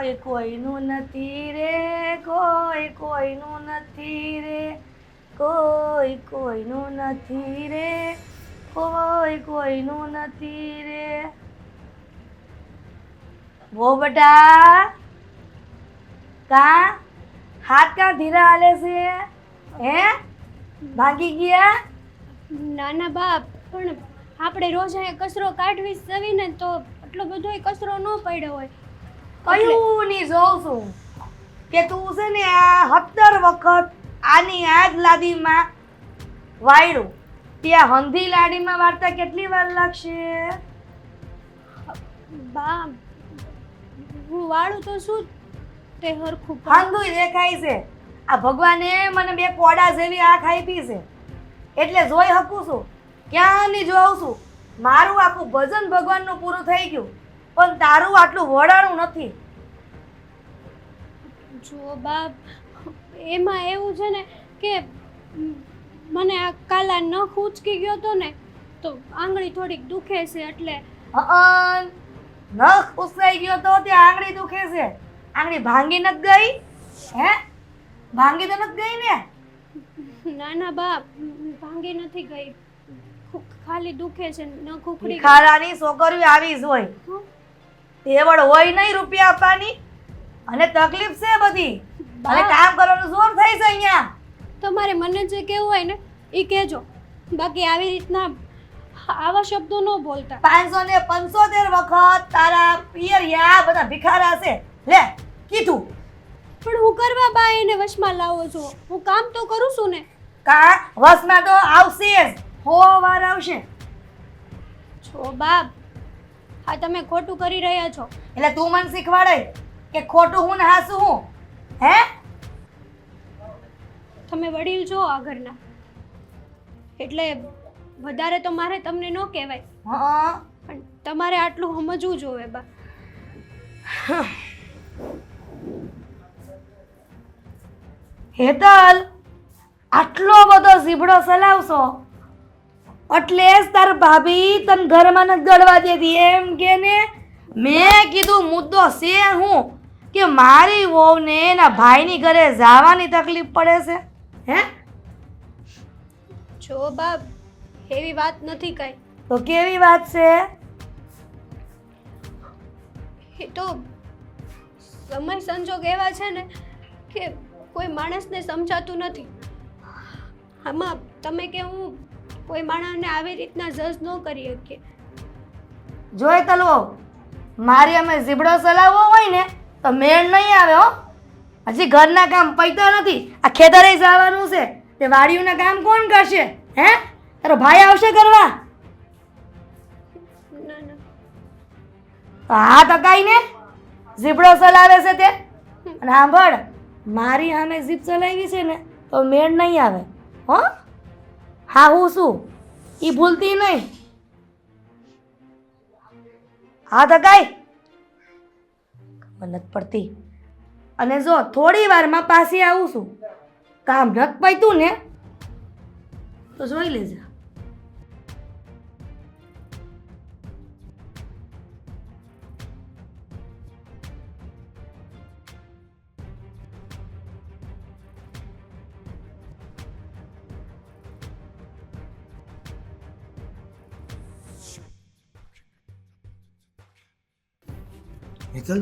કોઈ કોઈનું નથી રે, કોઈ કોઈનું નથી રે, કોઈ કોઈનું નથી રે, કોઈ કોઈનું નથી રે. વો બેટા કા હાથ કા ધીરા હાલે છે હે? ભાગી ગયા? નાના બાપ, પણ આપણે રોજ અહીંયા કચરો કાઢવી સવીને તો એટલો બધો કચરો ન પડ્યો હોય. કયું ની જોઉં છું કે તું છે ને આ 17 વખત આની આ જ લાદીમાં વાયડું, ત્યાં હંધી લાડીમાં વાળતા કેટલી વાર લાગશે? બા, હું વાળું તો શું તે હરખું હંધુય દેખાય છે. આ ભગવાને મને 2 કોડા જેવી આંખ આપી છે એટલે જોઈ શકું છું. ક્યાંની જોઉં છું. મારું આખું ભજન ભગવાનનું પૂરું થઈ ગયું પણ તારું આટલું વડાણું નથી. જો બાપ, એમાં એવું છે ને કે મને આ કાલા નખ ઉચકી ગયો તો ને તો આંગળી થોડીક દુખે છે એટલે. નખ ઉસકાઈ ગયો તો તે આંગળી દુખે છે? આંગળી ભાંગી નથી ગઈ હે? ભાંગી તો નથી ગઈ ને? નાના બાપ, ભાંગી નથી ગઈ, ખાલી દુખે છે, નખ ઉખડી ગઈ. ખારાની છોકરીઓ આવી જ હોય. તેવડ હોય નહીં રૂપિયા આપવાની અને તકલીફ છે બધી અને કામ કરવાનું જોર થઈ છે અહીંયા. તમારે મને જે કેવું હોય ને એ કહેજો, બાકી આવી રીતના આવા શબ્દો ન બોલતા. 575 વખત તારા પિયરિયા બધા ભિખારા છે લે કીધું. પણ હું કરવા બા એને વશમાં લાવો છો? હું કામ તો કરું છું ને. કા વસમાં તો આવશે જ, હો વાર આવશે. છો બાપ, હા તમે ખોટું કરી રહ્યા છો. એટલે તું મને શીખવાડે કે ખોટું હું ને હાસું હું હે? તમે વડીલ છો આ ઘરના એટલે વધારે તો મારે તમને ન કહેવાય, હા પણ તમારે આટલું સમજવું જોઈએ બા. હેતલ, આટલો બધો ઝીબડો ચલાવશો એટલે જ તાર ભાભી તને ઘરમાં ન ગળવા દેતી એમ કે ને? મેં કીધું મુદ્દો છે હું કે મારી વહુને એના ભાઈની ઘરે જવાની તકલીફ પડે છે હે? જો બાપ, એવી વાત નથી કઈ. તો કેવી વાત છે? એ તો સમય સંજોગ એવા છે ને કે કોઈ માણસને સમજાતું નથી. આમાં તમે કે હું કોઈ માણસને આવી રીતના જજ ન કરી શકીએ. જોઈ તલવો, મારી અમે ઝીબડો ચલાવવો હોય ને તો મેળ નહીં આવે હો. હજી ઘરના કામ પૈતા નથી, આ ખેતરે જવાનું છે, તે વાડીઓના કામ કોણ કરશે હે? તારો ભાઈ આવશે કરવા? ના ના, હા તો કાંઈ ને ઝીબડો ચલાવે છે તે. અને સાંભળ, મારી સામે જીપ ચલાવી છે ને તો મેળ નહીં આવે હો. હા હું શું એ ભૂલતી નહીં. હા તો કાંઈ ખબર નથી પડતી. અને જો થોડી વારમાં પાછી આવું છું, કામ નથી પૈતું ને તો જોઈ લેજે. હેતલ,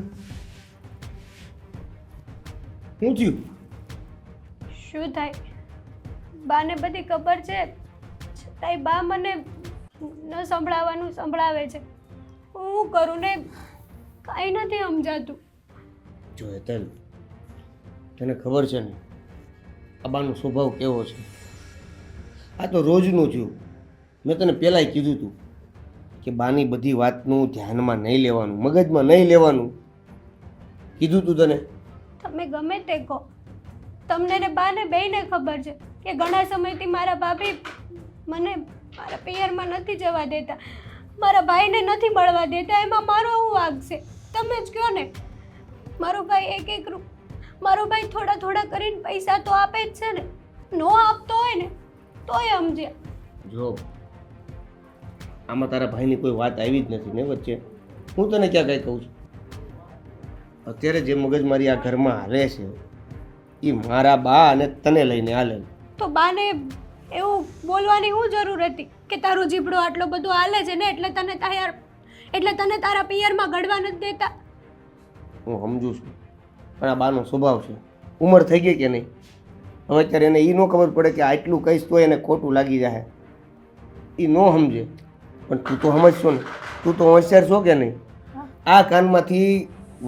શું થયું? શું થાય? બાને બધી ખબર છે છતાંય બા મને ન સંભળાવવાનું સંભળાવે છે. હું કરું ને કાંઈ નથી સમજાતું. જો હેતલ, તને ખબર છે ને આ બાનો સ્વભાવ કેવો છે? આ તો રોજનું થયું. મેં તને પહેલાંય કીધું હતું કે બાની બધી વાતનું ધ્યાનમાં નહીં લેવાનું, મગજમાં નહીં લેવાનું. કીધું તું તને. તમે ગમે તે કહો, તમને ને બાને બેયને ખબર છે કે ઘણા સમયથી મારા ભાભી મને મારા પિયરમાં નથી જવા દેતા, મારા ભાઈને નથી મળવા દેતા. એમાં મારો શું વાંક છે? તમે જ કહો ને. મારો ભાઈ મારો ભાઈ થોડા થોડા કરીને પૈસા તો આપે જ છે ને. નો આપતો હોય ને તોય સમજ્યા. જો આમાં તારા ભાઈની કોઈ વાત આવી જ નથી ને વચ્ચે. હું તને ક્યાં કંઈ કહું છું? અત્યારે જે મગજમારી આ ઘરમાં હાલે છે એ મારા બા અને તને લઈને હાલે. તો બાને એવું બોલવાની શું જરૂર હતી કે તારું જીભડો આટલો બધો હાલે છે ને એટલે તને તારા પિયરમાં ગળવા નથી દેતા? હું સમજુ છું, પણ આ બાનો સ્વભાવ છે. ઉંમર થઈ ગઈ કે નહીં? હવે અત્યારે એને એ ન ખબર પડે કે આટલું કહીશ તો એને ખોટું લાગી જાય. એ ન સમજે, પણ તું તો સમજશો ને. તું તો હોશિયાર છો કે નહીં? આ કાનમાંથી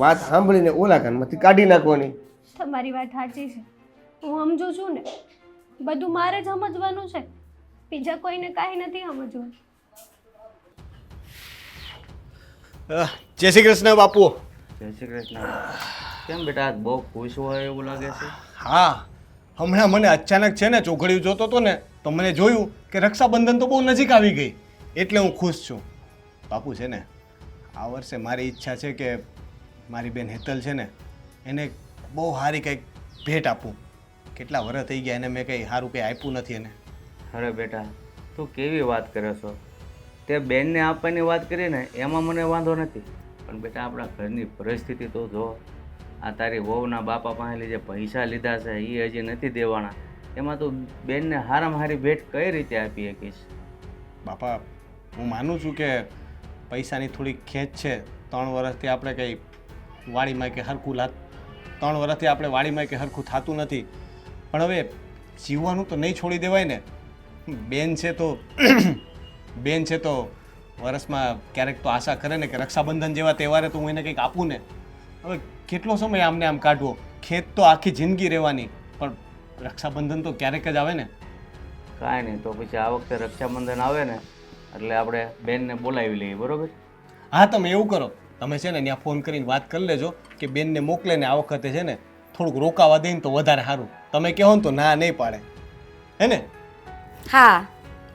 વાત સાંભળીને ઓલા કાનમાંથી કાઢી નાખવાની. તમારી વાત સાચી છે, હું સમજુ છું ને. બધું મારે જ સમજવાનું છે, બીજા કોઈને કાંઈ નથી સમજવાનું. જય શ્રી કૃષ્ણ બાપુ. જય શ્રી કૃષ્ણ. કેમ બેટા આજ બહુ ખુશ હોય એવું લાગે છે? હા, હમણાં મને અચાનક છે ને ચોઘડિયું જોતો હતો ને તો મને જોયું કે રક્ષાબંધન તો બહુ નજીક આવી ગઈ, એટલે હું ખુશ છું. બાપુ છે ને, આ વર્ષે મારી ઈચ્છા છે કે મારી બેન હેતલ છે ને એને બહુ સારી કંઈક ભેટ આપું. કેટલા વર્ષ થઈ ગયા એને મેં કંઈ સારું કંઈ આપ્યું નથી એને. અરે બેટા તું કેવી વાત કરે છો? તે બેનને આપવાની વાત કરી ને એમાં મને વાંધો નથી, પણ બેટા આપણા ઘરની પરિસ્થિતિ તો જો. આ તારી વહુના બાપા પાસેથી જે પૈસા લીધા છે એ હજી નથી દેવાના, એમાં તું બેનને હારામાં હારી ભેટ કઈ રીતે આપી શકીશ? બાપા, હું માનું છું કે પૈસાની થોડી ખેંચ છે. 3 વર્ષથી આપણે કંઈ વાડીમાં કે હરખું 3 વર્ષથી આપણે વાડીમાં કે હરખું થતું નથી, પણ હવે જીવવાનું તો નહીં છોડી દેવાય ને. બેન છે તો વર્ષમાં ક્યારેક તો આશા કરે ને કે રક્ષાબંધન જેવા તહેવારે તો હું એને કંઈક આપું ને. હવે કેટલો સમય આમને આમ કાઢવો? ખેત તો આખી જિંદગી રહેવાની, પણ રક્ષાબંધન તો ક્યારેક જ આવે ને. કાંઈ નહીં, તો પછી આ વખતે રક્ષાબંધન આવે ને એટલે આપણે બેનને બોલાવી લઈએ, બરોબર? હા, તમે એવું કરો, તમે છે ને ત્યાં ફોન કરીને વાત કરી લેજો કે બેનને મોકલે ને આ વખતે છે ને થોડુંક રોકાવા દઈને તો વધારે સારું. તમે કહો ને તો ના નહીં પાડે, હે ને? હા,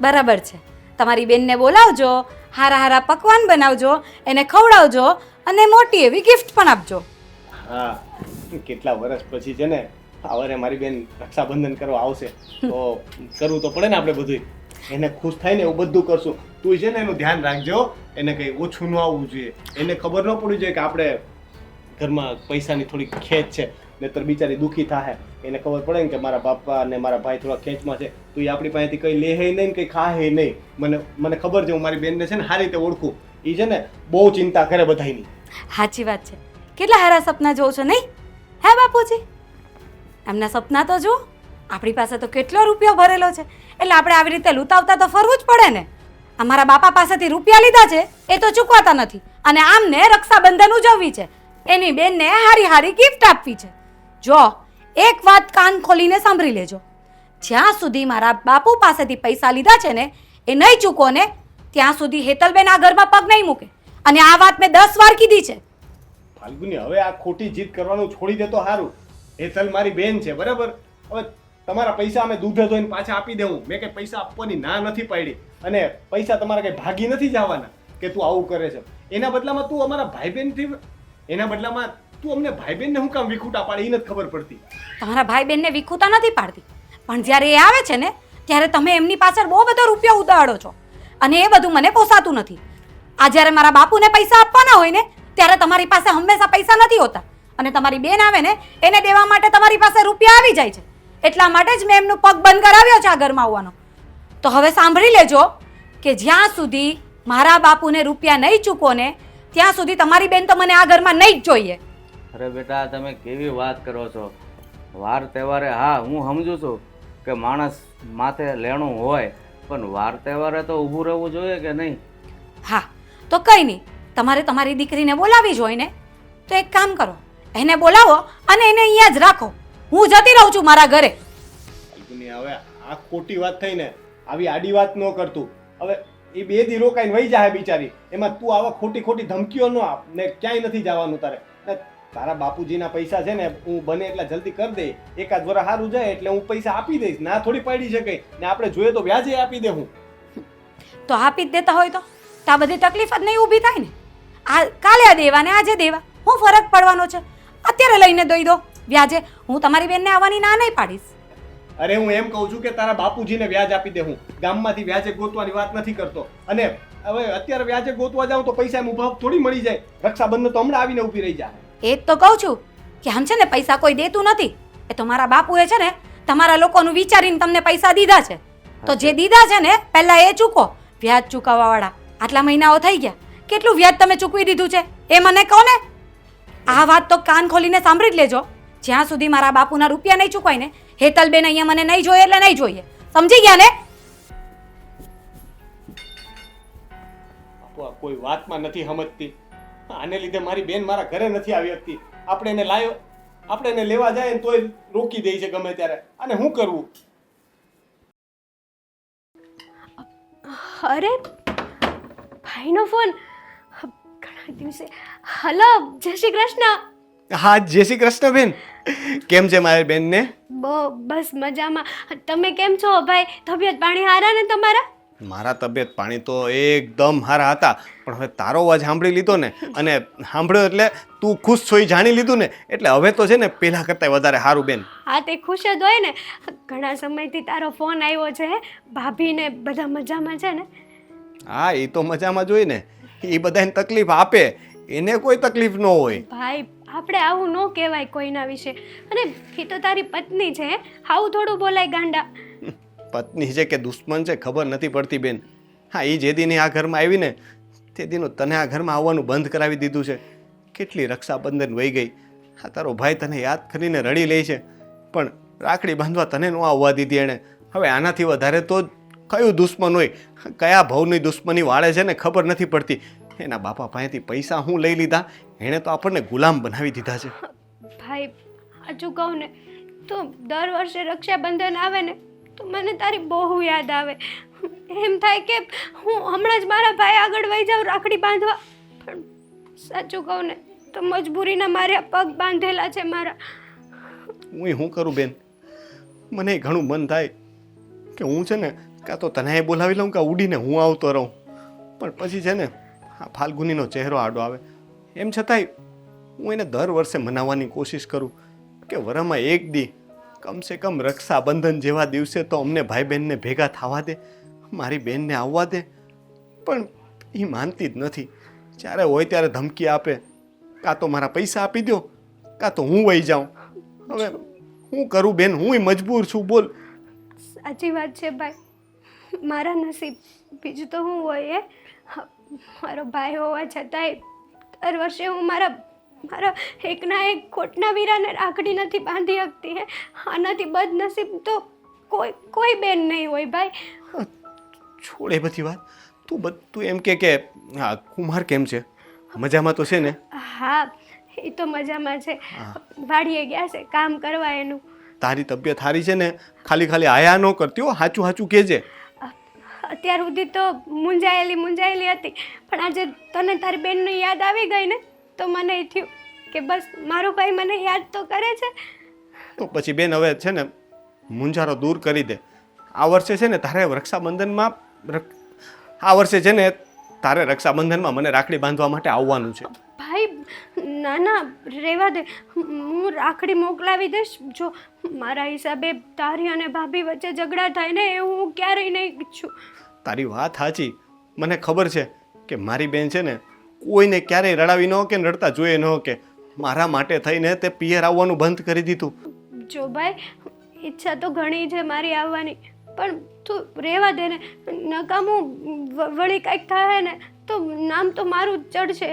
બરાબર છે. તમારી બેનને બોલાવજો, હારા હારા પકવાન બનાવજો, એને ખવડાવજો અને મોટી એવી ગિફ્ટ પણ આપજો. હા, કેટલા વર્ષ પછી છે ને આવરે મારી બેન રક્ષાબંધન કરવા આવશે તો કરવું તો પડે ને આપણે બધું. એને ખુશ થાય ને એવું બધું કરશું. તું છે ને એનું ધ્યાન રાખજો, એને કંઈ ઓછું ન આવવું જોઈએ, એને ખબર ન પડવી જોઈએ કે આપણે ઘરમાં પૈસાની થોડી ખેંચ છે, નહીતર બિચારી દુઃખી થાય. એને ખબર પડે ને કે મારા બાપા અને મારા ભાઈ થોડા ખેંચમાં છે, તો એ આપણી પાસેથી કંઈ લે નહીં ને કંઈ ખાહે નહીં. મને ખબર છે, હું મારી બેનને છે ને સારી રીતે ઓળખું. એ છે ને બહુ ચિંતા કરે બધાની. સાચી વાત છે. કેટલા સારા સપના જોવો છો નહીં? હે બાપુજી, એમના સપના તો જુઓ. આપણી પાસે તો કેટલો રૂપિયો ભરેલો છે, એટલે આપણે આવી રીતે લૂંટાવતા તો ફરવું જ પડે ને. અમારા બાપા પાસેથી રૂપિયા લીધા છે એ તો ચૂકવાતા નથી, અને આમને રક્ષાબંધન ઉજવવી છે, એની બેનને હારી હારી ગિફ્ટ આપવી છે. જો એક વાત કાન ખોલીને સાંભળી લેજો, જ્યાં સુધી મારા બાપુ પાસેથી પૈસા લીધા છે ને એ નહીં ચૂકો ને ત્યાં સુધી હેતલબેન આ ઘરમાં પગ નહીં મૂકે. અને આ વાત મેં 10 વાર કીધી છે. ફાલ્ગુની, હવે આ ખોટી જીદ કરવાનું છોડી દે તો સારું. હેતલ મારી બેન છે, બરાબર? હવે તમારા પૈસા અમે દૂધે ધોઈને પાછા આપી દેવું. મેં કંઈ પૈસા આપવાની ના નથી પાડી, અને પૈસા તમારા કંઈ ભાગી નથી જવાના કે તું આવું કરે છે. એના બદલામાં તું અમારા ભાઈ બહેનથી તું અમને ભાઈ બહેનને હું કામ વિખૂટા પાડે એ નથી ખબર પડતી. તમારા ભાઈ બહેનને વિખૂતા નથી પાડતી, પણ જ્યારે એ આવે છે ને ત્યારે તમે એમની પાછળ બહુ બધો રૂપિયા ઉડાડો છો, અને એ બધું મને પોસાતું નથી. આ જ્યારે મારા બાપુને પૈસા આપવાના હોય ને ત્યારે તમારી પાસે હંમેશા પૈસા નથી હોતા, અને તમારી બેન આવે ને એને દેવા માટે તમારી પાસે રૂપિયા આવી જાય છે. એટલા માટે જ મેં એમનું પગ બંધ કરાવ્યો છે આ ઘરમાં આવવાનો. તો હવે સાંભળી લેજો કે જ્યાં સુધી મારા બાપુને રૂપિયા નહીં ચૂકો ને ત્યાં સુધી તમારી બેન તો મને આ ઘરમાં નહીં જ જોઈએ. અરે બેટા તમે કેવી વાત કરો છો? વાર તહેવારે હા હું સમજુ છું કે માણસ માથે લેણું હોય, પણ વાર તહેવારે તો ઊભું રહેવું જોઈએ કે નહીં? હા, તો કંઈ નહીં, તમારે તમારી દીકરીને બોલાવી જ હોય ને તો એક કામ કરો, એને બોલાવો અને એને અહીંયા જ રાખો. હું જતી રહું છું મારા ઘરે. ફાલ્ગુની, હવે આ ખોટી વાત થઈ ને, આવી આડી વાત ન કરતું. હવે એ 2 દી રોકાઈને વહી જાય બિચારી, એમાં તું આવા ખોટી ધમકીઓ ન આપ ને. ક્યાંય નથી જવાનું તારે. તારા બાપુજીના પૈસા છે ને હું બને એટલા જલ્દી કરી દે. 1 વર્ષ સારું જાય એટલે હું પૈસા આપી દઈશ. ના થોડી પડી શકે ને, આપણે જોઈએ તો વ્યાજે આપી દે. હું તો આપી જ દેતા હોય તો આ બધી તકલીફ જ નહીં ઊભી થાય ને. આ કાલે દેવા ને આજે દેવા, હું ફરક પડવાનો છે? અત્યારે લઈને દઈ દો વ્યાજે. હું તમારી બેનને આવવાની ના નહીં પાડીશ. અરે હું એમ કહું છું કે તારા બાપુજીને વ્યાજ આપી દે. હું ગામમાંથી વ્યાજે ગોતવાની વાત નથી કરતો. અને હવે અત્યારે વ્યાજે ગોતવા જાઉં તો પૈસા એમ ઉભા થોડી મળી જાય. રક્ષાબંધન તો હમણાં આવીને ઊભી રહી જાય. એ જ તો કહું છું કે આમ છે ને પૈસા કોઈ દેતું નથી. એ તો મારા બાપુએ છે ને તમારા લોકોનું વિચારીને તમને પૈસા દીધા છે. તો જે દીધા છે ને પહેલા એ ચૂકો. વ્યાજ ચૂકવવાવાળા આટલા મહિનાઓ થઈ ગયા, કેટલું વ્યાજ તમે ચૂકવી દીધું છે એ મને કહો ને. આ વાત તો કાન ખોલીને સાંભળી જ લેજો. જ્યાં સુધી મારા બાપુના રૂપિયા નહીં ચૂકવાય ને, હેતલબેન અહીંયા મને નહીં જોઈએ એટલે નહીં જોઈએ. સમજી ગયા ને? બાપુ આ કોઈ વાતમાં નથી સમજતી. આને લીધે મારી બેન મારા ઘરે નથી આવી શકતી. આપણે એને લેવા જાય ને તોય રોકી દે છે ગમે ત્યારે. અને શું કરવું? અરે ભાઈનો ફોન ઘણા દિવસે. હલો, જય શ્રી કૃષ્ણ. હા, જય શ્રી કૃષ્ણ બેન. કેમ છે મારી બેનને? બસ મજામાં. તમે કેમ છો ભાઈ? તબિયત પાણી હારા ને તમારા? મારા તબિયત પાણી તો એકદમ સારા હતા, પણ હવે તારો અવાજ સાંભળી લીધો ને, અને સાંભળ્યો એટલે તું ખુશ છો એ જાણી લીધું ને, એટલે હવે તો છે ને પહેલા કરતાં વધારે સારું બેન. હા, તે ખુશ જ હોય ને. ઘણા સમયથી તારો ફોન આવ્યો છે. ભાભી ને બધા મજામાં છે ને? હા, એ તો મજામાં જ હોય ને. એ બધાને તકલીફ આપે, એને કોઈ તકલીફ ન હોય. ભાઈ, આપણે આવું ન કહેવાય કોઈના વિશે. અને એ તો તારી પત્ની છે, આવું થોડું બોલાય ગાંડા. પત્ની છે કે દુશ્મન છે ખબર નથી પડતી બેન. હા, એ જે દીની આ ઘરમાં આવી ને તે દીનું તને આ ઘરમાં આવવાનું બંધ કરાવી દીધું છે. કેટલી રક્ષાબંધન વહી ગઈ. હા, તારો ભાઈ તને યાદ કરીને રડી લે છે, પણ રાખડી બાંધવા તને ન આવવા દીધી એણે. હવે આનાથી વધારે તો કયું દુશ્મન હોય, કયા ભાવની દુશ્મની વાળે છે ને ખબર નથી પડતી. એના બાપા પાસેથી પૈસા હું લઈ લીધા, એણે તો આપણને ગુલામ બનાવી દીધા છે. ભાઈ, સાચું કહું ને તો દર વર્ષે રક્ષાબંધન આવે ને તો મને તારી બહુ યાદ આવે. એમ થાય કે હું હમણાં જ મારા ભાઈ આગળ વહી જાઉં રાખડી બાંધવા. પણ સાચું કહું ને તો મજબૂરીના મારે પગ બાંધેલા છે મારા. હું શું કરું બેન? મને ઘણું મન થાય કે હું છે ને કાં તો તને બોલાવી લઉં કાં ઉડીને હું આવતો રહું, પણ પછી છે ને આ ફાલ્ગુનીનો ચહેરો આડો આવે. એમ છતાંય હું એને દર વર્ષે મનાવવાની કોશિશ કરું કે વરમાં એક દી કમસે કમ રક્ષાબંધન જેવા દિવસે તો અમને ભાઈ બહેનને ભેગા થવા દે, મારી બહેનને આવવા દે. પણ એ માનતી જ નથી. જ્યારે હોય ત્યારે ધમકી આપે, કાં તો મારા પૈસા આપી દો કાં તો હું વહી જાઉં. હવે હું કરું બેન? હું મજબૂર છું, બોલ. સાચી વાત છે ભાઈ, મારા નસીબ બીજું તો હું હોય. મારો ભાઈ હોવા છતાંય દર વર્ષે હું મારા એકના એક ખોટના વીરાને રાખડી નથી બાંધી શકતી. આનાથી બદનસીબ તો કોઈ બેન નહીં હોય ભાઈ. છોડ એ બધી વાત. તું એમ કે હા, કુમાર કેમ છે? મજામાં તો છે ને? હા, એ તો મજામાં છે. વાડીએ ગયા છે કામ કરવા એનું. તારી તબિયત સારી છે ને? ખાલી આયા ન કરતી હો, સાચું કહેજે. અત્યાર સુધી તો મૂંઝાયેલી હતી, પણ આજે તને તારી બેનની યાદ આવી ગઈ ને તો મને એ થયું કે બસ મારો ભાઈ મને યાદ તો કરે છે. તો પછી બેન હવે છે ને મૂંઝારો દૂર કરી દે. આ વર્ષે છે ને તારે રક્ષાબંધનમાં મને રાખડી બાંધવા માટે આવવાનું છે. ભાઈ, ના રહેવા દે. હું રાખડી મોકલાવી દઈશ. જો મારા હિસાબે તારી અને ભાભી વચ્ચે ઝઘડા થાય ને એવું હું ક્યારેય નહીં ઈચ્છું. તારી વાત સાચી. મને ખબર છે કે મારી બેન છે ને કોઈને ક્યારેય રડાવી ન કે રડતા જોઈએ ન કે મારા માટે થઈને તે પિયર આવવાનું બંધ કરી દીધું. જો ભાઈ, ઈચ્છા તો ઘણી છે મારી આવવાની, પણ તું રહેવા દે ને. નકામું વળી કંઈક થાય ને તો નામ તો મારું જ ચડશે.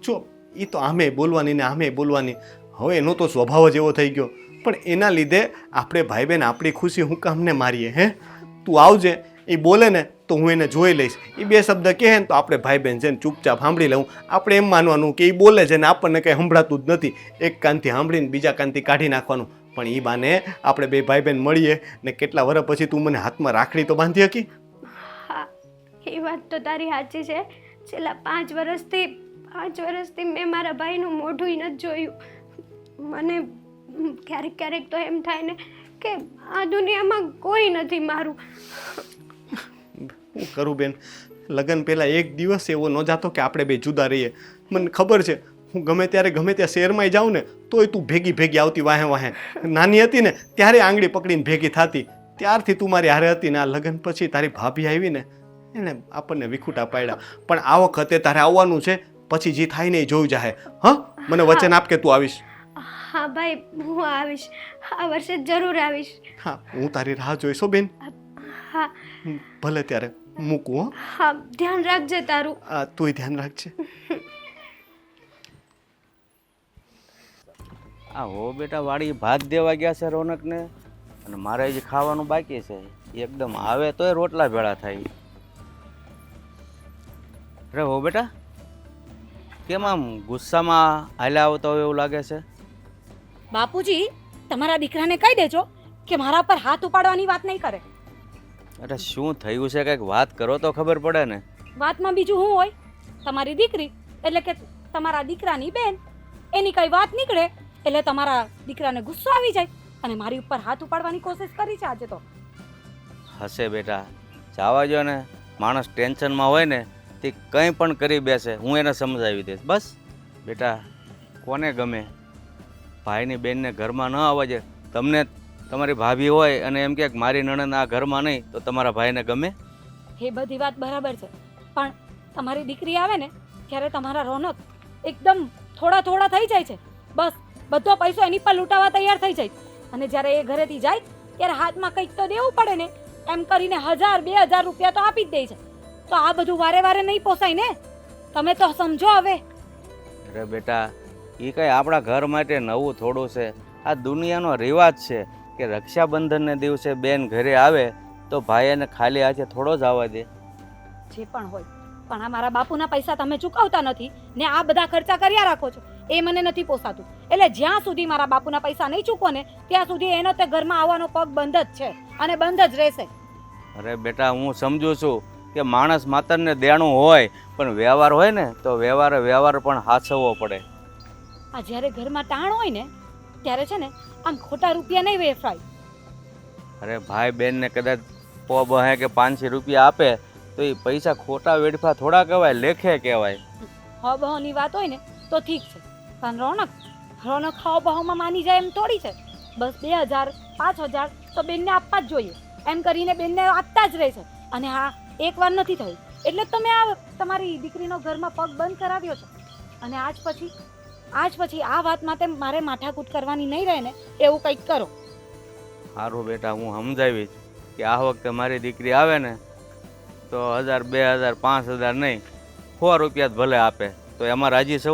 જો એ તો આમે બોલવાની ને આમે બોલવાની. હવે એનો તો સ્વભાવ જ એવો થઈ ગયો. પણ એના લીધે આપણે ભાઈ બહેન આપણી ખુશી હું કામને મારીએ? હે, તું આવજે, એ બોલે ને તો હું એને જોઈ લઈશ. એ બે શબ્દ કહે ને તો આપણે ભાઈ બહેન છે ને ચૂપચાપ સાંભળી લઉં. આપણે એમ માનવાનું કે એ બોલે છે ને આપણને કંઈ સંભળાતું જ નથી. એક કાનથી સાંભળીને બીજા કાનથી કાઢી નાખવાનું. પણ એ બાને આપણે બે ભાઈ બહેન મળીએ ને કેટલા વર્ષ પછી તું મને હાથમાં રાખડી તો બાંધી શકી. હા, એ વાત તો તારી સાચી છે. છેલ્લા 5 વર્ષથી મેં મારા ભાઈનું મોઢું નથી જોયું. મને ક્યારેક તો એમ થાય ને કે આ દુનિયામાં કોઈ નથી મારું. હું કરું બેન? લગ્ન પહેલાં એક દિવસ એવો ન જાતો કે આપણે બે જુદા રહીએ. મને ખબર છે હું ગમે ત્યાં શહેરમાં જાઉં ને તોય તું ભેગી આવતી વાહે. નાની હતી ને ત્યારે આંગળી પકડીને ભેગી થતી. ત્યારથી તું મારી હારે હતી ને આ લગ્ન પછી તારી ભાભી આવી ને એને આપણને વિખૂટા પાડ્યા. પણ આ વખતે તારે આવવાનું છે, પછી જે થાય ને એ જોયું જાહે. હા, મને વચન આપ કે તું આવીશ. હા ભાઈ, હું આવીશ. આ વર્ષે જરૂર આવીશ. હા, હું તારી રાહ જોઈશ હો બેન. હા ભલે ત્યારે મૂકું હો. હા, ધ્યાન રાખજે તારું. તુંય ધ્યાન રાખજે. આ હો બેટા વાડી ભાત દેવા ગયા છે રોનકને, અને મારે જે ખાવાનું બાકી છે એકદમ આવે તોય રોટલા ભેળા થાય. અરે હો બેટા, કેમ આમ ગુસ્સામાં હાલ્યા આવતા હોય એવું લાગે છે? બાપુજી, તમારા દીકરાને કહી દેજો કે મારા પર હાથ ઉપાડવાની વાત નહીં કરે. અરે શું થયું છે, કંઈક વાત કરો તો ખબર પડે ને. વાતમાં બીજું શું હોય? તમારી દીકરી એટલે કે તમારા દીકરાની બેન, એની કઈ વાત નીકળે એટલે તમારા દીકરાને ગુસ્સો આવી જાય અને મારી ઉપર હાથ ઉપાડવાની કોશિશ કરી છે આજે તો. હશે બેટા, જવા જો ને. માણસ ટેન્શનમાં હોય ને તે કંઈ પણ કરી બેસે, હું એને સમજાવી દઈશ. બસ બેટા, કોને ગમે ભાઈની બેનને ઘરમાં ન આવવા દે? તમને તમારી ભાભી હોય અને એમ કે મારી નણંદ આ ઘરમાં નહીં, તો તમારા ભાઈને ગમે? એ બધી વાત બરાબર છે, પણ તમારી દીકરી આવે ને ત્યારે તમારા રોનક એકદમ થોડા થોડા થઈ જાય છે. બસ બધો પૈસો એની પર લૂંટાવા તૈયાર થઈ જાય, અને જ્યારે એ ઘરેથી જાય ત્યારે હાથમાં કંઈક તો દેવું પડે ને, એમ કરીને 1000-2000 રૂપિયા તો આપી જ દે છે. તો આ બધું વારે વારે નહીં પોસાય ને, તમે તો સમજો હવે. અરે બેટા, એ કંઈ આપણા ઘર માટે નવું થોડું છે. આ દુનિયાનો રિવાજ છે કે રક્ષાબંધનને દિવસે બેન ઘરે આવે તો ભાઈ એને ખાલી હાથે થોડો જ આવવા દે. જે પણ હોય, પણ આ મારા બાપુના પૈસા તમે ચૂકવતા નથી ને આ બધા ખર્ચા કર્યા રાખો છો, એ મને નથી પોસાતું. એટલે જ્યાં સુધી મારા બાપુના પૈસા નહીં ચૂકવો ને ત્યાં સુધી એનો તે ઘરમાં આવવાનો પગ બંધ જ છે અને બંધ જ રહેશે. અરે બેટા, હું સમજુ છું કે માણસ માતરને દેણું હોય, પણ વ્યવહાર હોય ને તો વ્યવહાર પણ હાચવવો પડે. આ જ્યારે ઘરમાં ટાણ હોય ને ત્યારે છે ને આમ ખોટા રૂપિયા નહીં વેફરાય. અરે ભાઈ બહેનને કદાચ 100 કે 500 રૂપિયા આપે તો એ પૈસા ખોટા વેડફા થોડા કહેવાય, લેખે કહેવાય. બહુની વાત હોય ને તો ઠીક છે, પણ રોનક બહુમાં માની જાય એમ થોડી છે. બસ 2000-5000 તો બેનને આપવા જ જોઈએ એમ કરીને બેનને આપતા જ રહે છે. અને હા, એકવાર નથી થયું એટલે જ તમે આ તમારી દીકરીનો ઘરમાં પગ બંધ કરાવ્યો છે. અને આજ પછી આ વાત માટે મારે માથાકૂટ કરવાની નહીં રહે ને એવું કંઈક કરો. સારું બેટા, હું સમજાવીશ કે આ વખતે મારી દીકરી આવે ને તો 1000-2000-5000 નહીં, 100 રૂપિયા જ ભલે આપે, તો એમાં રાજી છો?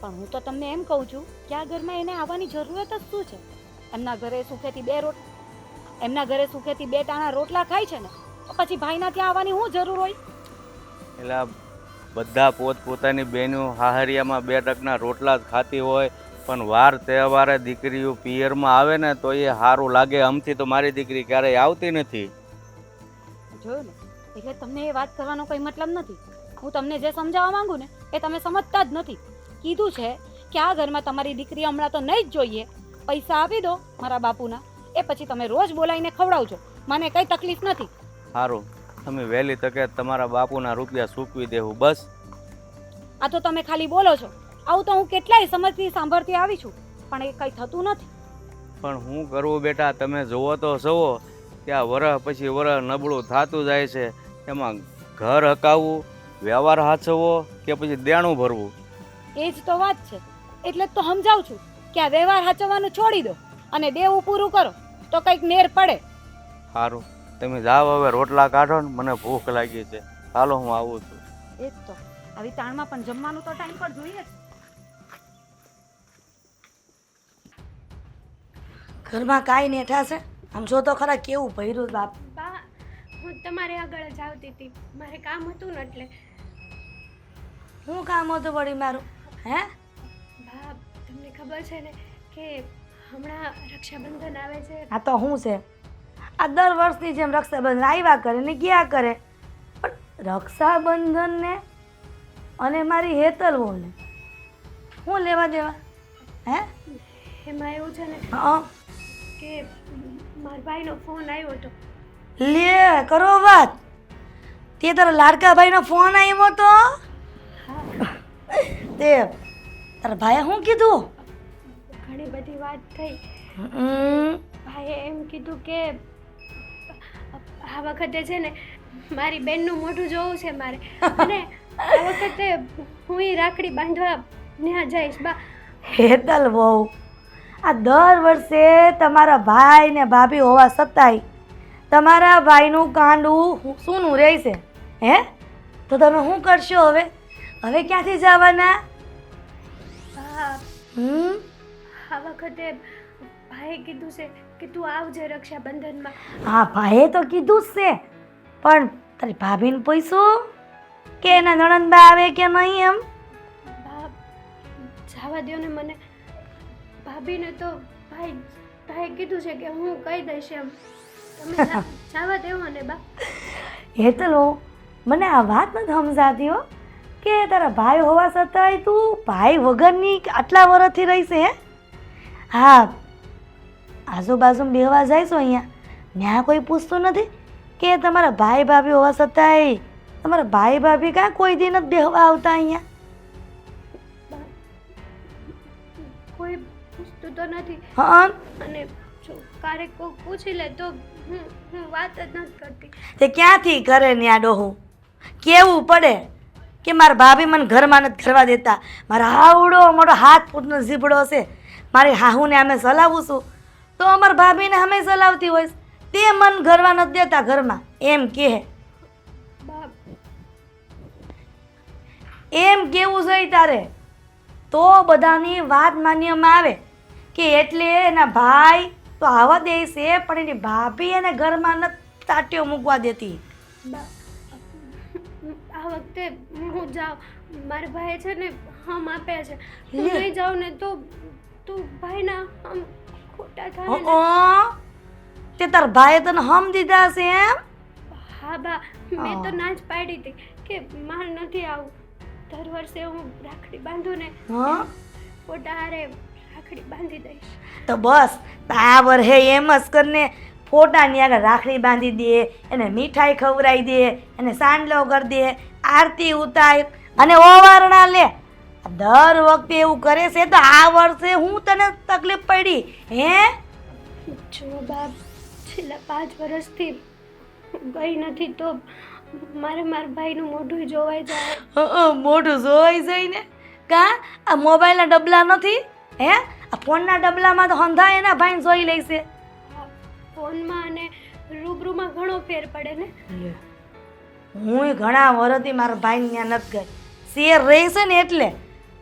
પણ હું તો તમને એમ કહું છું કે આ ઘરમાં એને આવવાની જરૂરત જ શું છે? એમના ઘરે સુખેથી 2 ટાણા રોટલા ખાય છે ને, પછી ભાઈના ત્યાં આવવાની શું જરૂર હોય? એટલે બધા પોતપોતાની બહેનો હાહરિયામાં 2 ટકના રોટલા જ ખાતી હોય, પણ વાર તહેવારે દીકરીઓ પિયરમાં આવે ને તો એ સારું લાગે. આમથી તો મારી દીકરી ક્યારેય આવતી નથી. જોયું ને, એટલે તમને એ વાત કરવાનો કોઈ મતલબ નથી. હું તમને જે સમજાવવા માંગુ ને એ તમે સમજતા જ નથી. કીધું છે કે આ ઘરમાં તમારી દીકરી હમણાં તો નહીં જ જોઈએ. પૈસા આપી દો મારા બાપુના, એ પછી તમે રોજ બોલાવીને ખવડાવજો, મને કંઈ તકલીફ નથી. સારું, તમે વહેલી તકે તમારા બાપુના રૂપિયા ચૂકવી દેવું. બસ આ તો તમે ખાલી બોલો છો. આવું તો હું કેટલાય સમજથી સાંભળતી આવી છું, પણ એ કંઈ થતું નથી. પણ હું કરવું બેટા, તમે જુઓ તો જુઓ કે આ વરસ પછી વરસ નબળું થતું જાય છે. એમાં ઘર હકાવવું, વ્યવહાર હાચવવો કે પછી દેણું ભરવું? એ જ તો વાત છે. એટલે જ તો સમજાવું છું કે આ વ્યવહાર હાચવવાનું છોડી દો અને દેવું પૂરું કરો તો કંઈક મેર પડે. સારું, તમે જાઓ હવે, રોટલા કાઢો ને, મને ભૂખ લાગી છે. હાલો, હું આવું છું. એ જ તો, આવી તાણમાં પણ જમવાનું તો ટાઈમ પર જોઈએ જ. ઘરમાં કાંઈ નહીં થશે. આમ જો તો ખરા કેવું ભર્યું બાપ. બા, હું તમારે આગળ જ આવતી હતી, મારે કામ હતું ને એટલે. શું કામ હતું વળી મારું? હે બા, તમને ખબર છે ને કે હમણાં રક્ષાબંધન આવે છે? આ તો શું છે? આ દર વર્ષની જેમ રક્ષાબંધન આવ્યા કરે ને ગયા કરે, પણ રક્ષાબંધનને અને મારી હેતલવોને શું લેવા દેવા? હે એમાં એવું છે ને હા, કે મારા ભાઈનો ફોન આવ્યો હતો. લે કરો વાત. તે તારા લાડકા ભાઈનો ફોન આવ્યો તો? તે તારા ભાઈએ શું કીધું? ઘણી બધી વાત થઈ. ભાઈએ એમ કીધું કે આ વખતે છે ને મારી બેનનું મોઢું જોવું છે મારે, અને આ વખતે હું રાખડી બાંધવા ત્યાં જઈશ. બા, હેતલ વહુ, આ દર વર્ષે તમારા ભાઈ ને ભાભી હોવા છતાંય તમારા ભાઈનું કાંડું સૂનું રહેશે. હે તો તમે શું કરશો હવે? હવે ક્યાંથી જવાના? બા આ વખતે ભાઈએ કીધું છે કે તું આવજે રક્ષાબંધનમાં. હા, ભાઈએ તો કીધું જ છે, પણ તારી ભાભીને પૂછ્યું કે એના નણંદા આવે કે નહીં એમ? બા જવા દ્યો ને મને. ભાભીને તો ભાઈએ કીધું છે કે હું કહી દઈશ એમ. તમે જવા દેવો ને બા. હેતલ વહુ, મને આ વાત નથી સમજાતી હો કે તારા ભાઈ હોવા છતાંય તું ભાઈ વગરની આટલા વર્ષથી રહીશ. હે હા, આજુબાજુ બેહવા જાય છો અહીંયા, ત્યાં કોઈ પૂછતું નથી કે તમારા ભાઈ ભાભી હોવા છતાંય તમારા ભાઈ ભાભી કાં કોઈ દી નથી બેહવા આવતા અહીંયા? કોઈ પૂછતું તો નથી. હા, અને જો ક્યારેક કોઈ પૂછી લે તો હું વાત જ નથી કરતી. તે ક્યાંથી કરે ને આ ડોહું? કેવું પડે કે મારા ભાભી મને ઘરમાં નથી કરવા દેતા, મારા હાવડો મોટો હાથ ફૂટનો ઝીબડો છે, મારી હાહુને અમે ચલાવું છું તો અમારા ભાભીને અમે ચલાવતી હોઈશ, તે મને ઘરવા નથી દેતા ઘરમાં એમ કહે. બા એમ કેવું જોઈએ તારે તો બધાની વાત માન્યમાં આવે કે એટલે એના ભાઈ તો આવવા દે છે પણ એની ભાભી એને ઘરમાં નથી તાટ્યો મૂકવા દેતી. બા આ વખતે હું જાઉં. મારા ભાઈએ છે ને હમ આપ્યા છે. હું નહીં જાઉં ને તો ભાઈના હમ ખોટા થાય ને. તે તાર ભાઈએ તને હમ દીધા છે એમ? હા બા, મેં તો ના જ પાડી હતી કે મારે નથી આવું. દર વર્ષે હું રાખડી બાંધું ને હા, ખોટા હારે રાખડી બાંધી દઈશ. તો બસ આ વર્ષે એમ જ કરને, ફોટાની આગળ રાખડી બાંધી દે, એને મીઠાઈ ખવડાવી દે, એને સાંડલો કરી દે, આરતી ઉતાર અને ઓવારણા લે. દર વખતે એવું કરે છે તો આ વર્ષે હું તને તકલીફ પડી? હે જો બા, છેલ્લા 5 વર્ષથી ગઈ નથી તો મારે મારા ભાઈનું મોઢું જોવાઈ જાય. મોઢું જોઈ જઈને કા આ મોબાઈલના ડબલા નથી? હે આ ફોનના ડબલામાં તો હંધા એના ભાઈને જોઈ લેશે. ફોનમાં અને રૂબરૂમાં ઘણો ફેર પડે ને. હું ઘણા વર્ષથી મારા ભાઈ ત્યાં નથી ગઈ, શેર રહેશે ને એટલે.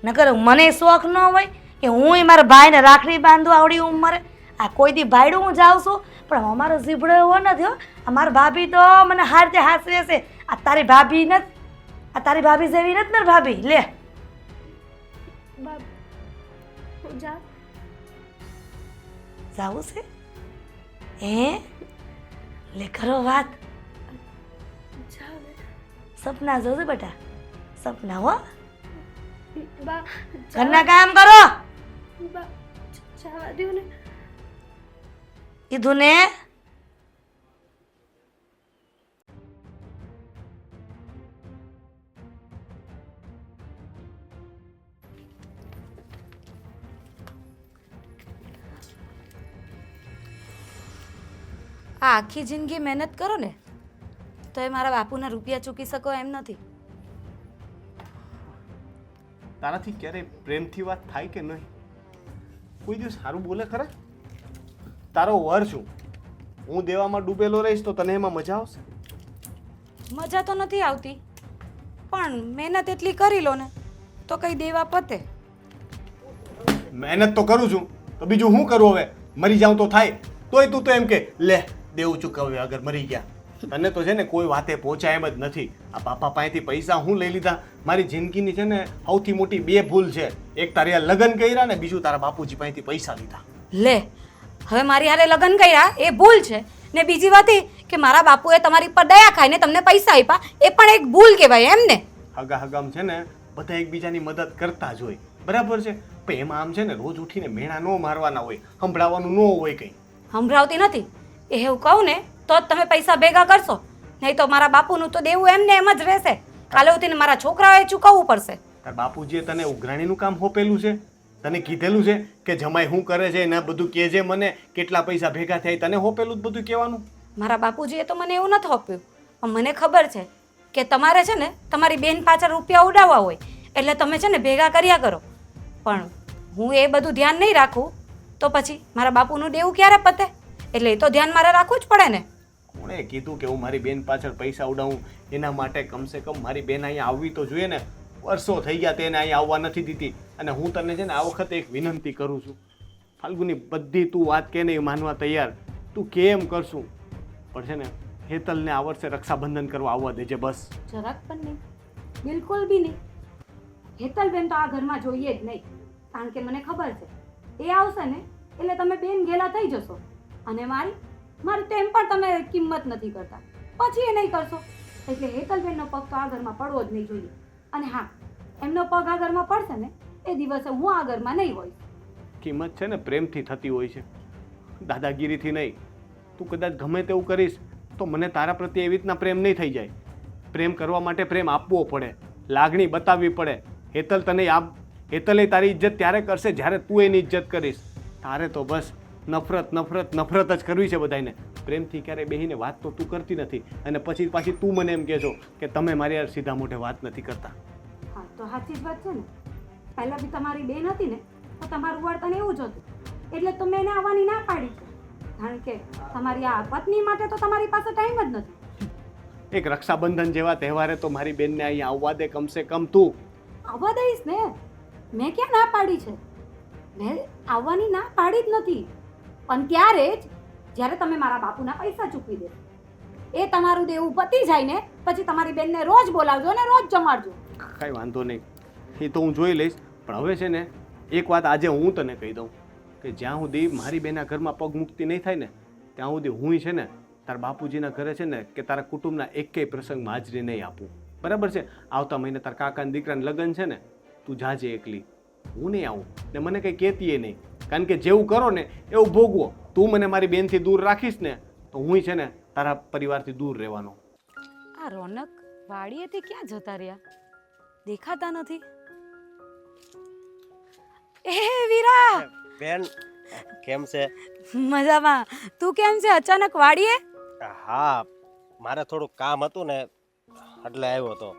નકર મને શોખ ન હોય કે હું મારા ભાઈને રાખડી બાંધું આવડી ઉંમરે. આ કોઈ દી ભાઈડું હું જાઉં છું પણ અમારો ઝીબડો એવો નથી હો. અમારી ભાભી તો મને હારતે હાસવે છે. આ તારી ભાભી નથી, આ તારી ભાભી જેવી નથી ને ભાભી. લે બા હું જાઉં. જાવું છે? હે લે કરો વાત. જાઉં ને. સપના જોજે બેટા, સપના હો. બા ઘરના કામ કરો. બા જવા દ્યો ને. કીધું ને. આ આખી જિંદગી મહેનત કરો ને તો એ મારા બાપુના રૂપિયા ચૂકી શકો એમ નથી. તારાથી ક્યારેય પ્રેમથી વાત થાય કે નહીં? કોઈ દિવસ સારું બોલે ખરા? તારો વર છું, હું દેવામાં ડૂબેલો રહીશ તો તને એમાં મજા આવશે? મજા તો નથી આવતી પણ મહેનત એટલી કરી લો ને તો કઈ દેવા પતે. મહેનત તો કરું છું તો બીજું શું કરું? હવે મરી જાઉં તો થાય, તોય તું તો એમ કે લે દેવું ચૂકવ્યું અગર મરી ગયા. તને તો છે ને કોઈ વાતે પહોંચાય એમ જ નથી. આ બાપા પાસેથી પૈસા હું લઈ લીધા. મારી જિંદગીની છે ને સૌથી મોટી 2 ભૂલ છે. એક તારી આ લગ્ન કર્યા ને બીજું તારા બાપુજી પાસેથી પૈસા લીધા. લે હવે મારી હારે લગ્ન કર્યા એ ભૂલ છે ને બીજી વાત એ કે મારા બાપુએ તમારી પર દયા ખાઈને તમને પૈસા આપ્યા એ પણ એક ભૂલ કહેવાય એમ ને. હગા હગામ છે ને બધા એકબીજાની મદદ કરતા જ હોય, બરાબર છે, પણ એમાં આમ છે ને રોજ ઉઠીને મેણા ન મારવાના હોય, સંભળાવવાનું ન હોય કંઈ. સંભળાવતી નથી એ એવું કહું ને તો જ તમે પૈસા ભેગા કરશો, નહીં તો મારા બાપુનું તો દેવું એમને એમ જ રહેશે. કાલે ઉઠીને મારા છોકરાઓએ ચૂકવવું પડશે. તાર બાપુજીએ તને ઉઘરાણીનું કામ સોંપેલું છે? તને કીધેલું છે કે જમાઈ શું કરે છે એના બધું કહેજે મને, કેટલા પૈસા ભેગા થાય તને સોંપેલું જ બધું કહેવાનું? મારા બાપુજીએ તો મને એવું નથી આપ્યું પણ મને ખબર છે કે તમારે છે ને તમારી બેન પાછળ રૂપિયા ઉડાવવા હોય એટલે તમે છે ને ભેગા કર્યા કરો. પણ હું એ બધું ધ્યાન નહીં રાખું તો પછી મારા બાપુનું દેવું ક્યારે પતે? એટલે એ તો ધ્યાન મારે રાખવું જ પડે ને. કોણે કીધું કે હું મારી બેન પાછળ પૈસા ઉડાવું? એના માટે કમસે કમ મારી બેન અહીંયા આવવી તો જોઈએ ને. વર્ષો થઈ ગયા તેને અહીંયા આવવા નથી દીધી. અને હું તને છે ને આ વખતે એક વિનંતી કરું છું, ફાલ્ગુની, બધી તું વાત કે નહીં માનવા તૈયાર, તું કેમ કરશું પણ છે ને હેતલને આ વર્ષે રક્ષાબંધન કરવા આવવા દેજે બસ. જરાક પણ નહીં, બિલકુલ બી નહીં. હેતલબેન તો આ ઘરમાં જોઈએ જ નહીં, કારણ કે મને ખબર છે એ આવશે ને એટલે તમે બેન ઘેલા થઈ જશો અને મારી તેમ પણ તમે કિંમત નથી કરતા, પછી એ નહીં કરશો. એટલે હેતલબેનનો પગ તો આ ઘરમાં પડવો જ નહીં જોઈએ. અને હા, એમનો પગ આ ઘરમાં પડશે ને એ દિવસે હું આ ઘરમાં નહીં હોઈશ. કિંમત છે ને પ્રેમથી થતી હોય છે, દાદાગીરીથી નહીં. તું કદાચ ગમે તેવું કરીશ તો મને તારા પ્રત્યે એવી રીતના પ્રેમ નહીં થઈ જાય. પ્રેમ કરવા માટે પ્રેમ આપવો પડે, લાગણી બતાવવી પડે. હેતલે તારી ઇજ્જત ત્યારે કરશે જ્યારે તું એની ઇજ્જત કરીશ. તારે તો બસ નફરત નફરત નફરત જ કરવી છે બધાને. પ્રેમથી ક્યારેય બેહીને વાત તો તું કરતી નથી અને પછી પાછી તું મને એમ કહેશો કે તમે મારી યાર સીધા મોઢે વાત નથી કરતા. હા તો સાચી જ વાત છે ને. પહેલાં બી તમારી બેન હતી ને તો તમારું વર્તન એવું જ હતું, એટલે તો મેં એને આવવાની ના પાડી છે. કારણ કે તમારી આ પત્ની માટે તો તમારી પાસે ટાઈમ જ નથી. એક રક્ષાબંધન જેવા તહેવારે તો મારી બેનને અહીંયા આવવા દે કમસે કમ તું. આવવા દઈશ ને, મેં ક્યાં ના પાડી છે? મેં આવવાની ના પાડી જ નથી, પણ ત્યારે જ જ્યારે તમે મારા બાપુના પૈસા ચૂકવી દે. એ તમારું દેવું પતી જાય ને પછી તમારી બેનને રોજ બોલાવજો ને રોજ જમાડજો. કાંઈ વાંધો નહીં, એ તો હું જોઈ લઈશ. પણ હવે છે ને એક વાત આજે હું તને કહી દઉં કે જ્યાં સુધી મારી બેના ઘરમાં પગ મુક્તિ નહીં થાય ને ત્યાં સુધી હું છે ને તારા બાપુજીના ઘરે છે ને કે તારા કુટુંબના એકેય પ્રસંગમાં હાજરી નહીં આપું. બરાબર છે? આવતા મહિને તારા કાકાના દીકરાના લગ્ન છે ને, તું જાજે એકલી, હું નહીં આવું. ને મને કંઈ કહેતીએ નહીં, કારણ કે જેવું કરો ને એવું ભોગવો. તું મને મારી બેનથી દૂર રાખીશ ને તો હું છે ને તારા પરિવારથી દૂર રહેવાનો. આ રોનક વાડીએથી ક્યાં જતા રહ્યા? દેખાતા નથી. એ વીરા, બેન કેમ છે? મજામાં. તું કેમ છે અચાનક વાડીએ? હા, મારે થોડુંક કામ હતું ને એટલે આવ્યો હતો.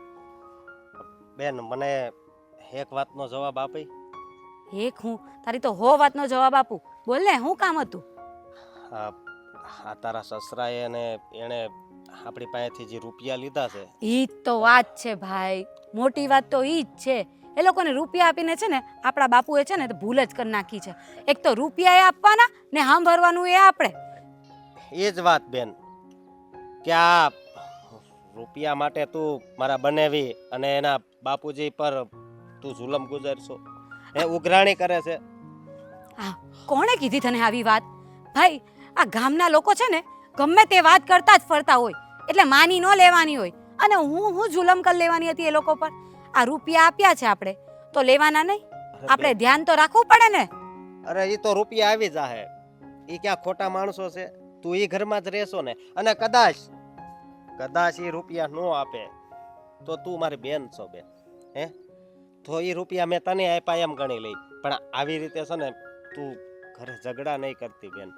બેન મને એક વાતનો જવાબ આપી. એક હું તારી તો હો વાતનો જવાબ આપું. બોલ ને, શું કામ હતું? આ તારા સસરાએ અને એણે આપણી પાસેથી જે રૂપિયા લીધા છે. ઈ જ તો વાત છે ભાઈ, મોટી વાત તો ઈ જ છે. એ લોકોને રૂપિયા આપીને છે ને આપણા બાપુએ છે ને ભૂલ જ કરી નાખી છે. એક તો રૂપિયા એ આપવાના ને સાંભળવાનું એ આપણે. એ જ વાત બેન કે આ રૂપિયા માટે તું મારા બનેવી અને એના બાપુજી પર તું જુલમ ગુજારશો, એ ઉઘરાણી કરે છે. આ કોણે કીધી તને આવી વાત? ભાઈ, આ ગામના લોકો છે ને ગમે તે વાત કરતા જ ફરતા હોય, એટલે માની ન લેવાની હોય. અને હું જુલમ કરી લેવાની હતી એ લોકો પર? આ રૂપિયા આપ્યા છે આપણે તો લેવાના નહીં? આપણે ધ્યાન તો રાખવું પડે ને. અરે એ તો રૂપિયા આવી જાહે, એ ક્યાં ખોટા માણસો છે? તું એ ઘરમાં જ રહેશો ને, અને કદાચ એ રૂપિયા ન આપે તો તું મારી બેન છો બેન, હે? તો એ રૂપિયા મેં તને આપ્યા એમ ગણી લઈ. પણ આવી રીતે છે ને તું ઘરે ઝઘડા નહીં કરતી બેન.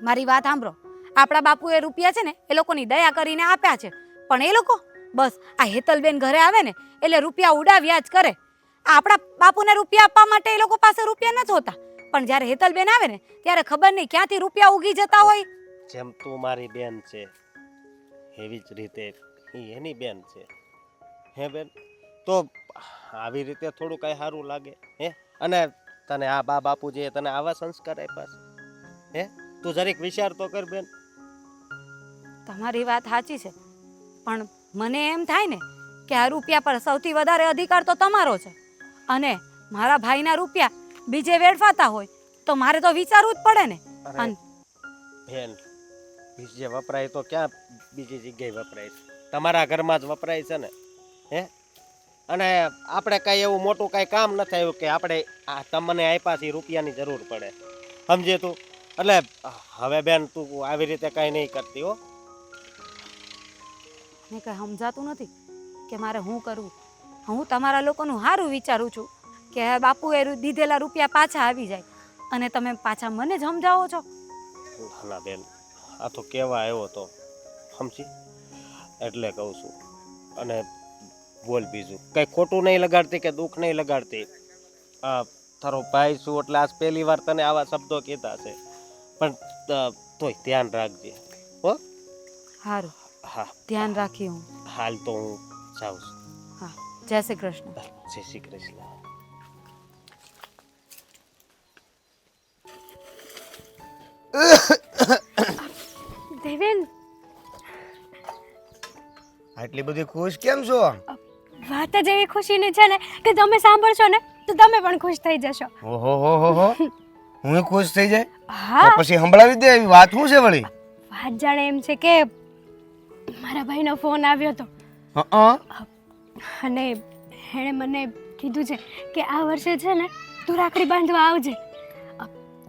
મારી વાત સાંભળો. આપણા બાપુએ રૂપિયા છે ને એ લોકોની દયા કરીને આપ્યા છે, પણ એ લોકો બસ આ હેતલબેન ઘરે આવે ને એટલે રૂપિયા ઉડાવ્યા જ કરે. આપણા બાપુને રૂપિયા આપવા માટે એ લોકો પાસે રૂપિયા નથી હોતા, પણ જ્યારે હેતલબેન આવે ને ત્યારે ખબર નહીં ક્યાંથી રૂપિયા ઉગી જતા હોય. જેમ તું મારી બેન છે એવી જ રીતે એની બેન છે, હે બેન? તો આવી રીતે થોડું કઈ સારું લાગે, હે? અને તને આ બાપુજીએ તને આવા સંસ્કાર આપ્યા છે, હે? તું જરીક વિચાર તો કર બેન. તમારી વાત સાચી છે, પણ મને એમ થાય ને કે આ રૂપિયા પર સૌથી વધારે અધિકાર તો તમારો છે, અને મારા ભાઈના રૂપિયા બીજે વેડફાતા હોય તો મારે તો વિચારવું જ પડે ને. બેન, બીજે વપરાય તો ક્યાં બીજી જગ્યાએ વપરાય છે? તમારા ઘરમાં જ વપરાય છે ને, હે? અને આપણે કઈ એવું મોટું કઈ કામ નથી આવ્યું કે આપણે આ તમને આપ્યા છે રૂપિયાની જરૂર પડે, સમજે તું? એટલે હવે બેન તું આવી રીતે કઈ નહીં કરતી હો. મને કઈ સમજાતું નથી કે મારે શું કરવું. હું તમારા લોકોનું સારું વિચારું છું કે બાપુએ દીધેલા રૂપિયા પાછા આવી જાય, અને તમે પાછા મને જ સમજાવો છો. ના બેન, આ તો કેવા આવ્યો તો, સમજી? એટલે કહું છું. અને બોલ બીજું કઈ ખોટું નહીં લગાડતી કે દુઃખ નહીં લગાડતી. તારો ભાઈ છું એટલે આજ પહેલી વાર તને આવા શબ્દો કીધા છે, પણ તોય ધ્યાન રાખજે હો. સારું, હા ધ્યાન રાખી હું. હાલ તો હું જાઉં છું. હા, જય શ્રી કૃષ્ણ. જય શ્રી કૃષ્ણ. દેવેન, આટલી બધી ખુશ કેમ છો? વાત જ એવી ખુશીની છે ને કે તમે સાંભળશો ને તો તમે પણ ખુશ થઈ જશો. ઓહો હો હો હો, હું ખુશ થઈ જાય હા, તો પછી સંભળાવી દે. એવી વાત શું છે વળી? વાત જાણે એમ છે કે મારા ભાઈનો ફોન આવ્યો હતો હા, અને એણે મને કીધું છે કે આ વર્ષે છે ને તું રાખડી બાંધવા આવજે.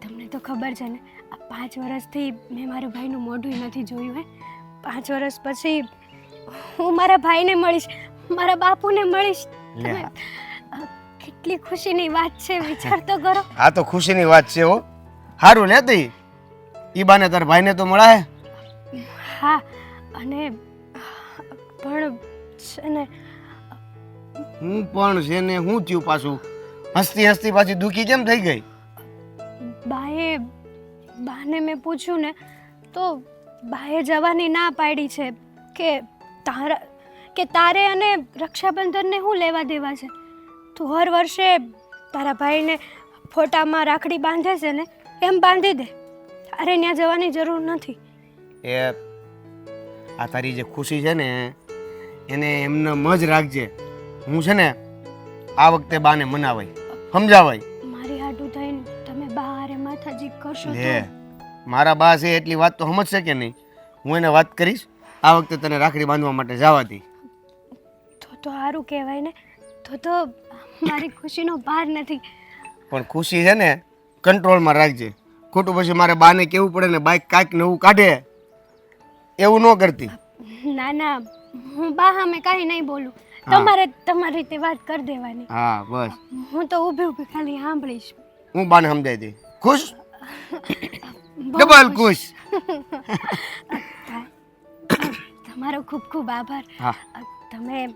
તમને તો ખબર છે ને, આ 5 વર્ષથી મેં મારા ભાઈનું મોઢું નથી જોયું. હે, 5 વર્ષ પછી હું મારા ભાઈને મળીશ, મારા બાપુને મળીશ. તમે કેટલી ખુશીની વાત છે, વિચાર તો કરો. આ તો ખુશીની વાત છે હો. સારું લે તઈ, ઈ બાને તાર ભાઈને તો મળાય. હા, અને પણ છે ને હું પણ છે ને હું થયું પાછું? હસતી હસતી પાછી દુખી કેમ થઈ ગઈ? બાને મેં પૂછ્યું ને તો બાએ જવાની ના પાડી છે કે તારે અને રક્ષાબંધનને શું લેવા દેવા છે. તું હર વર્ષે તારા ભાઈને ફોટામાં રાખડી બાંધે છે ને એમ બાંધી દે, તારે ત્યાં જવાની જરૂર નથી. એ આ તારી જે ખુશી છે ને એને એમને મજ રાખજે. હું છે ને આ વખતે બાને મનાવાય, સમજાવાય. મારી હાટું થઈને તમે બહારે માથાજી કરશો લે, તો મારા બા છે એટલી વાત તો સમજશે કે નહીં? હું એને વાત કરીશ, આ વખતે તને રાખડી બાંધવા માટે જવા દઈ. તો સારું કહેવાય ને, તો મારી ખુશીનો ભાર નથી. પણ ખુશી છે ને કંટ્રોલમાં રાખજે. ખોટું પછી મારે બાને કેવું પડે ને બાઈક કાંઈક નવું કાઢે એવું ન કરતી. ના ના, હું બા સામે કાંઈ નહીં બોલું. તમારે તમારી રીતે વાત કરી દેવાની. હા બસ, હું તો ઊભી ઊભી ખાલી સાંભળીશ. હું બાને સમજાવી દઈ. ખુશ? ડબલ ખુશ. તમારો ખૂબ ખૂબ આભાર. હા, તમે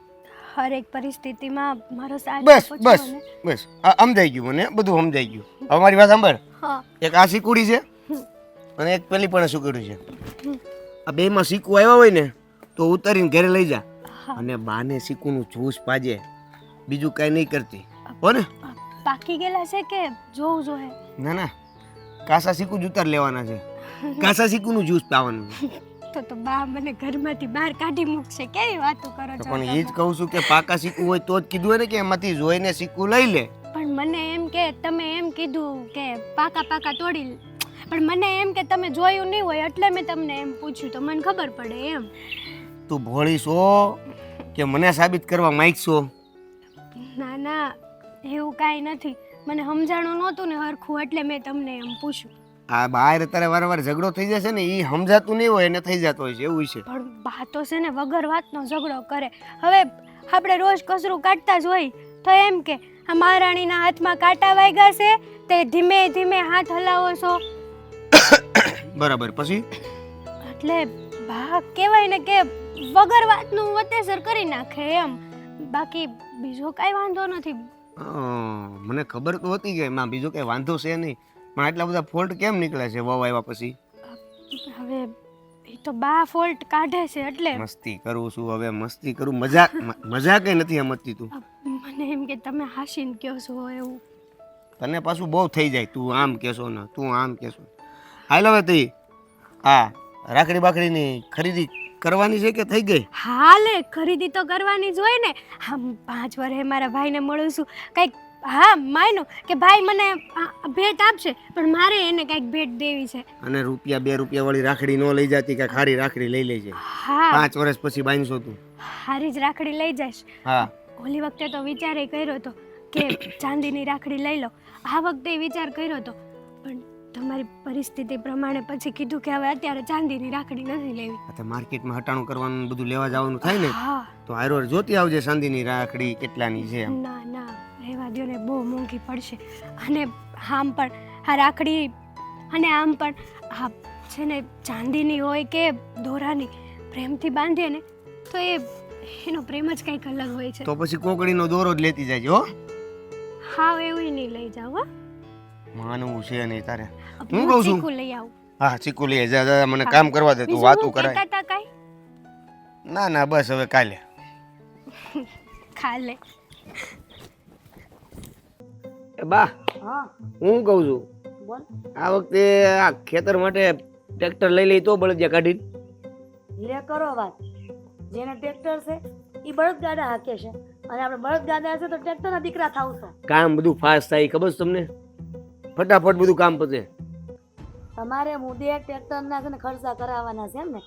હરેક પરિસ્થિતિમાં મારો સાથ બસ આપો છો બસ ને. બસ, સમજાઈ ગયું મને, બધું સમજાઈ ગયું. હવે મારી વાત સાંભળ. હા, એક આ શીકુડી છે અને એક પેલી પણ શીકુડી છે. આ બેમાં શીકું આવ્યા હોય ને તો ઉતારીને ઘરે લઈ જા અને બાને શીકુનું જ્યુસ પાજે, બીજું કાંઈ નહીં કરતી હો ને? પાકી ગયેલા છે કે જોવું જોઈએ? ના ના, કાસા શીકુ જ ઉતાર લેવાના છે. કાસા શીકુનું જ્યુસ પાવાનું છે. તો બા મને ઘરમાંથી બહાર કાઢી મૂકશે. કેવી વાતો કરો છો પણ તમે? એ જ કહું છું કે પાકા શીકુ હોય તો જ કીધું હોય ને કે એમાંથી જોઈને શીકુ લઈ લે. પણ મને એમ કે તમે એમ કીધું કે પાકા પાકા તોડી લે. પણ મને એમ કે તમે જોયું નહીં હોય એટલે મેં તમને એમ પૂછ્યું તો મને ખબર પડે એમ. તું ભોળી છો કે મને સાબિત કરવા માંગશો? ના ના, એવું કાંઈ નથી. મને સમજાણું નહોતું ને હરખું એટલે મેં તમને એમ પૂછ્યું. આ બહાર તારે વારંવાર ઝઘડો થઈ જશે ને એ સમજાતું નહીં હોય એને થઈ જતો હોય છે એવું છે. પણ બા તો છે ને વગર વાતનો ઝઘડો કરે. હવે આપણે રોજ કચરું કાઢતા જ હોય તો એમ કે આ મહારાણીના હાથમાં કાંટા વાગ્યા છે તે ધીમે ધીમે હાથ હલાવો છો. બરાબર, પછી એટલે બા કહેવાય ને કે વગર વાતનું વતેસર કરી નાખે એમ. બાકી બીજો કાંઈ વાંધો નથી. મને ખબર તો હતી કે એમાં બીજો કઈ વાંધો છે નહીં, પણ આટલા બધા ફોલ્ટ કેમ નીકળે છે વહુ આવ્યા પછી? હવે એ તો બા ફોલ્ટ કાઢે છે એટલે. મસ્તી કરું છું, હવે મસ્તી કરું, મજાક નથી સમજતી તું. મને એમ કે તમે હાસીને કહો છો એવું. તને પાછું બહુ થઈ જાય, તું આમ કહેશો ને તું આમ કહેશો. હાલ હવે તી હા રાખડી બાકડીની ખરીદી કરવાની છે કે થઈ ગઈ? હાલે, ખરીદી તો કરવાની જ હોય ને. આમ 5 વર્ષે મારા ભાઈને મળું છું, કંઈક હા માન્યું કે ભાઈ મને ભેટ આપશે પણ મારે એને કંઈક ભેટ દેવી છે. અને ₹2 વાળી રાખડી ન લઈ જતી કે ખારી રાખડી લઈ લેજે. હા, 5 વર્ષ પછી બાંધશો તું. હારી જ રાખડી લઈ જઈશ. હા, ઓલી વખતે તો વિચારે કર્યો હતો કે ચાંદીની રાખડી લઈ લો. આ વખતે વિચાર કર્યો હતો પણ તમારી પરિસ્થિતિ પ્રમાણે પછી કીધું કે હવે અત્યારે ચાંદીની રાખડી નથી લેવી. આ માર્કેટમાં હટાણું કરવાનું બધું લેવા જવાનું થાય ને હા, તો હારો જોતી આવજે ચાંદીની રાખડી કેટલાની છે. ના ના, રહેવા દો ને, બહુ મોંઘી પડશે. અને આમ પણ આ રાખડી અને આમ પણ આ છે ને ચાંદીની હોય કે દોરાની, પ્રેમથી બાંધીએ ને તો એનો પ્રેમ જ કંઈક અલગ હોય છે. તો પછી કોકડીનો દોરો જ લેતી જાય હો. હા એવું નહીં લઈ જાવ હો. માનવું છે નહીં તારે હું કહું છું ચીકુ લઈ આવું. હા ચીકુ લઈ જા જા, મને કામ કરવા દે તું બીજું વાતું હું કરાય કહેતા હતા કાંઈ? ના ના બસ હવે કાલે ખા લે. બા હા હું કહું છું બોલ. આ વખતે આ ખેતર માટે ટ્રેક્ટર લઈ લઈ તો બળદિયા કાઢી લે કરો વાત. જેને ટ્રેક્ટર છે એ બળદગાડા હાકે છે અને આપણે બળદગાડા છે તો ટ્રેક્ટરના દીકરા થાવ છો. કામ બધું ફાસ્ટ થાય ખબર છે તમને ફટાફટ બધું કામ પતે તમારે મુદ્દે ટ્રેક્ટરના છે ને ખર્ચા કરાવવાના છે એમ ને?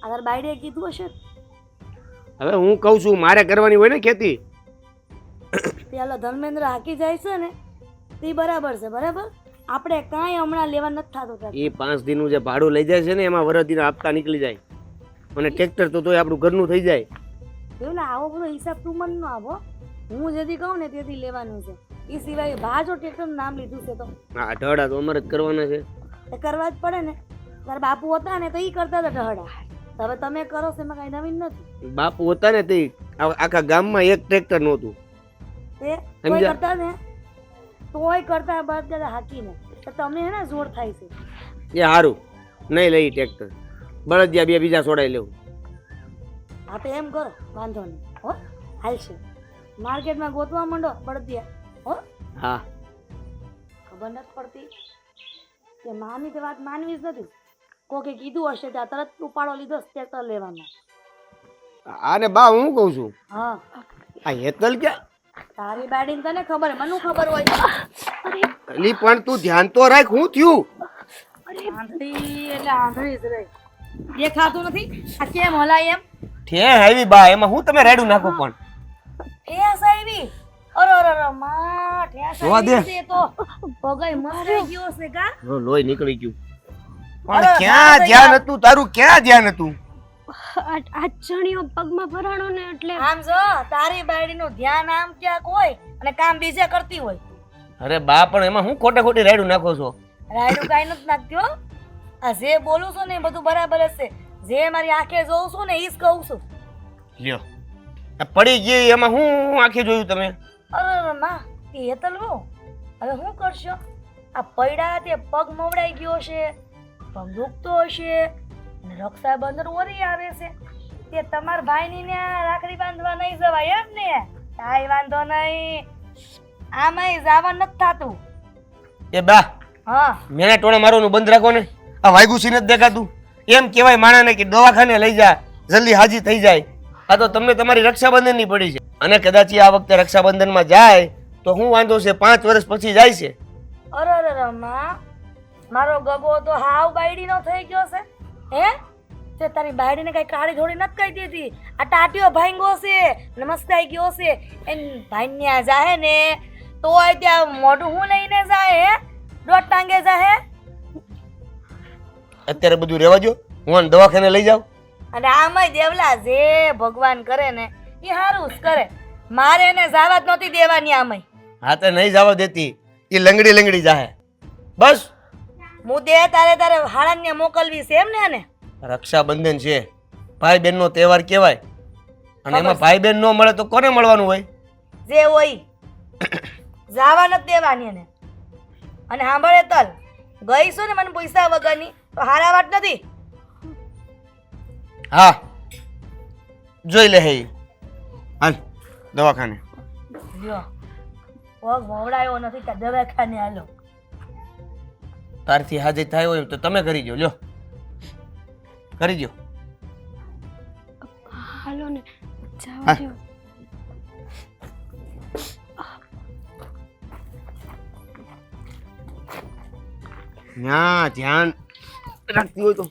આ તાર બાયડે કીધું હશે. હવે હું કહું છું મારે કરવાની હોય ને ખેતી પેલો ધર્મેન્દ્ર હાકી જાય છે ને તે બરાબર છે બરાબર. આપણે કાંઈ હમણાં લેવા નથી થતું tractor. એ 5 દિનનું જે ભાડું લઈ જાય છે ને એમાં વરદીના હપ્તા નીકળી જાય અને ટ્રેક્ટર તો તોય આપણું ઘરનું થઈ જાય એવું ને આવો બધો હિસાબ તું મન નો આવો. હું જેથી કહું ને તેથી લેવાનું છે. એ સિવાય ભાજો ટ્રેક્ટરનું નામ લીધું છે તો હા ઢહડા તો અમારે જ કરવાના છે એ કરવા જ પડે ને. તારા બાપુ હતા ને તો એ કરતા હતા ઢહડા. તો હવે તમે કરો છો એમાં કાંઈ નવીન નથી. બાપુ હતા ને તે આખા ગામમાં એક ટ્રેક્ટર નહોતું તે તોય સમજ્યા? કરતા ને તોય કરતા બળદગાડા હાકીને તો તમને હે ને જોર થાય છે. એ સારું નહીં લઈ ટ્રેક્ટર બળદિયા બે બીજા છોડાઈ લેવું હા તો એમ કરો વાંધો નહીં હો હાલશે. માર્કેટમાં ગોતવા માંડો બળદિયા હો. હા ખબર નથી પડતી કે માની તો વાત માનવી જ નથી. કોકે કીધું હશે ત્યાં તરત ઉપાડો લીધો ટ્રેક્ટર લેવાનો. આને બા હું કહું છું હા આ હેતલ ક્યાં તારી બાડીને તને ખબર હે, મને ખબર હોય. અલી પણ તું ધ્યાન તો રાખ હું થયું આંધળી એટલે આંધળી જ રહી. દેખાતું નથી આ કેમ હલાય એમ. ઠે આવી બા એમાં હું તમે રાડું નાખો પણ ઠેસ આવી. અરે અરે અરે માં ઠેસ જોવા દે. આવી છે તો પગાઈ મરી ગયો છે કા. લોહી નીકળી ગયું અરે, પણ ક્યાં ના, ધ્યાન હતું તારું ક્યાં ધ્યાન હતું આ ચણીઓ પગમાં ભરાણો ને એટલે આમ જો તારી બાયડીનું ધ્યાન આમ ક્યાંક હોય અને કામ બીજે કરતી હોય. અરે બા પણ એમાં હું ખોટે ખોટી રાડું નાખો છો રાયડું કાંઈ નથી નાખતી હો. આ જે બોલું છું ને એ બધું બરાબર જ છે. જે મારી આંખે જોઉં છું ને એ જ કહું છું. લ્યો આ પડી ગઈ એમાં હું આંખે જોયું તમે અરે માં એ હેતલ બહુ હવે શું કરશો? આ પૈડા તે પગ મવડાઈ ગયો છે, પગ દુખતો હશે અને રક્ષાબંધન ઓરી આવે છે તે તમારા ભાઈની ને રાખડી બાંધવા નહીં જવાય એમ ને? કાંઈ વાંધો નહીં. આમાંય જવા નથી થાતું. એ બા હા મેના ટોળે મારવાનું બંધ રાખો ને આ વાયગું સી નથી દેખાતું એમ કહેવાય માણાને કે દવાખાને લઈ જા જલ્દી હાજી થઈ જાય આ તો તમને તમારી રક્ષાબંધનની પડી છે અને કદાચ આ વખતે રક્ષાબંધનમાં જાય તો હું વાંધો છે 5 વર્ષ પછી જાય છે અરે અરે અરે માં મારો ગગો તો હાવ બાયડીનો થઈ ગયો છે હે? તે તારી બાયડીને કઈ કાળી ધોળી નથી કહી દીધી. આ ટાટીઓ ભાંગો છે નમસ્કાઈ ગયો છે એન ભાઈન્યા જાહે ને તોય ત્યાં મોઢું હું લઈને જાય હે દોઢ ટાંગે જાહે. અત્યારે બધું રહેવા દો હું આને દવાખાને લઈ જાઉં અને આમાંય દેવલા જે ભગવાન કરે ને એ સારું જ કરે. મારે એને જાવા જ નહોતી દેવાની આમાંય. હા તો નહીં જવા દેતી એ લંગડી લંગડી જાહે બસ મુદ્દે તારે હાળાને મોકલવી છે એમ ને? એને રક્ષાબંધન છે ભાઈ બહેનનો તહેવાર કહેવાય અને એમાં ભાઈ બહેન ન મળે તો કોને મળવાનું હોય જે હોય જાવા નથી દેવાની એને. અને સાંભળે તલ ગઈ છું ને મને પૈસા વગરની તો હારા વાત નથી. હા જોઈ લે હે ઈ. હાલ દવાખાને લ્યો પગ મોવડાયો નથી કે દવાખાને હાલો. તારથી હાજર થાય હોય તો તમે કરી દો લ્યો કરી દો હાલો ને હા. જાવા દો. ના ધ્યાન રાખતી હોય તો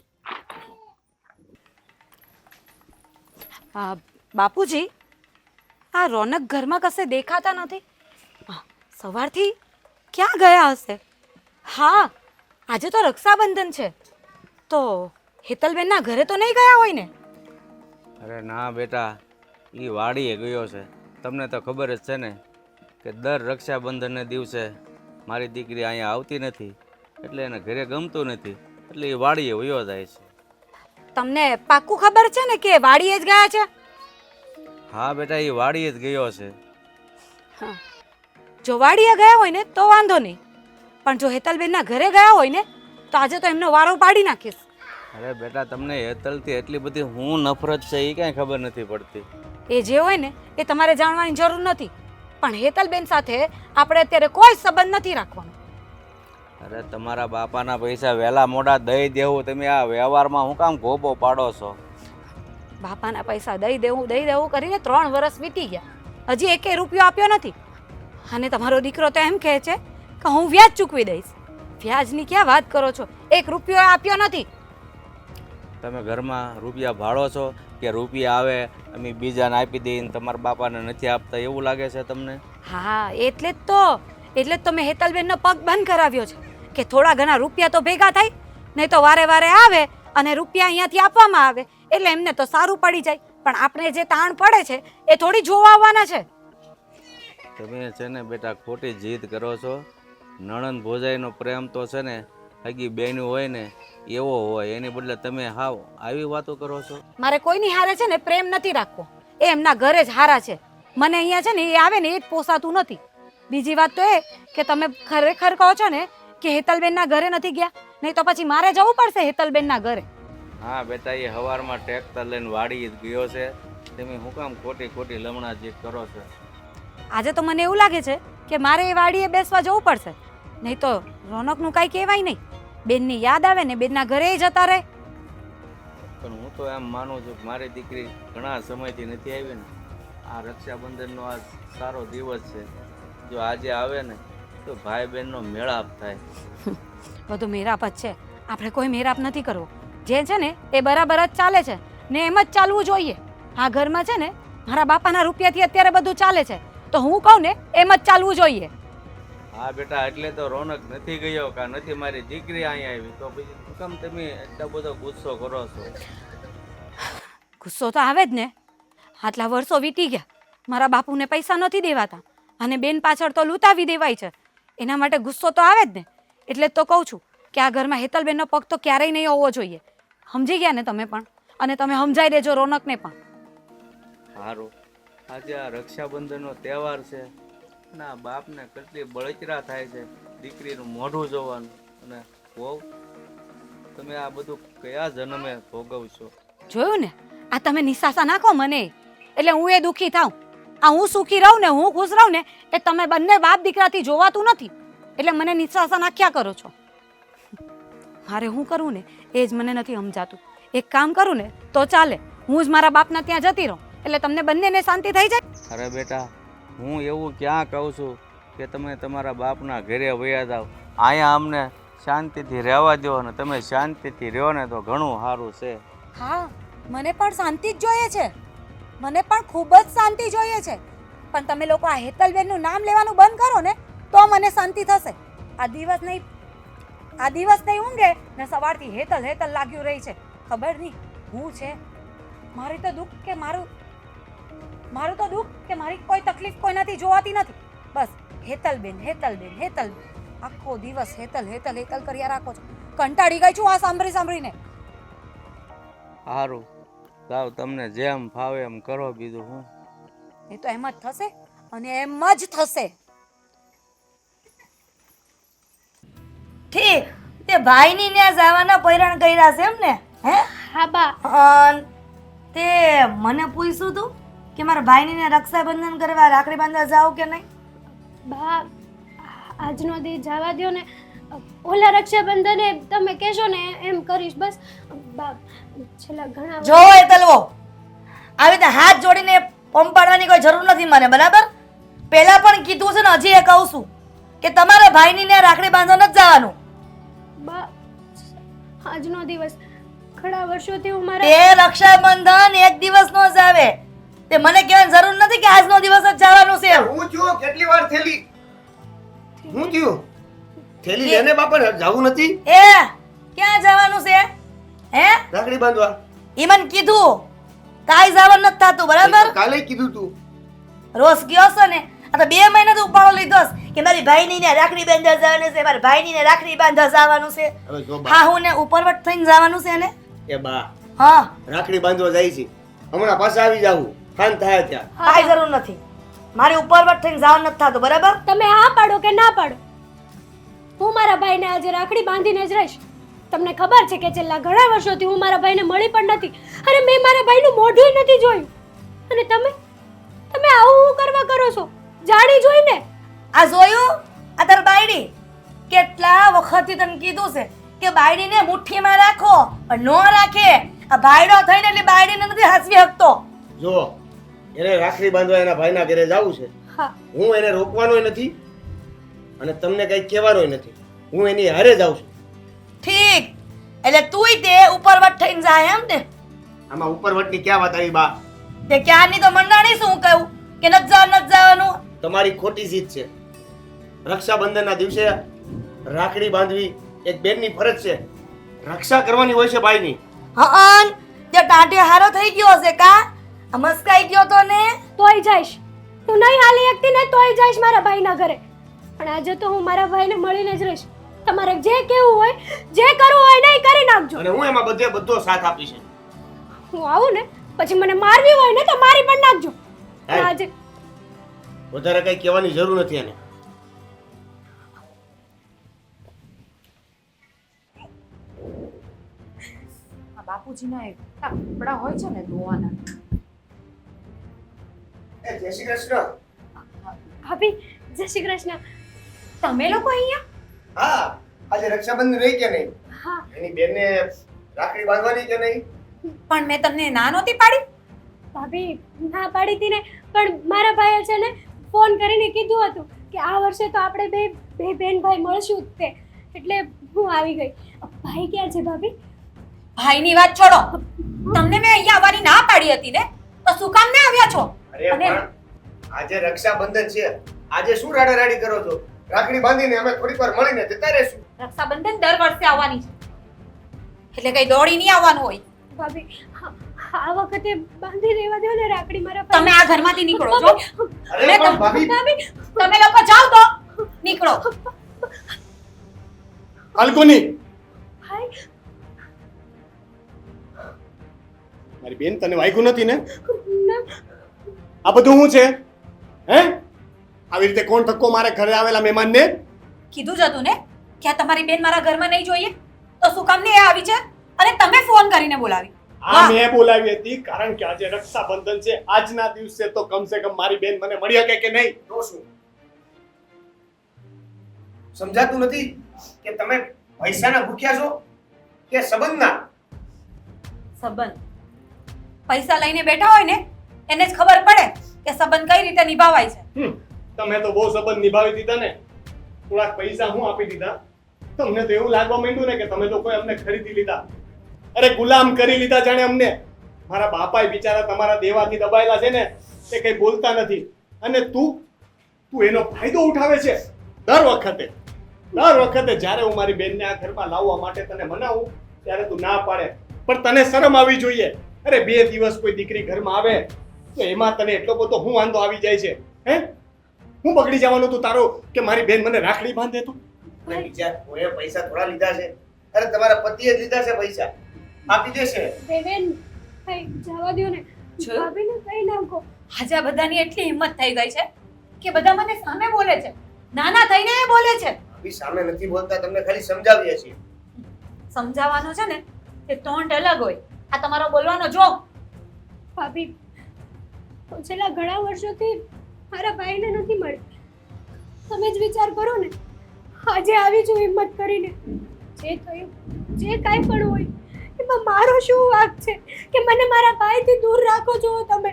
બાપુજી આ રોનક ઘરમાં કશે દેખાતા નથી. સવારથી ક્યાં ગયા હશે? હા આજે તો રક્ષાબંધન છે તો હેતલબેનના ઘરે તો નહીં ગયા હોય ને? અરે ના બેટા એ વાડીએ ગયો છે. તમને તો ખબર જ છે ને કે દર રક્ષાબંધનને દિવસે મારી દીકરી અહીંયા આવતી નથી એટલે એને ઘરે ગમતું નથી એટલે એ વાડીએ વયો જાય છે. તમને પાક્કું ખબર છે ને કે વાડીએ જ ગયા છે? હા બેટા એ વાડીએ જ ગયો છે. જો વાડીએ ગયા હોય ને તો વાંધો નહીં, પણ જો હેતલબેનના ઘરે ગયા હોય ને તો આજે તો એમનો વારો પાડી નાખીશ. અરે બેટા, તમને હેતલથી એટલી બધી હું નફરત છે એ કાંઈ ખબર નથી પડતી. એ જે હોય ને એ તમારે જાણવાની જરૂર નથી, પણ હેતલબેન સાથે આપણે અત્યારે કોઈ સંબંધ નથી રાખવાનો. અરે તમારા બાપાના પૈસા વહેલા મોડા દઈ દેવું, તમે આ વ્યવહારમાં હું કામ ગોબો પાડો છો? બાપાના પૈસા દઈ દેવું કરીને 3 વર્ષ વીતી ગયા, હજી એકે રૂપિયો આપ્યો નથી. અને તમારો દીકરો તો એમ કહે છે કે હું વ્યાજ ચૂકવી દઈશ. વ્યાજની ક્યાં વાત કરો છો? 1 રૂપિયો આપ્યો નથી. તમે ઘરમાં રૂપિયા ભાડો છો કે રૂપિયા આવે અમે બીજાને આપી દઈને તમારા બાપાને નથી આપતા એવું લાગે છે તમને? હા, એટલે જ તો મેં હેતલબેનનો પગ બંધ કરાવ્યો છે કે થોડા ઘણા રૂપિયા તો ભેગા થાય, નહીં તો વારે વારે આવે અને રૂપિયા અહીંયાથી આપવામાં આવે એટલે એમને તો સારું પડી જાય, પણ આપણે જે તાણ પડે છે એ થોડી જોવા આવવાના છે. તમે છે ને બેટા ખોટી જીદ કરો છો. નણંદ ભોજાઈનો પ્રેમ તો છે ને હગી બેનું હોય ને એવો હોય, એની બદલે તમે હાવ આવી વાતો કરો છો. મારે કોઈની હારે છે ને પ્રેમ નથી રાખવો, એ એમના ઘરે જ હારા છે. મને અહીંયા છે ને એ આવે ને એ જ પોસાતું નથી. બીજી વાત તો એ કે તમે ખરેખર કહો છો ને કે હેતલબેનના ઘરે નથી ગયા, નહીં તો પછી મારે જવું પડશે હેતલબેનના ઘરે. હા બેટા, એ હવારમાં ટ્રેક્ટર લઈને વાડી ગયો છે, તમે શું કામ ખોટી લમણા જીદ કરો છો? આજે તો મને એવું લાગે છે કે મારે એ વાડીએ બેસવા જવું પડશે, નહીં તો રોનકનું કાંઈ કહેવાય નહીં. બેનની યાદ આવે ને બેનના ઘરે જતા રહે. પણ હું તો એમ માનું છું કે મારી દીકરી ઘણા સમયથી નથી આવી ને, આ રક્ષાબંધનનો આ સારો દિવસ છે, જો આજે આવે ને તો ભાઈ બહેનનો મેળાપ થાય. બધું મેરાપ જ છે, આપણે કોઈ મેરાપ નથી કરવો. જે છે ને એ બરાબર જ ચાલે છે ને એમ જ ચાલવું જોઈએ. આ ઘરમાં છે ને મારા બાપાના રૂપિયાથી અત્યારે બધું ચાલે છે, તો હું કહું ને એમ જ ચાલવું જોઈએ. હા બેટા, એટલે તો રોનક નથી ગયો કે નથી મારી દીકરી અહીંયા આવી, તો પછી શું કામ તમે એટલો બધો ગુસ્સો કરો છો? ગુસ્સો તો આવે જ ને. આટલા વર્ષો વીતી ગયા, મારા બાપુને પૈસા નથી દેવાતા અને બેન પાછળ તો લૂંટાવી દેવાય છે, એના માટે ગુસ્સો તો આવે જ ને. એટલે જ તો કહું છું કે આ ઘરમાં હેતલબેનનો પગ તો ક્યારેય નહીં હોવો જોઈએ. સમજી ગયા ને તમે પણ, અને તમે સમજાઈ દેજો રોનકને પણ. સારું, આજે આ રક્ષાબંધનનો તહેવાર છે અને આ બાપને કેટલી બળતરા થાય છે દીકરીનું મોઢું જોવાનું, અને વહુ તમે આ બધું કયા જન્મે ભોગવશો? જોયું ને, આ તમે નિશાસા નાખો મને એટલે હું એ દુઃખી થાઉં. આ હું સુખી રહું ને હું ખુશ રહું ને એ તમે બંને બાપ દીકરાથી જોવાતું નથી, એટલે મને નિશાસા નાખ્યા કરો છો. મારે શું કરવું ને એ જ મને નથી સમજાતું. એક કામ કરું ને તો ચાલે, હું જ મારા બાપના ત્યાં જતી રહું એટલે તમને બંનેને શાંતિ થઈ જાય. અરે બેટા, હું એવું ક્યાં કહું છું કે તમે તમારા બાપના ઘરે વયા જાઓ? અહીંયા અમને શાંતિથી રહેવા દો અને તમે શાંતિથી રહો ને તો ઘણું સારું છે. હા, મને પણ શાંતિ જ જોઈએ છે, મને પણ ખૂબ જ શાંતિ જોઈએ છે, પણ તમે લોકો આ હેતલબેનનું નામ લેવાનું બંધ કરો ને તો મને શાંતિ થશે. આ દિવસ નહીં ઊંઘે ને સવારથી હેતલ લાગ્યું રહી છે. ખબર નહીં હું છે, મારી તો દુઃખ કે મારું તો દુઃખ કે મારી કોઈ તકલીફ કોઈનાથી જોવાતી નથી. બસ હેતલબેન આખો દિવસ હેતલ કર્યા રાખો છો. કંટાળી ગઈ છું આ સાંભળીને. સારું, સાવ તમને જેમ ફાવે એમ કરો, બીજું હું. એ તો એમ જ થશે અને એમ જ થશે. ઠીક, તે ભાઈની ત્યાં જવાના પૈરાણ કર્યા છે એમ ને? હે? હા બા. તે મને પૂછ્યું તું કે મારા ભાઈની ત્યાં રક્ષાબંધન કરવા રાખડી બાંધવા જાવ કે નહીં? બા, આજનો દી જવા દો ને, ઓલા રક્ષાબંધને તમે કહેશો ને એમ કરીશ. બસ બા, છેલ્લા ઘણા જો એ તલવો આવી રીતે હાથ જોડીને પંપાડવાની કોઈ જરૂર નથી મને, બરાબર? પહેલા પણ કીધું છે ને હજી એ કહું છું કે તમારા ભાઈની ત્યાં રાખડી બાંધવા નથી જવાનું. બા, આજનો દિવસ ઘણા વર્ષોથી હું મારા તે રક્ષાબંધન એક દિવસનો જ આવે, તે મને કહેવાની જરૂર નથી કે આજનો દિવસ જ જવાનું છે. હું થયું કેટલી વાર થેલી હું થયું થેલી લેને બાપા જવું નથી એ ક્યાં જવાનું છે? હે? રાખડી બાંધવા ઈ મને કીધું, કાઈ જવાનું નથી થતું, બરાબર? કાલે કીધું તું રોજ ગયો છો ને, આ તો 2 મહિના તો ઉપાડો લીધો છે કે મારી ભાઈની ને રાખડી બાંધવા જવાનું છે, મારી ભાઈની ને રાખડી બાંધવા જવાનું છે. હવે જો બા હા, હું ને ઉપરવટ થઈને જવાનું છે ને. એ બા હા, રાખડી બાંધવા જાય છે, હમણાં પાછા આવી જાવું શાંત થાય ત્યાં. કાઈ જરૂર નથી. મારે ઉપરવટ થઈને જવાનું નથી થતું, બરાબર? તમે હા પાડો કે ના પાડો, હું મારા ભાઈને આજે રાખડી બાંધીને જ રહીશ. તમને ખબર છે કે છેલ્લા ઘણા વર્ષોથી હું મારા ભાઈને મળી પણ નથી, અને મેં મારા ભાઈનું મોઢું નથી જોયું. અને તમે આવું કરવા કરો છો જાણી જોઈને. આ જોયું? આ તાર બાયડી કેટલા વખતથી તને કીધું છે કે બાયડીને મુઠ્ઠીમાં રાખો, પણ નો રાખે. આ ભાઈડો થઈને એટલે બાયડીને નથી હાંસવી શકતો. જો એને રાખડી બાંધવા એના ભાઈના ઘરે જવું છે, હા, હું એને રોકવાનોય નથી અને તમને કંઈ કહેવાનોય નથી. હું એની હારે જાઉં છું. ઠીક, એટલે તુંય તે ઉપરવટ થઈને જાય એમ ને? આમાં ઉપરવટની ક્યાં વાત આવી બા? તે ક્યારની તો મંડાણી શું કહ્યું કે નથી જવાનું. તમારી ખોટી જીત છે. રક્ષાબંધનના દિવસે રાખડી બાંધવી એક બેનની ફરજ છે. રક્ષા કરવાની હોય છે ભાઈની. હઅન તે ટાંટે હારો થઈ ગયો હશે કા? આ મસ્કાઈ ગયો તો ને? તોય જઈશ. હું નહીં હાલી શકતી ને તોય જઈશ મારા ભાઈના ઘરે. પણ આજે તો હું મારા ભાઈને મળીને જ રહીશ. તમારે જે કહેવું હોય, જે કરવું હોય ને એ કરી નાખજો. અને હું એમાં બધો સાથ આપીશ. હું આવું ને પછી મને મારવી હોય ને તો મારી પણ નાખજો. પણ હાય. આજે વધારે કઈ કહેવાની જરૂર નથી એને. આ બાપુજીના એ કપડા હોય છે ને ધોવાના. જય શ્રી કૃષ્ણ. ભાભી જય શ્રી કૃષ્ણ. તમે લોકો અહીંયા? હા, આજે રક્ષાબંધન રહી કે નહીં? હા એની બેનને રાખડી બાંધવાની કે નહીં? પણ મેં તમને ના નહોતી પાડી. ભાભી ના પાડી હતી ને, પણ મારા ભાઈએ છે ને ફોન કરીને કીધું હતું કે આ વર્ષે તો આપણે બે બેન ભાઈ મળશું જ તે, એટલે હું આવી ગઈ. ભાઈ ક્યાં છે ભાભી? ભાઈની વાત છોડો. તમને મેં અહીંયા આવવાની ના પાડી હતી ને, તો શું કામ ના આવ્યા છો? અરે અને- પણ આજે રક્ષાબંધન છે. આજે શું રાડારાડી કરો છો? રાખડી બાંધીને અમે થોડીક વાર મળીને જતા રહેશું. રક્ષાબંધન દર વર્ષે આવવાની છે, એટલે કઈ દોડી નહીં આવવાનું હોય. ભાભી આ વખતે બાંધી દેવા દો ને રાખડી મારા તમે આ ઘરમાંથી નીકળો છો. અરે મેં પણ ભાભી, ભાભી તમે લોકો જાઓ તો નીકળો. ફાલ્ગુની, ભાઈ મારી બેન તને વાગ્યું નથી ને? ના આ બધું શું છે? હે, આવી રીતે કોણ ધક્કો મારે ઘરે આવેલા મહેમાનને? કીધું જ હતું ને કે આ તમારી બેન મારા ઘરમાં નહીં જોઈએ, તો શું કામ નહીં આવી છે? અને તમે ફોન કરીને બોલાવી. આ મેં બોલાવી હતી કારણ કે આજે રક્ષાબંધન છે. આજના દિવસે તો કમસે કમ મારી બેન મને મળી શકે કે નહીં? તો શું સમજાતું નથી કે તમે પૈસાના ભૂખ્યા છો કે સંબંધના? સંબંધ પૈસા લઈને બેઠા હોય ને એને જ ખબર પડે કે સંબંધ કઈ રીતે નિભાવાય છે. તમે તો બહુ સંબંધ નિભાવી દીધા ને. થોડાક પૈસા હું આપી દીધા. તમને તો એવું લાગવા માંડ્યું ને કે તમે લોકોએ અમને ખરીદી લીધા. અરે ગુલામ કરી લીધા જાણે અમને. મારા બાપાએ બિચારા તમારા દેવાથી દબાયેલા છે ને, તે કઈ બોલતા નથી. અને તું એનો ફાયદો ઉઠાવે છે. દર વખતે જ્યારે હું મારી બેનને આ ઘરમાં લાવવા માટે તને મનાવું ત્યારે તું ના પાડે. પણ તને શરમ આવી જોઈએ. અરે 2 દિવસ કોઈ દીકરી ઘરમાં આવે તો એમાં તને એટલો બધો હું વાંધો આવી જાય છે? હે, હું બગડી જવાનું તું તારો કે મારી બેન મને રાખડી બાંધે તું? અને બીજા કોઈ પૈસા થોડા લીધા છે? અરે તમારા પતિએ જ લીધા છે પૈસા. આપી દેશે. બેન ભાઈ જવા દો ને. જોયું? ભાભીને કહી નાખો. આજે આ બધાની એટલી હિંમત થઈ ગઈ છે કે બધા મને સામે બોલે છે, નાના થઈને એ બોલે છે. અભી સામે નથી બોલતા, તમને ખાલી સમજાવીએ છીએ. સમજાવવાનું છે ને એ ટોન્ટ અલગ હોય, આ તમારો બોલવાનો જો. ભાભી હું છેલ્લા ઘણા વર્ષોથી મારા ભાઈને નથી મળી. તમે જ વિચાર કરો ને, આજે આવી છું હિંમત કરીને. જે થયું, જે કાંઈ પણ હોય એમાં મારો શું વાંક છે કે મને મારા ભાઈથી દૂર રાખો છો તમે?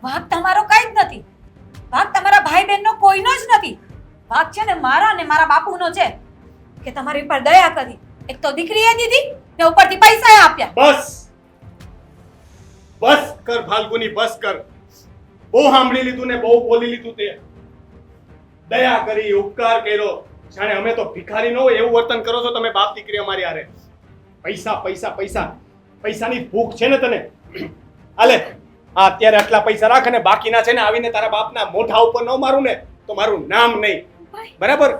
વાંક તમારો કઈ જ નથી. વાંક તમારા ભાઈ બહેનનો કોઈનો જ નથી. વાંક છે ને મારા અને મારા બાપુનો છે કે તમારી ઉપર દયા કરી. એક તો દીકરીએ દીધી ને ઉપરથી પૈસા આપ્યા. બસ કર ફાલ્ગુની, બસ કર. બહુ સાંભળી લીધું ને બહુ બોલી લીધું. તે દયા કરી, ઉપકાર કર્યો, જાણે અમે તો ભિખારી ન હોય એવું વર્તન કરો છો તમે બાપ દીકરી અમારી હારે. પૈસા પૈસા પૈસા, પૈસાની ભૂખ છે ને તને? હાલે આ અત્યારે આટલા પૈસા રાખ અને બાકીના છે ને આવીને તારા બાપના મોઢા ઉપર ન મારું ને તો મારું નામ નહીં. બરાબર?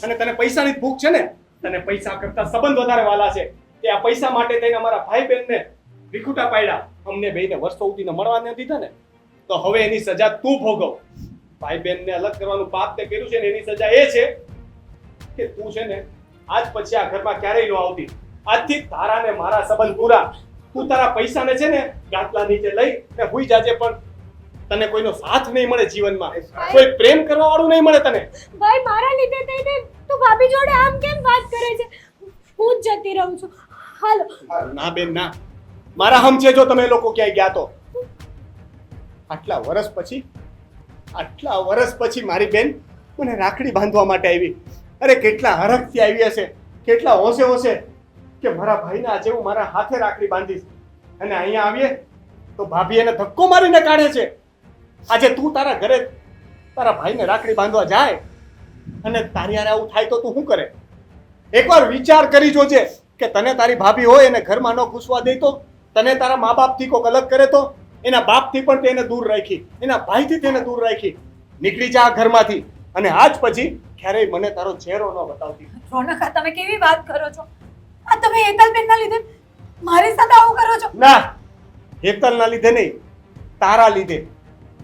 અને તને પૈસાની જ ભૂખ છે ને? તને પૈસા કરતા સંબંધ વધારે વાલા છે. તે આ પૈસા માટે થઈને અમારા ભાઈ બહેનને વિખૂટા પાડ્યા. અમને બેયને વર્ષો સુધીને મળવા ન દીધા ને, તો હવે એની સજા તું ભોગવ. ભાઈ બહેનને અલગ કરવાનું પાપ તે કર્યું છે ને એની સજા એ છે કે તું છે ને આજ પછી આ ઘરમાં ક્યારેય ન આવતી. આજથી તારા ને મારા સંબંધ પૂરા. તું તારા પૈસાને છે ને ગાટલા નીચે લઈ ને હુઈ જાજે, પણ તને કોઈનો સાથ નહીં મળે જીવનમાં, કોઈ પ્રેમ કરવા વાળું નહીં મળે તને. ભાઈ મારા લીધે થઈને તું ભાભી જોડે આમ કેમ વાત કરે છે? હું જ જતી રહું છું. હાલો. ના બેન ના, મારા હમ છે જો તમે લોકો ક્યાંય ગયા તો. આટલા વર્ષ પછી મારી બેન મને રાખડી બાંધવા માટે આવી. અરે કેટલા હરખથી આવી હશે, કેટલા હોશે કે મારા ભાઈના આજે હું મારા હાથે રાખડી બાંધીશ, અને અહીંયા આવીએ તો ભાભી એને ધક્કો મારીને કાઢે છે. આજે તું તારા ઘરે તારા ભાઈને રાખડી બાંધવા જાય અને તારી હારે આવું થાય તો તું શું કરે? એકવાર વિચાર કરી જોજે કે તને તારી ભાભી હોય એને ઘરમાં ન ઘૂસવા દે તો, તને તારા મા બાપથી કોઈક અલગ કરે તો, એના બાપથી પણ તેને દૂર રાખી, એના ભાઈથી તેને દૂર રાખી. નીકળી જા આ ઘરમાંથી, અને આજ પછી ક્યારેય મને તારો ચહેરો ન બતાવતી. રોનક, આ તમે કેવી વાત કરો છો? આ તમે હેતલબેનના લીધે મારી સાથે આવું કરો છો? ના, હેતલના લીધે નહીં, તારા લીધે.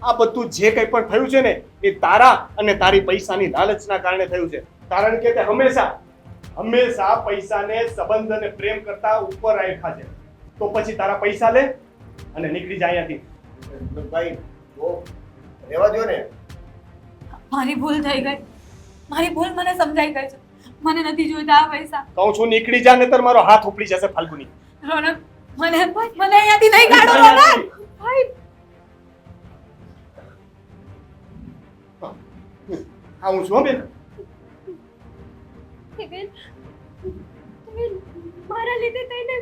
આ બધું જે કંઈ પણ થયું છે ને એ તારા અને તારી પૈસાની લાલચના કારણે થયું છે. કારણ કે તે હંમેશા પૈસાને, સંબંધ અને પ્રેમ કરતા ઉપર રાખ્યા છે. તો પછી તારા પૈસા લે અને નીકળી જાય અહીંયાથી. ભાઈ રહેવા દો ને. મારી ભૂલ થઈ ગઈ, મારી ભૂલ મને સમજાઈ ગઈ છે. મને નથી જોઈતા આ પૈસા. કહું છું નીકળી જા, નહીતર મારો હાથ ઉપડી જશે ફાલ્ગુની. રોનક, મને અહીંયાથી નહીં કાઢો રોનક. ભાઈ આવું છું બેન. બેન તમે મારા લીધે થઈને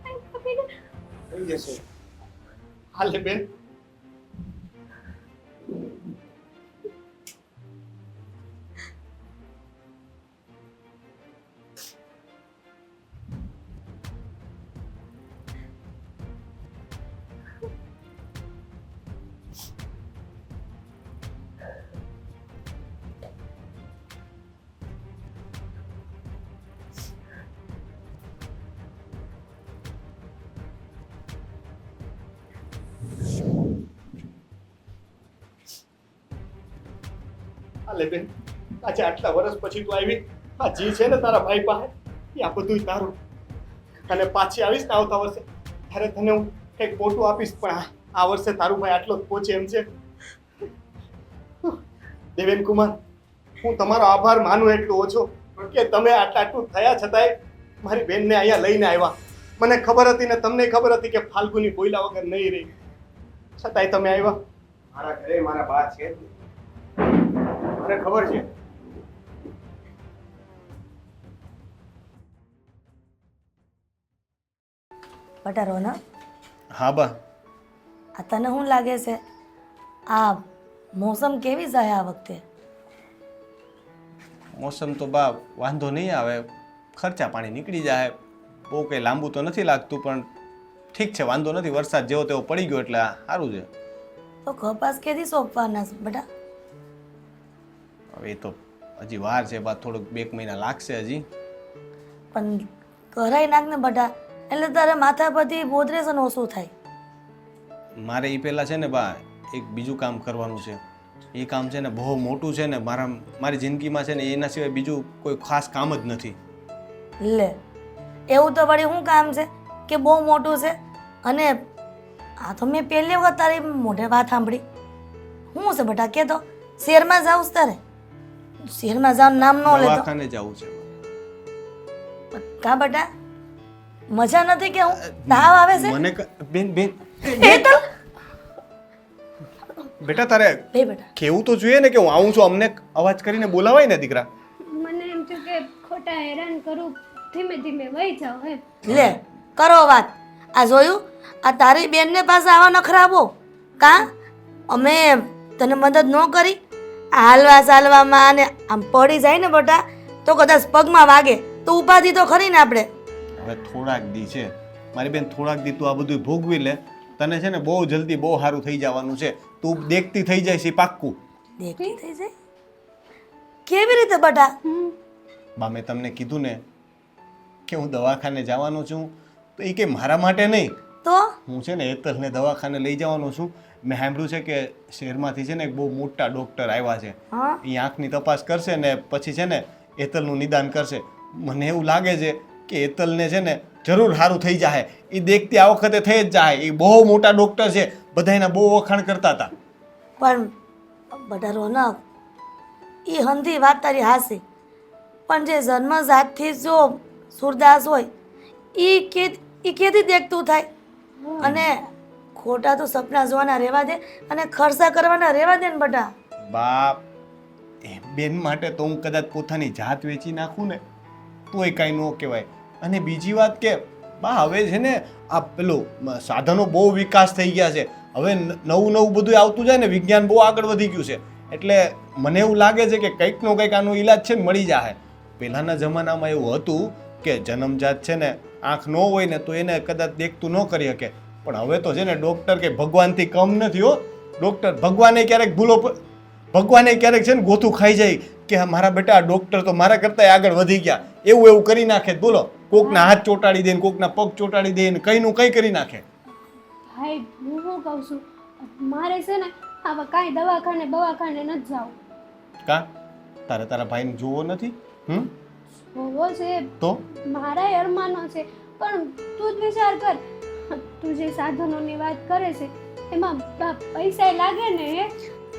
ભાભીને થઈ જશે. હાલે બેન. હાલે બેન, આજે આટલા વર્ષ પછી તું આવી. આ જી છે ને તારા ભાઈ પાસે, એ આ બધું તારું. અને પાછી આવીશ ને આવતા વર્ષે ત્યારે તને હું કંઈક મોટું આપીશ, પણ આ વર્ષે તારું ભાઈ આટલો જ પહોંચે એમ છે. દેવેન કુમાર, હું તમારો આભાર માનું એટલું ઓછો કે તમે આટલું થયા છતાંય મારી બેનને અહીંયા લઈને આવ્યા. મને ખબર હતી ને તમને ખબર હતી કે ફાલ્ગુની બોલ્યા વગર નહીં રહી, છતાંય તમે આવ્યા. મારા ઘરે મારા બા છે, મને ખબર છે. બટા રોનક, હા બા. આ તને શું લાગે છે આ મોસમ કેવી જાય આ વખતે? મોસમ તો બા વાંધો નહીં આવે, ખર્ચા પાણી નીકળી જાય, બહુ કંઈ લાંબુ તો નથી લાગતું, પણ ઠીક છે, વાંધો નથી. વરસાદ જેવો તેવો પડી ગયો એટલે સારું છે. તો કપાસ કેથી સોંપવાના છે બેટા? હવે એ તો હજી વાર છે બા, થોડુંક 2 મહિના લાગશે હજી. પણ કરાઈ નાખ ને બેટા, એટલે તારે માથા પરથી બોધરેશન ઓછું થાય. મારે એ પહેલાં છે ને બા એક બીજું કામ કરવાનું છે. એ કામ છે ને બહુ મોટું છે ને, મારી જિંદગીમાં છે ને એના સિવાય બીજું કોઈ ખાસ કામ જ નથી. લે, એવું તો વળી શું કામ છે કે બહુ મોટું છે? અને આ તો મેં પહેલી વખત તારી મોઢે વાત સાંભળી. શું છે બેટા કે? તો શહેરમાં જાઉં છે તારે? શહેરમાં જવાનું નામ ન લેતો. દવાખાને જવું છે કા બેટા, મજા નથી કે હું તાવ આવે છે? મને બેન એ તો બેટા તારે બે બેટા કેવું તો જોઈએ ને કે હું આવું છું, અમને અવાજ કરીને બોલાવાય ને દીકરા. મને એમ થયું કે ખોટા હેરાન કરું, ધીમે ધીમે વહી જાઓ એમ. લે કરો વાત. આ જોયું, આ તારી બેનને પાસે આવા નખરાવો કા? અમે તને મદદ ન કરી આ હાલવા ચાલવામાં, અને આમ પડી જાય ને બેટા તો કદાચ પગમાં વાગે તો ઉપાધિ તો ખરી ને આપણે. હવે થોડાક દી છે મારી બેન, થોડાક દી તું આ બધું ભોગવી લે. તને છે ને બહુ જલ્દી બહુ સારું થઈ જવાનું છે. તું દેખતી થઈ જાય છે પાક્કું. દેખતી થઈ જાય કેવી રીતે બેટા? બા મેં તમને કીધું ને કે હું દવાખાને જવાનો છું, તો એ કે મારા માટે નહીં, તો હું છે ને હેતલને દવાખાને લઈ જવાનો છું. મેં સાંભળ્યું છે કે શહેરમાંથી છે ને એક બહુ મોટા ડૉક્ટર આવ્યા છે. હા એ આંખની તપાસ કરશે ને પછી છે ને હેતલનું નિદાન કરશે. મને એવું લાગે છે કે હેતલને છે ને જરૂર સારું થઈ જાય. એ દેખતી આ વખતે થઈ જ જાય. એ બહુ મોટા ડૉક્ટર છે, બધા એના બહુ વખાણ કરતા હતા. પણ બટા રોનક એ હંધી વાત તારી હાસી, પણ જે જન્મજાતથી જો સુરદાસ હોય એ કેથી દેખતું થાય? અને ખોટા તો સપના જોવાના રહેવા દે અને ખર્ચા કરવાના રહેવા દે ને બટા. બાપ એ બેન માટે તો હું કદાચ પોતાની જાત વેચી નાખું ને તોય કાંઈ ન કહેવાય. અને બીજી વાત કે બા હવે છે ને આ પેલું સાધનો બહુ વિકાસ થઈ ગયા છે. હવે નવું નવું બધું આવતું જાય ને, વિજ્ઞાન બહુ આગળ વધી ગયું છે. એટલે મને એવું લાગે છે કે કંઈકનો કંઈક આનો ઈલાજ છે ને મળી જાય. પહેલાંના જમાનામાં એવું હતું કે જન્મજાત છે ને આંખ ન હોય ને તો એને કદાચ દેખતું ન કરી શકે. પણ હવે તો છે ને ડૉક્ટર કે ભગવાનથી કમ નથી હો. ડૉક્ટર ભગવાને ક્યારેક ભગવાને ક્યારેક છે ને ગોથું ખાઈ જાય કે મારા બેટા આ ડૉક્ટર તો મારા કરતાં આગળ વધી ગયા, એવું કરી નાખે. બોલો, કોકના હાથ ચોંટાડી દે ને કોકના પગ ચોંટાડી દે ને કંઈનું કંઈ કરી નાખે. ભાઈ હું શું કહું છું, મારે છે ને આવા કાંઈ દવાખાને નથી જવું. કા તારે તારા ભાઈને જોવો નથી? હોવો છે તો મારા અરમાનો છે, પણ તું જ વિચાર કર, તું જે સાધનોની વાત કરે છે એમાં પૈસા લાગે ને હે?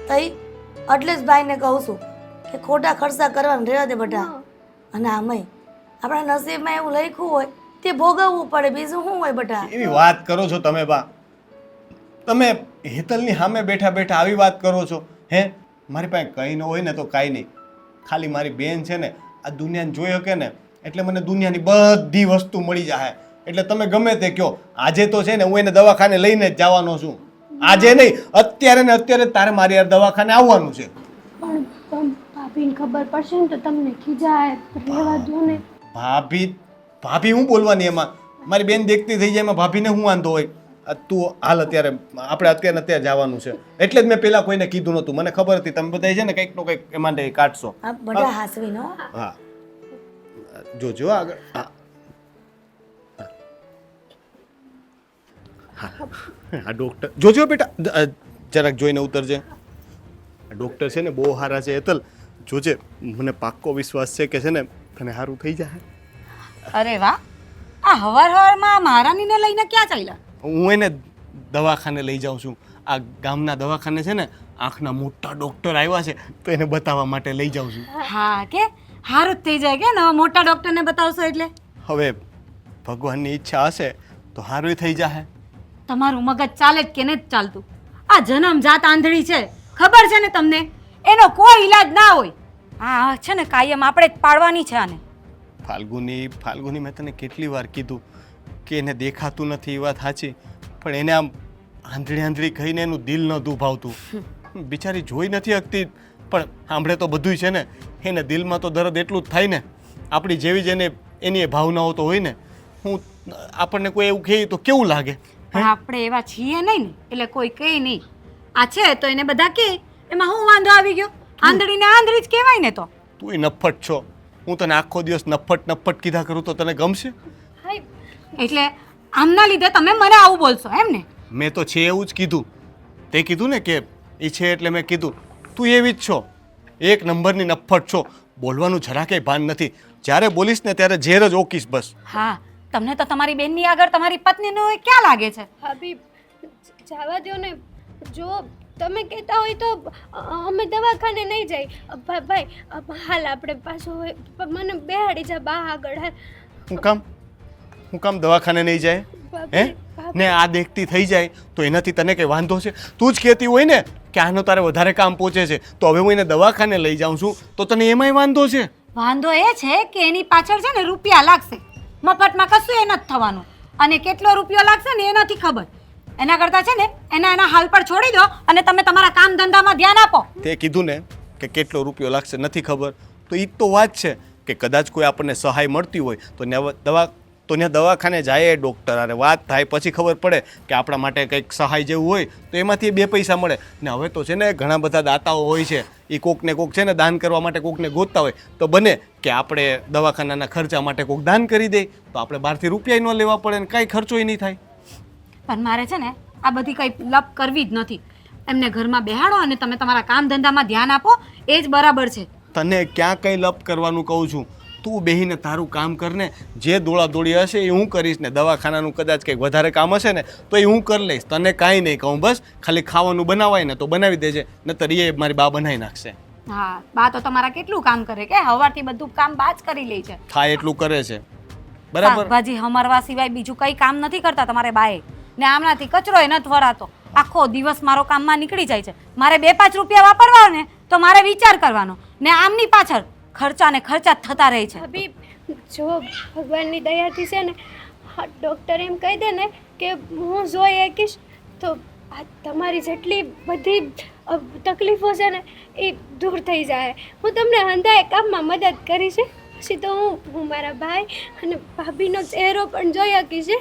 તઈ એટલે જ ભાઈને કહું છું કે ખોટા ખર્ચા કરવાના રહેવા દે બટા. અને આમાંય આપણા નસીબમાં એવું લખ્યું હોય તે ભોગવવું પડે, બીજું શું હોય બટા? એવી વાત કરો છો તમે બા? તમે હેતલની સામે બેઠા બેઠા આવી વાત કરો છો? હે મારી પાસે કંઈ ન હોય ને તો કાંઈ નહીં, ખાલી મારી બેન છે ને આ દુનિયાને જોઈ શકે ને એટલે મને દુનિયાની બધી વસ્તુ મળી જાય. એટલે તમે ગમે તે કહો, આજે તો છે ને હું એને દવાખાને લઈને જ જવાનો છું. આજે નહીં, અત્યારે ને અત્યારે તારે મારી યાર દવાખાને આવવાનું છે. પણ ભાભીને ખબર પડશે ને તો તમને ખીજાય, રહેવા દો ને. ભાભી હું બોલવાની એમાં? મારી બેન દેખતી થઈ જાય એમાં ભાભીને હું વાંધો હોય? તું હાલ અત્યારે આપણે અત્યારે જવાનું છે. એટલે જ મેં પહેલાં કોઈને કીધું નહોતું. મને ખબર હતી તમે બધા છે ને કંઈક નો કંઈક એમાં કાઢશો. આ બટા હાસવી નો. હા જોજો આગળ. હા ડૉક્ટર જોજો બેટા, જરાક જોઈને ઉતરજે. ડૉક્ટર છે ને બહુ સારા છે હેતલ, જોજે. મને પાક્કો વિશ્વાસ છે કે છે ને તને સારું થઈ જાય. અરે વાહ, આ હવારમાં મહારાણીને લઈને ક્યાં ચાલ્યા? હું એને દવાખાને લઈ જાઉં છું. આ ગામના દવાખાને છે ને આંખના મોટા ડૉક્ટર આવ્યા છે તો એને બતાવવા માટે લઈ જાઉં છું. હા કે સારું જ થઈ જાય કે નવા મોટા ડૉક્ટરને બતાવશો એટલે? હવે ભગવાનની ઈચ્છા હશે તો સારું થઈ જાય. તમારું મગજ ચાલે જ કે નથી ચાલતું? આ જન્મજાત આંધળી છે, ખબર છે ને તમને? એનો કોઈ ઈલાજ ના હોય. હા છે ને કાયમ આપણે જ પાડવાની છે આને. ફાલ્ગુની મેં તને કેટલી વાર કીધું કે એને દેખાતું નથી, એ વાત સાચી, પણ એને આમ આંધળી કહીને એનું દિલ ન દુભાવતું. બિચારી જોઈ નથી શકતી પણ સાંભળે તો બધું છે ને. એને દિલમાં તો દર્દ એટલું જ થાય ને. આપણી જેવી જ એની ભાવનાઓ તો હોય ને. આપણને કોઈ એવું કહે તો કેવું લાગે? પણ આપણે એવા છીએ નહીં ને, એટલે કોઈ કહે નહીં. આ છે તો એને બધા કહે, એમાં હું વાંધો આવી ગયો? આંધળીને આંધળી જ કહેવાય ને. તો તું નફ્ફટ છો. હું તને આખો દિવસ નફ્ફટ કીધા કરું તો તને ગમશે? એટલે આમના લીધે તમે મને આવું બોલશો એમ ને? મેં તો છે એવું જ કીધું. તે કીધું ને કે એ છે એટલે મેં કીધું. તું એવી જ છો, એક નંબરની નફ્ફટ છો. બોલવાનું જરા કંઈ ભાન નથી. જ્યારે બોલીશ ને ત્યારે ઝેર જ ઓકીશ બસ. હા, તમને તો તમારી બેનની આગળ તમારી પત્નીનું ક્યાં લાગે છે? ભાભી જવા દો ને. જો તમે કહેતા હોય તો અમે દવાખાને નહીં જઈ. ભાઈ હાલ આપણે પાછું મને બેહાડી જા બા આગળ. હું કામ દવાખાને નહીં જાય? હે ને આ દેખતી થઈ જાય તો એનાથી તને કંઈ વાંધો છે? તું જ કહેતી હોય ને કે આનો તારે વધારે કામ પહોંચે છે તો હવે હું એને દવાખાને લઈ જાઉં છું તો તને એમાંય વાંધો છે? વાંધો એ છે કે એની પાછળ છે ને રૂપિયા લાગશે. મફતમાં કશું એ નથી થવાનું. અને કેટલો રૂપિયો લાગશે ને એ નથી ખબર. એના કરતાં છે ને એના હાલ પર છોડી દો અને તમે તમારા કામ ધંધામાં ધ્યાન આપો. તે કીધું ને કે કેટલો રૂપિયો લાગશે નથી ખબર, તો એ તો વાત છે કે કદાચ કોઈ આપણને સહાય મળતી હોય તો ત્યાં દવાખાને જાય ડૉક્ટર અને વાત થાય પછી ખબર પડે કે આપણા માટે કંઈક સહાય જેવું હોય તો એમાંથી 2 પૈસા મળે. ને હવે તો છે ને ઘણા બધા દાતાઓ હોય છે, એ કોકને કોક છે ને દાન કરવા માટે કોકને ગોતતા હોય તો બને કે આપણે દવાખાનાના ખર્ચા માટે કોક દાન કરી દે તો આપણે બહારથી રૂપિયા ન લેવા પડે ને કાંઈ ખર્ચોય નહીં થાય. પણ મારે છે ને આ બધી કંઈ લપ કરવી જ નથી. એમને ઘરમાં બેહાડો અને તમે તમારા કામ ધંધામાં ધ્યાન આપો એ જ બરાબર છે. તને ક્યાં કંઈ લપ કરવાનું કહું છું. તું બેહીને તારું કામ કરને. જે દોડાદોડી હશે એ હું કરીશ ને દવાખાનાનું કદાચ કંઈક વધારે કામ હશે ને તો એ હું કરી લઈશ. તને કાંઈ નહીં કહું, બસ ખાલી ખાવાનું બનાવાય ને તો બનાવી દેજે, નહીતર એ મારી બા બનાવી નાખશે. હા, બા તો તમારા કેટલું કામ કરે કે સવારથી બધું કામ બા જ કરી લે છે. થાય એટલું કરે છે, બરાબર? શાકભાજી હમારવા સિવાય બીજું કઈ કામ નથી કરતા તમારે બાએ. ને આમનાથી કચરો એ નથી વરાતો. આખો દિવસ મારો કામમાં નીકળી જાય છે. મારે 2-5 રૂપિયા વાપરવા ને તો મારે વિચાર કરવાનો ને આમની પાછળ ખર્ચા ને ખર્ચા થતા રહે છે. ભાભી જો ભગવાનની દયાથી છે ને ડૉક્ટર એમ કહી દે ને કે હું જોઈ શકીશ તો આ તમારી જેટલી બધી તકલીફો છે ને એ દૂર થઈ જાય. હું તમને હંધાએ કામમાં મદદ કરીશ. પછી તો હું મારા ભાઈ અને ભાભીનો ચહેરો પણ જોઈ શકીશ.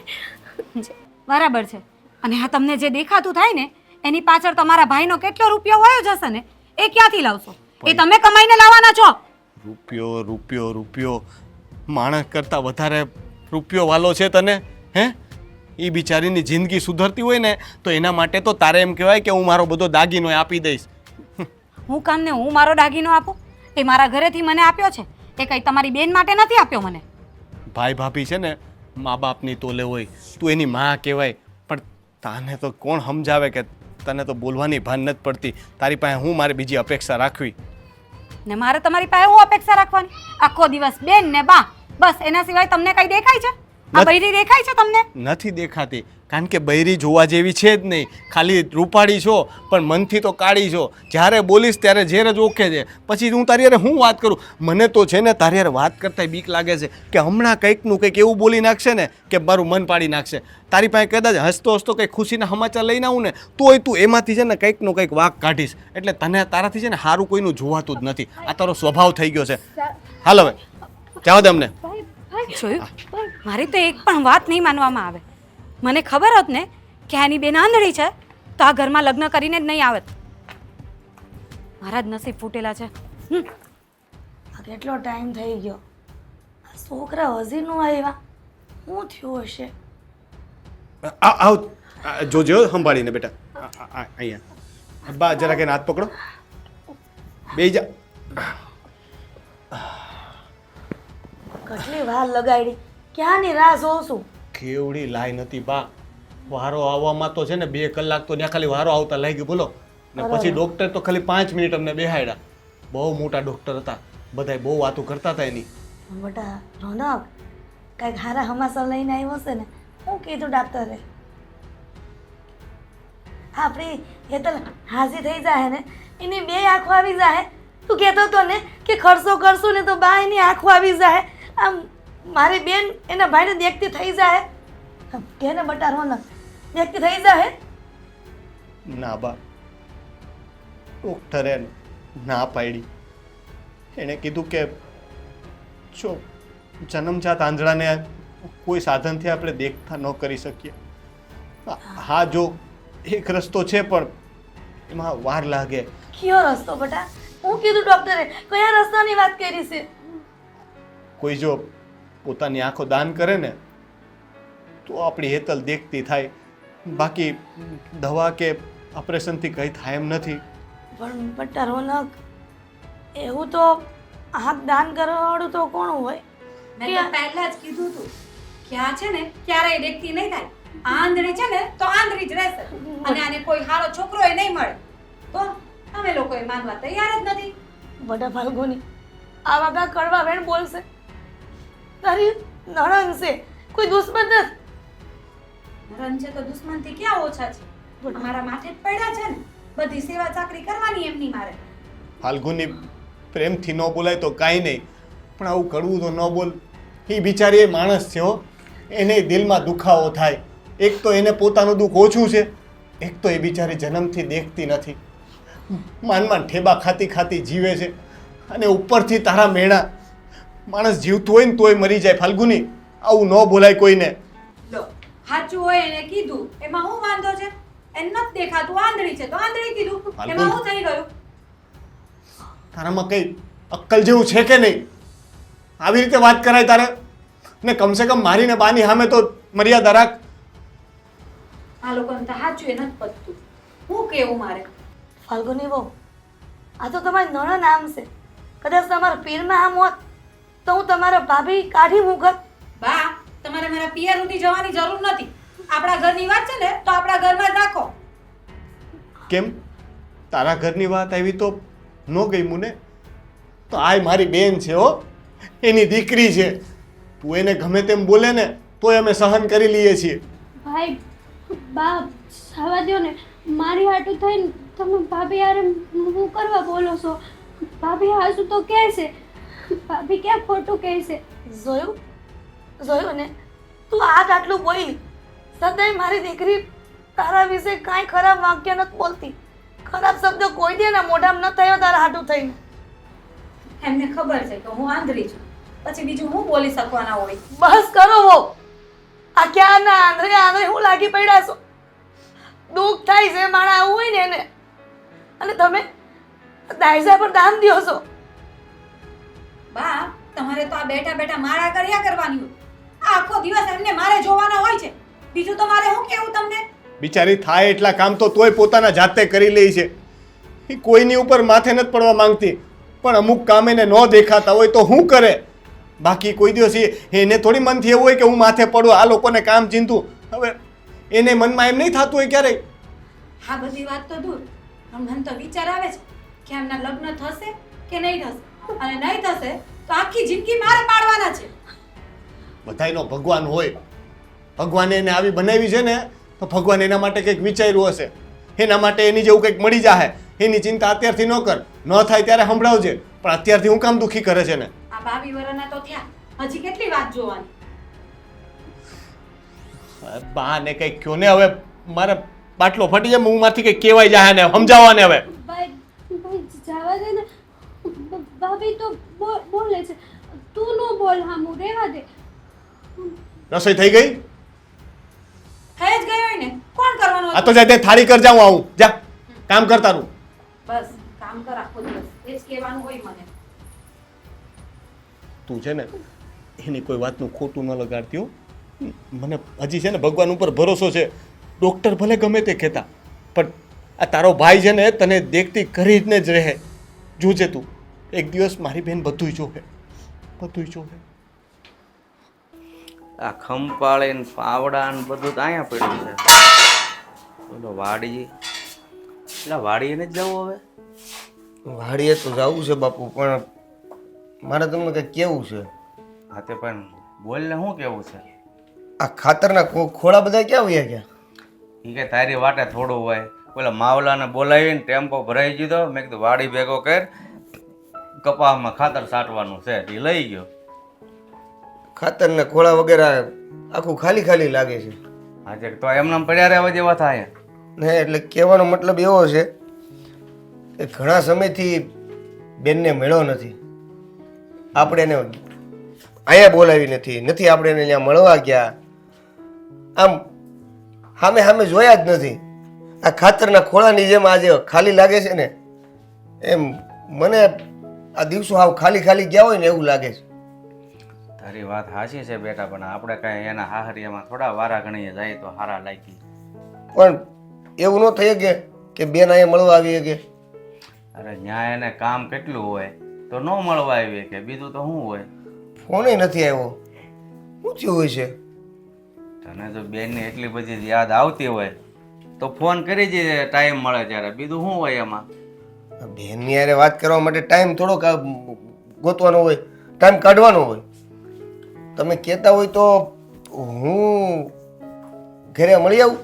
બરાબર છે. અને હા, તમને જે દેખાતું થાય ને એની પાછળ તમારા ભાઈનો કેટલો રૂપિયો વયો જશે ને એ ક્યાંથી લાવશો? એ તમે કમાઈને લાવવાના છો. રૂપિયો રૂપિયો રૂપિયો માણસ કરતાં વધારે રૂપિયો વાલો છે તને? હે? એ બિચારીની જિંદગી સુધરતી હોય ને તો એના માટે તો તારે એમ કહેવાય કે હું મારો બધો દાગીનો આપી દઈશ. હું કામને હું મારો દાગીનો આપું? એ મારા ઘરેથી મને આપ્યો છે. એ કંઈ તમારી બેન માટે નથી આપ્યો મને. ભાઈ ભાભી છે ને મા બાપની તોલે હોય, તું એની માં કહેવાય. પણ તને તો કોણ સમજાવે કે તને તો બોલવાની ભાન નથી પડતી. તારી પાસે હું મારી બીજી અપેક્ષા રાખવી? ને મારે તમારી પાસે હું અપેક્ષા રાખવાની? આખો દિવસ બેન ને બા, બસ એના સિવાય તમને કઈ દેખાય છે? આ બૈરી દેખાય છે તમને? નથી દેખાતી, કારણ કે બૈરી જોવા જેવી છે જ નહીં. ખાલી રૂપાળી છો પણ મનથી તો કાળી છો. જ્યારે બોલીશ ત્યારે ઝેર જ ઓકે છે. પછી હું તારી યારે હું વાત કરું? મને તો છે ને તારી યારે વાત કરતાં બીક લાગે છે કે હમણાં કંઈકનું કંઈક એવું બોલી નાખશે ને કે મારું મન પાડી નાખશે. તારી પાસે કદાચ હસતો હસતો કંઈક ખુશીના સમાચાર લઈને આવું ને તોય તું એમાંથી છે ને કંઈકનું કંઈક વાક કાઢીશ. એટલે તને તારાથી છે ને સારું કોઈનું જોવાતું જ નથી. આ તારો સ્વભાવ થઈ ગયો છે. હાલ હવે જવા દે અમને. જોયું? મારી તો એક પણ વાત નહીં માનવામાં આવે. મને ખબર હોત ને કે આની બેન આંધળી છે તો આ ઘરમાં લગ્ન કરીને જ નહીં આવત. મારા જ નસીબ ફૂટેલા છે. આ કેટલો ટાઈમ થઈ ગયો, આ છોકરા હજી નો આવ્યા. શું થયું હશે? આવ જોજો સંભાળીને બેટા. અહીંયા બા જરા કે હાથ પકડો, બે જા. કેટલી વાર લગાડી, ક્યાંની રાહ જોઉં છું. કેવડી લાઈન હતી બા. વારો આવવામાં તો છે ને 2 કલાક તો ત્યાં ખાલી વારો આવતા લાગી, બોલો. ને પછી ડોક્ટર તો ખાલી 5 મિનિટ અમને બેહાડ્યા. બહુ મોટા ડોક્ટર હતા, બધાય બહુ વાતો કરતા હતા એની. બેટા રોનક, કાંઈક હારા હમાસા લઈને આવ્યો છે ને? શું કીધું ડાક્ટરે? આપણી હેતલ હાજી થઈ જાય ને એની 2 આંખો આવી જાય. તું કહેતો હતો ને કે ખર્ચો કરશું ને તો બા એની આંખો આવી જાય. આમ મારી બેન એના ભાઈને દેખતી થઈ જાય. કે ને બટા રોનક, દેખતી થઈ જાય? ના બા, ડોક્ટરે ના પાડી. એણે કીધું કે જો જન્મજાત આંધળાને કોઈ સાધનથી આપણે દેખતા ન કરી શકીએ. હા, જો એક રસ્તો છે પણ એમાં વાર લાગે. કયો રસ્તો બટા? હું કીધું ડોક્ટરે? કયા રસ્તાની વાત કરી છે? કોઈ જો પોતાની આંખો દાન કરે ને તો આપણી હેતલ દેખતી થાય. બાકી દવા કે ઓપરેશનથી કંઈ થાય એમ નથી. પણ બટા રોનક, એવું તો આંખ દાન કરવાવાળું તો કોણ હોય? મેં તો પહેલા જ કીધું હતું કે આ છે ને ક્યારેય દેખતી નહીં થાય. આંધળી છે ને તો આંધળી જ રહેશે અને આને કોઈ સારો છોકરો એ નહીં મળે. તો અમે લોકો એ માનવા તૈયાર જ નથી. બટા ફાલ્ગુની, આવા કા કડવા વેણ બોલશે? તારી નણંદ છે, કોઈ દુશ્મન નથી. રન છે તો દુશ્મનથી ક્યાં ઓછા છે? મારા માથે જ પડ્યા છે ને, બધી સેવા ચાકરી કરવાની એમની મારે. ફાલ્ગુની, પ્રેમથી ન બોલાય તો કાંઈ નહીં, પણ આવું કડવું તો ન બોલ. એ બિચારી એ માણસ છે હો, એને દિલમાં દુખાવો થાય. એક તો એને પોતાનું દુઃખ ઓછું છે, એક તો એ બિચારી જન્મથી દેખતી નથી. માન ઠેબા ખાતી ખાતી જીવે છે અને ઉપરથી તારા મેણા. માણસ જીવતું હોય ને તોય મરી જાય. ફાલ્ગુની, આવું ન બોલાય કોઈને. લો, સાચું હોય એને કીધું, એમાં હું વાંધો છે? એને નથી દેખાતું આંધળી છે તો આંધળી કીધું, એમાં હું થઈ ગયું? તારામાં કઈ અક્કલ જેવું છે કે નહીં? આવી રીતે વાત કરાય તારે? ને કમસે કમ મારીને બાની સામે તો મર્યાદા રાખ. આ લોકોને તો સાચું એ નથી પતતું. શું કેવું મારે? ફાલ્ગુની વહુ, આ તો તમારી નણંદ આમ છે. કદાચ તમારા પીરમાં આમ હોત તો હું તમારા ભાભી કાઢી મૂકત. બા, તમારે મારા પિયર સુધી જવાની જરૂર નથી. આપણા ઘરની વાત છે ને તો આપણા ઘરમાં જ રાખો. કેમ તારા ઘરની વાત આવી તો ન ગઈ મુને? તો આય મારી બેન છે હો, એની દીકરી છે. તું એને ગમે તેમ બોલે ને તોય અમે સહન કરી લઈએ છીએ. ભાઈ બા જવા દો ને. મારી હાટું થઈને તમે ભાભી યાર હું કરવા બોલો છો? ભાભી હાસુ તો કહે છે. ભાભી ક્યાં ખોટું કહે છે? જોયું ને, તું આટલું બોલી. સદાય મારી દીકરી તારા વિશે કાંઈ ખરાબ વાક્ય નથી બોલતી. ખરાબ શબ્દ કોઈ દે ને મોઢામાં ન થયો તારા હાટું થઈને. એમને ખબર છે કે હું આંધળી છું, પછી બીજું હું બોલી શકવાના હોય? બસ કરો વહુ. આ ક્યારના આંધળે હું લાગી પડ્યા છો. દુઃખ થાય છે મારા આવું હોય ને એને, અને તમે દાયજા પર દાન દ્યો છો. બા, તમારે તો આ બેઠા બેઠા મારા કર્યા કરવાની હોય. આ આખો દિવસ એમને મારે જોવાના હોય છે. બીજું તો મારે શું કેવું તમને? બિચારી થાય એટલા કામ તો તોય પોતાના જાતે કરી લે છે. એ કોઈની ઉપર માથે નથી પડવા માંગતી, પણ અમુક કામ એને ન દેખાતા હોય તો શું કરે? બાકી કોઈ દિવસ એને થોડી મનથી એવું હોય કે હું માથે પડું, આ લોકોને કામ ચીંધું. હવે એને મનમાં એમ નહીં થતું હોય ક્યારેય. આ બધી વાત તો દૂર, પણ મને તો વિચાર આવે છે કે એમના લગ્ન થશે કે નહીં થશે, અને નહીં થશે તો આખી જિંદગી મારે પાડવાના છે. બધાયનો ભગવાન હોય. ભગવાને એને આવી બનાવી છે ને તો ભગવાન એના માટે કંઈક વિચાર્યું હશે. એના માટે એની જેવું કંઈક મળી જાય. એની ચિંતા અત્યારથી ન કર, ન થાય ત્યારે સંભળાવજે, પણ અત્યારથી હું કામ દુઃખી કરે છે ને? આ 22 વર્ષના તો થયા, હજી કેટલી વાત જોવાની? બા ને કંઈક કયો ને, હવે મારે બાટલો ફટી જાય, હું માંથી કંઈક કહેવાય જાય ને સમજાવવા ને. હવે ભાઈ જવા દે ને. ભાભી તો બોલે છે, તું નો બોલ. હામું રહેવા દે. રસોઈ થઈ ગઈ? થઈ જ ગઈ હોય ને, કોણ કરવાનું આ હતું? તો જા તે થાળી કર, જાઉં આવું જા, કામ કરતા રહું. બસ કામ કર આખો દિવસ, એ જ કહેવાનું હોય મને. તું છે ને એની કોઈ વાતનું ખોટું ન લગાડતી હો. મને હજી છે ને ભગવાન ઉપર ભરોસો છે. ડૉક્ટર ભલે ગમે તે કહેતા, પણ આ તારો ભાઈ છે ને તને દેખતી કરીને જ રહે. જોજે તું, એક દિવસ મારી બેન બધુંય જોવે, બધુંય જોવે. આ ખંપાળે ને પાવડા ને બધું તો અહીંયા પડ્યું છે. બોલો વાડી, એટલે વાડીએ જ જવું હવે? વાડીએ તો જવું છે બાપુ, પણ મારે તમને કંઈક કેવું છે. હા તે પણ બોલ ને, શું કેવું છે? આ ખાતરના ખોળા બધા ક્યાં વયા ગયા? એ કે તારી વાટે થોડું હોય. પેલા માવલાને બોલાવીને ટેમ્પો ભરાઈ દીધો. મેં કીધું વાડી ભેગો કર, કપાસમાં ખાતર છાંટવાનું છે. એ લઈ ગયો. ખાતરના ખોળા વગેરે આખું ખાલી ખાલી લાગે છે. આજે તો એમને પડ્યા રહેવા જેવા થાય. ને એટલે કહેવાનો મતલબ એવો છે કે ઘણા સમયથી બેનને મળ્યો નથી. આપણે એને અહીંયા બોલાવી નથી આપણે એને ત્યાં મળવા ગયા. આમ સામે સામે જોયા જ નથી. આ ખાતરના ખોળાની જેમ આજે ખાલી લાગે છે ને, એમ મને આ દિવસો હાવ ખાલી ખાલી ગયા હોય ને એવું લાગે છે. તારી વાત સાચી છે બેટા, પણ આપણે કાંઈ એના હાહરિયામાં થોડા વારા ગણીએ જાય તો હારા લાગી. પણ એવું ન થઈ કે બેન અહીંયા મળવા આવી કે? અરે ન્યાય એને કામ કેટલું હોય તો ન મળવા આવીએ કે, બીજું તો શું હોય? ફોને નથી આવ્યો. શું થયું હોય છે? તને જો બેનની એટલી બધી યાદ આવતી હોય તો ફોન કરી દેજે ટાઈમ મળે ત્યારે. બીજું શું હોય એમાં? બેનની યારે વાત કરવા માટે ટાઈમ થોડોક ગોતવાનો હોય, ટાઈમ કાઢવાનો હોય. તમે કહેતા હોય તો હું ઘરે મળી આવું.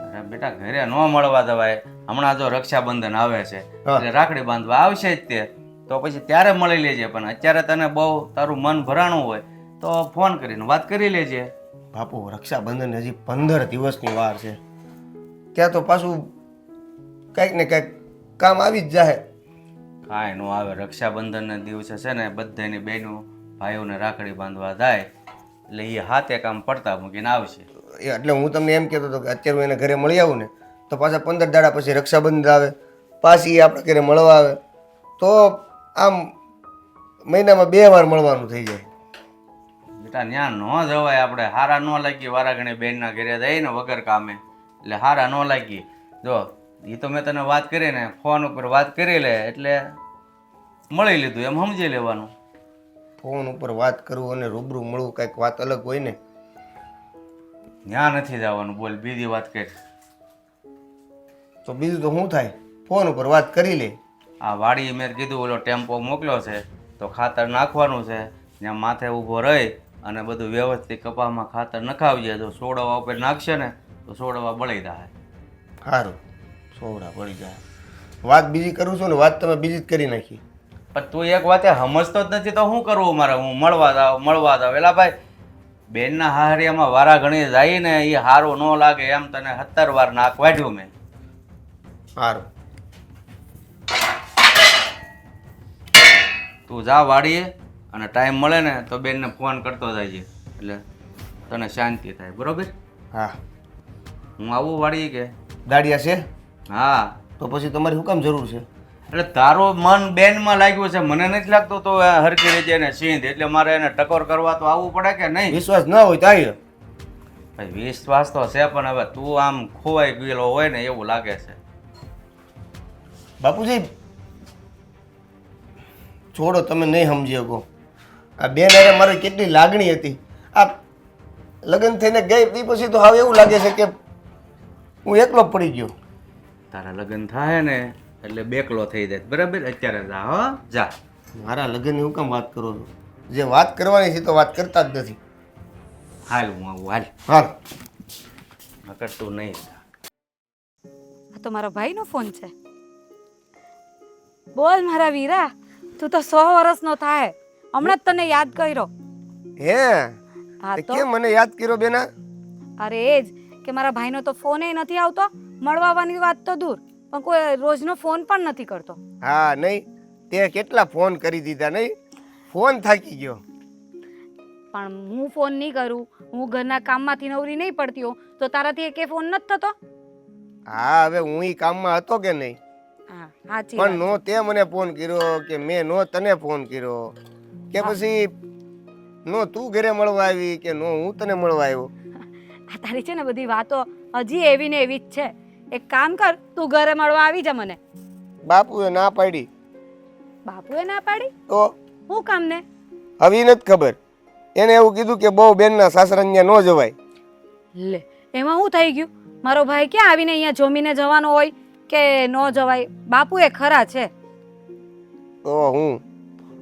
અરે બેટા ઘરે ન મળવા દવાય. હમણાં જો રક્ષાબંધન આવે છે એટલે રાખડી બાંધવા આવશે જ તે, તો પછી ત્યારે મળી લેજે. પણ અત્યારે તને બહુ તારું મન ભરાણું હોય તો ફોન કરીને વાત કરી લેજે. બાપુ રક્ષાબંધન હજી 15 દિવસની વાર છે, ત્યાં તો પાછું કંઈક ને કંઈક કામ આવી જ જાય. કાંઈ ન આવે. રક્ષાબંધનના દિવસે છે ને બધાની બહેનો ભાઈઓને રાખડી બાંધવા જાય એટલે એ હાથે કામ પડતા મૂકીને આવશે. એટલે હું તમને એમ કહેતો હતો કે અત્યારે હું એને ઘરે મળી આવું ને તો પાછા 15 દાડા પછી રક્ષાબંધન આવે, પાછી આપણે ઘરે મળવા આવે, તો આમ મહિનામાં 2 વાર મળવાનું થઈ જાય. બેટા ત્યાં ન જવાય. આપણે હારા ન લાગીએ વારા ઘણી બેનના ઘરે જઈને વગર કામે, એટલે હારા ન લાગીએ. જો એ તો મેં તને વાત કરી ને, ફોન ઉપર વાત કરી લે એટલે મળી લીધું એમ સમજી લેવાનું. ફોન ઉપર વાત કરવું અને રૂબરૂ મળવું કંઈક વાત અલગ હોય ને. ત્યાં નથી જવાનું, બોલ બીજી વાત કરી. તો બીજું તો શું થાય, ફોન ઉપર વાત કરી લે. આ વાડી મેં કીધું ઓલો ટેમ્પો મોકલ્યો છે તો ખાતર નાખવાનું છે, ત્યાં માથે ઊભો રહી અને બધું વ્યવસ્થિત કપાસમાં ખાતર નખાવીએ તો સોડવા ઉપર નાખશે ને તો સોડવા બળી જાય. સારું, સોવડા પડી જાય. વાત બીજી કરું છું ને, વાત તમે બીજી જ કરી નાખી. પણ તું એક વાતે સમજતો જ નથી તો શું કરવું મારે? હું મળવા જાવ એલા ભાઈ, બેનના હાહરિયામાં વારા ઘણી જાય ને એ સારું ન લાગે એમ તને 17 વાર નાક વાઢ્યું મેં. સારું, તું જા વાડીએ અને ટાઈમ મળે ને તો બેનને ફોન કરતો જઈએ એટલે તને શાંતિ થાય, બરોબર? હા. હું આવું વાડીએ કે? દાડિયા છે હા. તો પછી તમારી શું કામ જરૂર છે? એટલે તારું મન બેનમાં લાગ્યું છે, મને નથી લાગતું તો હરખી રીતે એને સીંધ એટલે મારે એને ટકોર કરવા તો આવવું પડે કે નહીં? વિશ્વાસ ના હોય તાય. ભાઈ વિશ્વાસ તો છે પણ હવે તું આમ ખોવાઈ ગયેલો હોય ને એવું લાગે છે. બાપુજી છોડો, તમે નહીં સમજી શકો. આ બેન અરે મારે કેટલી લાગણી હતી. આ લગ્ન થઈને ગઈ તે પછી તો હવે એવું લાગે છે કે હું એકલો જ પડી ગયો. તારા લગ્ન થાય ને એટલે બેકલો થઈ જાય, બરાબર? અત્યારે જા, હો જા. મારા લગ્નની હું કામ વાત કરો છો? જે વાત કરવાની છે તો વાત કરતા જ નથી. હાલ હું આવું, હાલ. હાલ. નકર તું નહીં. આ તો મારા ભાઈનો ફોન છે. બોલ મારા વીરા, તું તો 100 વર્ષનો થાય, હમણાં જ તને યાદ કર્યો. હે? હા તો કેમ મને યાદ કર્યો બેના? અરે એ જ કે મારા ભાઈનો તો ફોન નથી આવતો, મળવાની વાત તો દૂર, પણ કોઈ રોજનો ફોન પણ નથી કરતો. હા નહીં, તે કેટલા ફોન કરી દીધા નહીં, ફોન થાકી ગયો. પણ હું ફોન નહીં કરું, હું ઘરના કામમાંથી નવરી નહીં પડતી હોઉં તો તારાથી એકે ફોન નથી થતો. હા, હવે હું ઈ કામમાં હતો કે નહીં? હા સાચી પણ વાત. નો તે મને ફોન કર્યો કે મેં નો તને ફોન કર્યો કે પછી નો તું ઘરે મળવા આવી કે નો હું તને મળવા આવ્યો? આ તારી છે ને બધી વાતો હજી એવી ને એવી જ છે. એક કામ કર, તું ઘરે મળવા આવી જા મને. બાપુએ ના પાડી. બાપુએ ના પાડી? તો હું કામ ને? હવે ઈ નથી ખબર. એને એવું કીધું કે બહુ બેનના સાસરાને ન જવાય. લે, એમાં શું થઈ ગયું? મારો ભાઈ ક્યાં આવીને અહીંયા જમીને જવાનો હોય કે ન જવાય? બાપુ એ ખરા છે. તો હું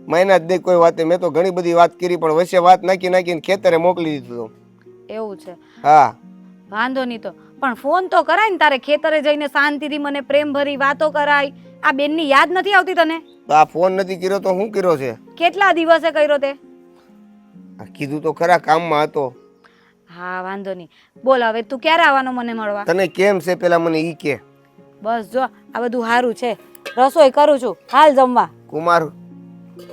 મહિના જ નહીં કોઈ વાતે. મેં તો ઘણી બધી વાત કરી પણ વચ્ચે વાત નાખીને ખેતરે મોકલી દીધું. એવું છે? હા. વાંધો નહીં તો પણ ફોન તો કરાય ને તારે, ખેતરે જઈને શાંતિથી મને પ્રેમ ભરી વાતો કરાય. આ બેનની યાદ નથી આવતી તને? તો આ ફોન નથી કર્યો તો શું કર્યો છે? કેટલા દિવસે કર્યો તે? આ કીધું તો ખરા, કામમાં હતો. હા વાંધો નહીં. બોલ હવે તું ક્યારે આવવાનો મને મળવા? તને કેમ છે પેલા મને ઈ કે. બસ જો આ બધું સારું છે, રસોઈ કરું છું, હાલ જમવા. કુમાર?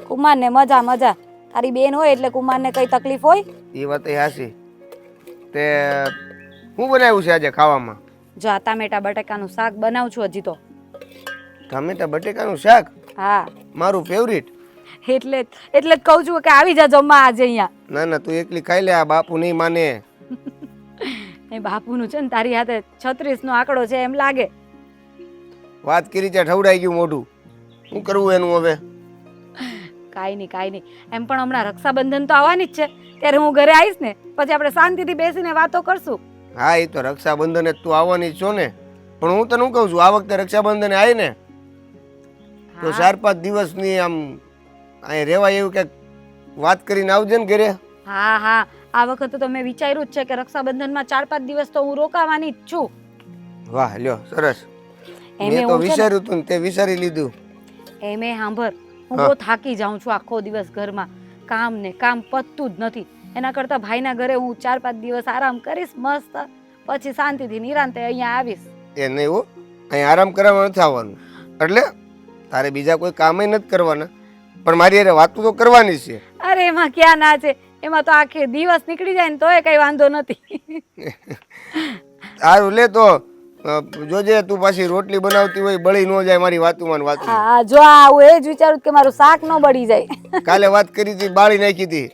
કુમારને મજા મજા. તારી બેન હોય એટલે કુમારને કઈ તકલીફ હોય? એ વાત હાસી. તે શું બનાવ્યું છે આજે ખાવામાં? જો આ ટામેટા બટાકાનું શાક બનાવું છું હજી તો. ટામેટા બટેકાનું શાક? હા મારું ફેવરિટ. એટલે જ કહું છું કે આવી જા જમવા આજે અહીંયા. ના ના, તું એકલી ખાઈ લે, આ બાપુ નહીં માને. એ બાપુનું છે ને તારી હાથે 36 નો આંકડો છે એમ લાગે. વાત કરી ત્યાં ઠવડાઈ ગયું મોઢું. શું કરવું એનું હવે? કાંઈ નહીં. એમ પણ હમણાં રક્ષાબંધન તો આવવાની જ છે, ત્યારે હું ઘરે આવીશ ને પછી આપણે શાંતિથી બેસીને વાતો કરશું. હા, એ તો રક્ષાબંધને તું આવવાની જ છો ને. પણ હું તને શું કહું છું, આ વખતે રક્ષાબંધને આવી ને તો 4-5 દિવસની આમ અહીં રહેવાય એવું કંઈક વાત કરીને આવજે ને ઘરે. હા આ વખતે તો મેં વિચાર્યું જ છે કે રક્ષાબંધનમાં 4-5 દિવસ તો હું રોકાવાની જ છું. વાહ, લ્યો સરસ. એમે મેં તો હું છે ને- વિચાર્યું તું ને તે વિચારી લીધું. એમે સાંભળ, હું બહુ થાકી જાઉં છું આખો દિવસ ઘરમાં, કામ પતતું જ નથી. એના કરતા ભાઈના ઘરે હું 4-5 દિવસ આરામ કરીશ મસ્ત, પછી શાંતિથી નિરાંતે અહીંયા આવીશ. એ નહીં હો, અહીં આરામ કરવા નથી આવવાનું. એટલે તારે બીજા કોઈ કામ નથી કરવાના, પણ મારી હારે વાતો તો કરવાની જ છે. અરે એમાં ક્યાં ના છે, એમાં તો આખે દિવસ નીકળી જાય ને તોય કઈ વાંધો નથી. સારું લે તો જોજે તું પાછી રોટલી બનાવતી હોય બળી ન જાય મારી વાતુમાં વાતું. હા જો આવું એ જ વિચારું કે મારું શાક ન બળી જાય. કાલે વાત કરી હતી, બાળી નાખી હતી.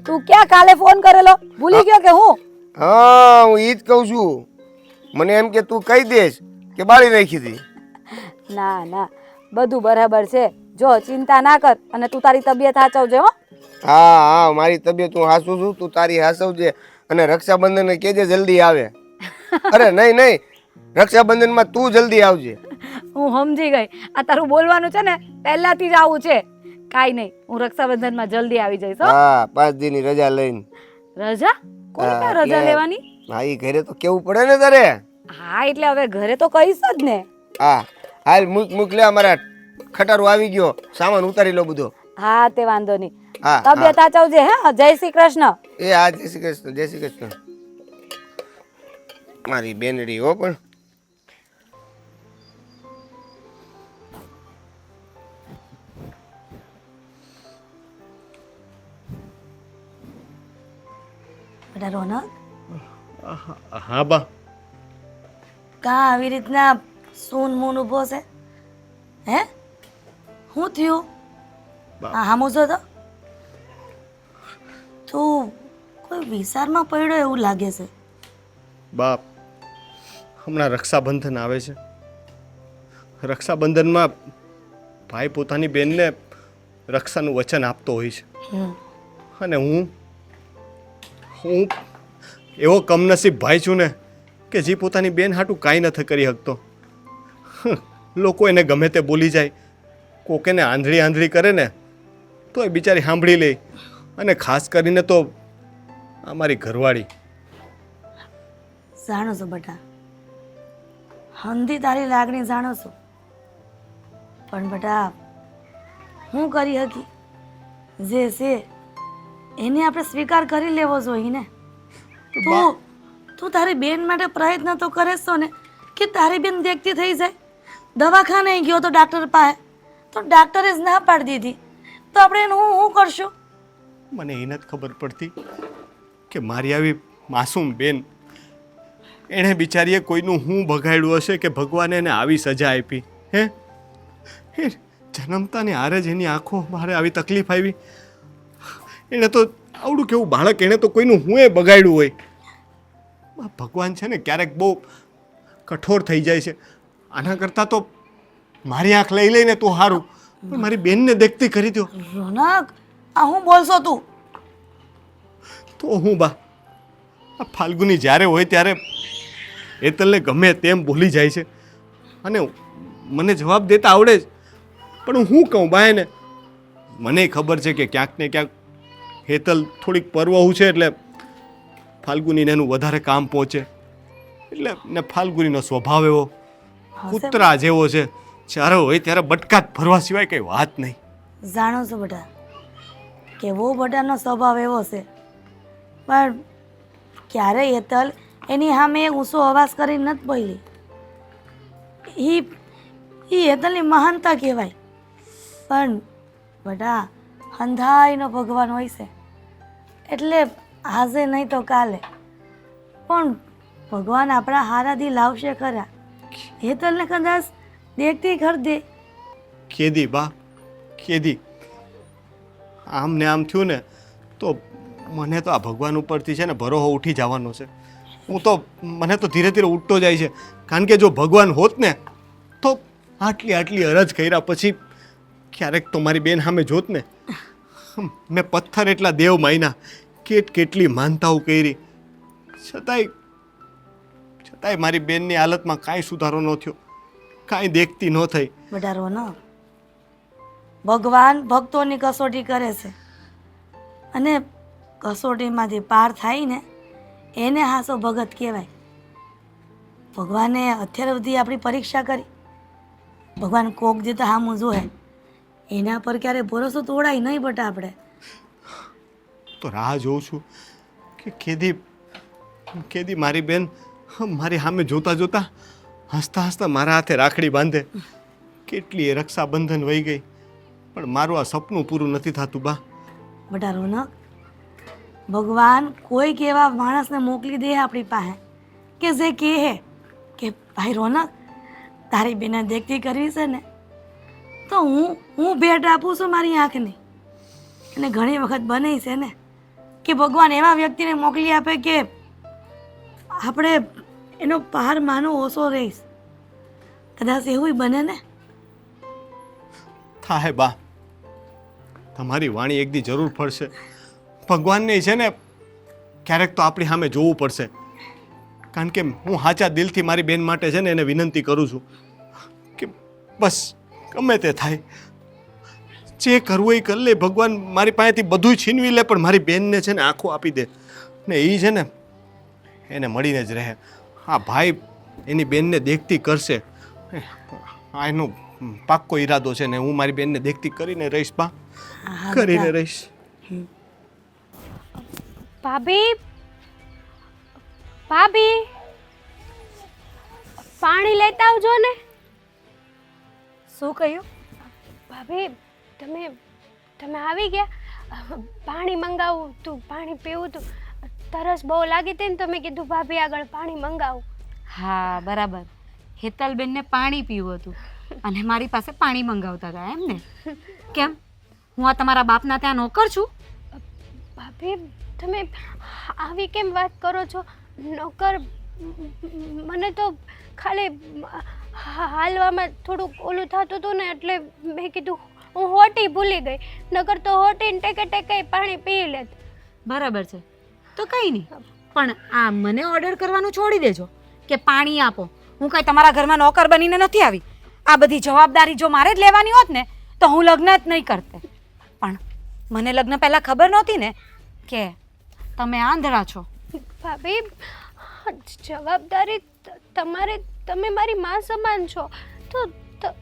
તું ક્યાં કાલે ફોન કરેલો ભૂલી ગયો કે હું? હા, હું ઈ જ કહું છું. મને એમ કે તું કહી દેશ કે બાળી નાખી હતી? ના ના, બધું બરાબર છે. જો ચિંતા ના કર અને તું તારી તબિયત સાચવજે હો. હા હા, મારી તબિયત હું હાસું છું, તું તારી હાસવજે. અને રક્ષાબંધન કેજે જલ્દી આવે. અરે નહીં નહીં, રક્ષાબંધનમાં તું જલ્દી આવજે. હું સમજી ગઈ. આ તારું બોલવાનું છે ને પહેલાથી જ આવું છે. કાંઈ નહીં, હું રક્ષાબંધનમાં જલ્દી આવી જઈશ હો. હા, 5 દીની રજા લઈને. રજા? કોની પાસે રજા એટલે- લેવાની? હા, ઈ ઘરે તો કેવું પડે ને તારે. હા એટલે હવે ઘરે તો કહીશ જ ને. હા હાલ, મૂક લે, અમારા ખટારો આવી ગયો, સામાન ઉતારી લો બધો. હા તે વાંધો નહીં. હા તબિયત સાચવજે હે. જય શ્રી કૃષ્ણ. એ હા, જય શ્રી કૃષ્ણ, જય શ્રી કૃષ્ણ. મારી બેનડી હો. પણ બેટા રોનક, હા બા. કાં આવી રીતના સૂન મૂન ઊભો છે? હે, શું થયું? હા હામો છો તો તું કોઈ વિચારમાં પડ્યો એવું લાગે છે. બાપ, હમણાં રક્ષાબંધન આવે છે. રક્ષાબંધનમાં ભાઈ પોતાની બેનને રક્ષાનું વચન આપતો હોય છે. હમ. અને હું એવો કમનસીબ ભાઈ છું ને કે જે પોતાની બેન હાટું કાંઈ નથી કરી શકતો. લોકો એને ગમે તે બોલી જાય, કોક એને આંધળી આંધળી કરે ને તો એ બિચારી સાંભળી લે. અને ખાસ કરીને તો અમારી ઘરવાળી. જાણો છો બેટા, હંધી તારી લાગણી જાણો છું, પણ બેટા હું કરી શકી? જે છે એને આપણે સ્વીકાર કરી લેવો જોઈએ ને. તું તારી બેન માટે પ્રયત્ન તો કરે છો ને કે તારી બેન દેખતી થઈ જાય. દવાખાને ગયો તો ડાક્ટર પાસે, તો ડાક્ટરે જ ના પાડી દીધી, તો આપણે એનું હું કરશું? મને એ નથી ખબર પડતી કે મારી આવી માસૂમ બેન, એણે બિચારીએ કોઈનું હું બગાડ્યું હશે કે ભગવાને એને આવી સજા આપી? હે, જન્મતાની હારે જ એની આંખો મારે આવી તકલીફ આવી. એણે તો આવડું કેવું બાળક, એણે તો કોઈનું હું એ બગાડ્યું હોય. ભગવાન છે ને ક્યારેક બહુ કઠોર થઈ જાય છે. આના કરતાં તો મારી આંખ લઈ લઈને તું સારું, પણ મારી બેનને દેખતી કરી દો. રોનક, આ હું બોલશો તું? તો હું બા, આ ફાલ્ગુની જ્યારે હોય ત્યારે હેતલને ગમે તેમ ભૂલી જાય છે. અને મને જવાબ દેતા આવડે જ, પણ હું કહું બા એને? મને ખબર છે કે ક્યાંક ને ક્યાંક હેતલ થોડીક પરવાહું છે, એટલે ફાલ્ગુનીને એનું વધારે કામ પહોંચે. એટલે ને ફાલ્ગુનીનો સ્વભાવ એવો કૂતરા જેવો છે, જ્યારે હોય ત્યારે બટકાત ભરવા સિવાય કંઈ વાત નહીં. જાણો છો બેટા કે વો બધાનો સ્વભાવ એવો છે, પણ ક્યારેય હેતલ એની સામે ઊંચો અવાજ કરીને નથી બોલી. એ હેતલની મહાનતા કહેવાય. પણ બેટા અંધાઈનો ભગવાન હોય છે, એટલે આજે નહીં તો કાલે પણ ભગવાન આપણા હારાથી લાવશે ખરા. હેતલને કદાચ દેખતી કર દે. કેદી બા, કેદી આમ ને આમ થયું ને તો મને તો આ ભગવાન ઉપરથી છે ને ભરોસો ઉઠી જવાનો છે. મને તો ધીરે ધીરે ઉઠતો જાય છે. કારણ કે જો ભગવાન હોત ને તો આટલી અરજ કર્યા પછી ક્યારેક તો મારી બેન સામે જોત ને. મેં પથ્થર એટલા દેવ માયના, કેટલી માનતાઓ કરી, છતાંય મારી બેનની હાલતમાં કાંઈ સુધારો ન થયો, કાંઈ દેખતી ન થઈ. બેટા રોનક, ભગવાન ભક્તોની કસોટી કરે છે, અને કસોટીમાંથી પાર થાય ને એને હાસો ભગત કહેવાય. ભગવાને અત્યાર સુધી આપણી પરીક્ષા કરી. ભગવાન કોક જે તો હામું જોહે, એના પર ક્યારે ભરોસો તોડાય નહીં બેટા. આપણે તો રાહ જોઉં છું કે કેદી મારી બેન મારી સામે જોતા જોતા હસતા હસતા મારા હાથે રાખડી બાંધે. કેટલી રક્ષાબંધન વહી ગઈ, પણ મારું આ સપનું પૂરું નથી થતું બા. બેટા રોનક, ભગવાન કોઈક એવા માણસને મોકલી દે આપણી પાસે કે જે કહે કે ભાઈ રોનક, તારી બેને દેખતી કરવી છે ને તો હું ભેટ આપું છું મારી આંખની. અને ઘણી વખત બને છે ને કે ભગવાન એવા વ્યક્તિને મોકલી આપે કે આપણે એનો પાર માનો ઓછો રહીશ. કદાચ એવું બને ને. થાય બા, તમારી વાણી એક દી જરૂર પડશે. ભગવાનને છે ને ક્યારેક તો આપણી સામે જોવું પડશે, કારણ કે હું સાચા દિલથી મારી બેન માટે છે ને એને વિનંતી કરું છું કે બસ ગમે તે થાય, જે કરવું એ કરી લે. ભગવાન મારી પાસેથી બધું છીનવી લે પણ મારી બેનને છે ને આંખો આપી દે ને એ છે ને એને મળીને જ રહે. હા ભાઈ એની બેનને દેખતી કરશે, આ એનો પાક્કો ઈરાદો છે ને હું મારી બેનને દેખતી કરીને રહીશ બા, કરીને રહીશ. ભાભી ભાભી પાણી લેતા આવજો ને. શું કહ્યું? ભાભી તમે તમે આવી ગયા? પાણી મંગાવું તું, પાણી પીવું તું, તરસ બહુ લાગી હતી ને તો મેં કીધું ભાભી આગળ પાણી મંગાવું. હા બરાબર, હેતલબેનને પાણી પીવું હતું અને મારી પાસે પાણી મંગાવતા હતા એમ ને? કેમ, હું આ તમારા બાપના ત્યાં નોકર છું? ભાભી તમે આવી કેમ વાત કરો છો? નોકર મને તો ખાલી હાલવામાં થોડુંક ઓલું થતું હતું ને એટલે મેં કીધું હું હોટી ભૂલી ગઈ, નકર તો હોટીને ટેકે ટેકે પાણી પી લેત. બરાબર છે, તો કંઈ નહીં, પણ આ મને ઓર્ડર કરવાનું છોડી દેજો કે પાણી આપો. હું કંઈ તમારા ઘરમાં નોકર બનીને નથી આવી. આ બધી જવાબદારી જો મારે જ લેવાની હોત ને તો હું લગ્ન જ નહીં કરતે. પણ મને લગ્ન પહેલાં ખબર નહોતી ને કે તમે આંધળા છો. ભાભી જવાબદારી તમારે, તમે મારી માં સમાન છો તો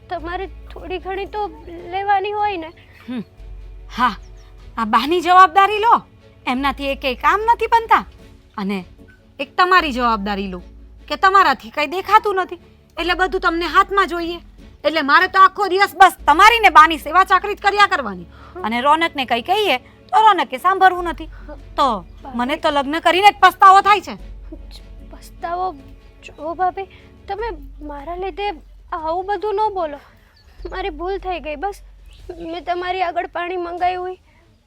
તમારે થોડી ઘણી તો લેવાની હોય ને. હા, આ બાની જવાબદારી લો, એમનાથી એક કામ નથી બનતા. અને એક તમારી જવાબદારી લો કે તમારાથી કંઈ દેખાતું નથી એટલે બધું તમને હાથમાં જોઈએ. એટલે મારે તો આખો દિવસ બસ તમારી ને બાની સેવા ચાકરી જ કર્યા કરવાની. અને રોનકને કંઈ કહીએ તો રોનકે સાંભળવું નથી. તો મને તો લગ્ન કરીને જ પસ્તાવો થાય છે. પસ્તાવો? જો ભાભી તમે મારા લીધે આવું બધું ન બોલો. મારી ભૂલ થઈ ગઈ, બસ મેં તમારી આગળ પાણી મંગાવ્યું હોય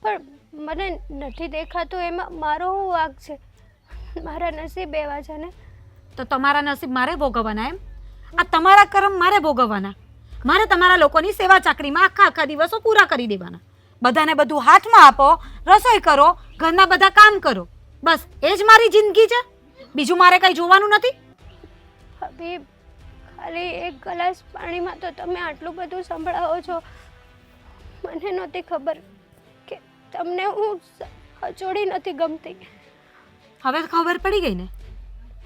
પણ મને નથી દેખાતું, એમાં મારો શું વાંક છે? મારા નસીબ એવા છે ને. તો તમારા નસીબ મારે ભોગવવાના એમ? આ તમારા કર્મ મારે ભોગવવાના? મારે તમારા લોકોની સેવા ચાકરીમાં આખા દિવસો પૂરા કરી દેવાના. બધાને બધું હાથમાં આપો, રસોઈ કરો, ઘરના બધા કામ કરો, બસ એ જ મારી જિંદગી છે. બીજું મારે કંઈ જોવાનું નથી. ભાભી ખાલી એક ગ્લાસ પાણીમાં તો તમે આટલું બધું સંભળાવો છો. મને નહોતી ખબર કે તમને હું હચોડી નથી ગમતી. હવે ખબર પડી ગઈ ને?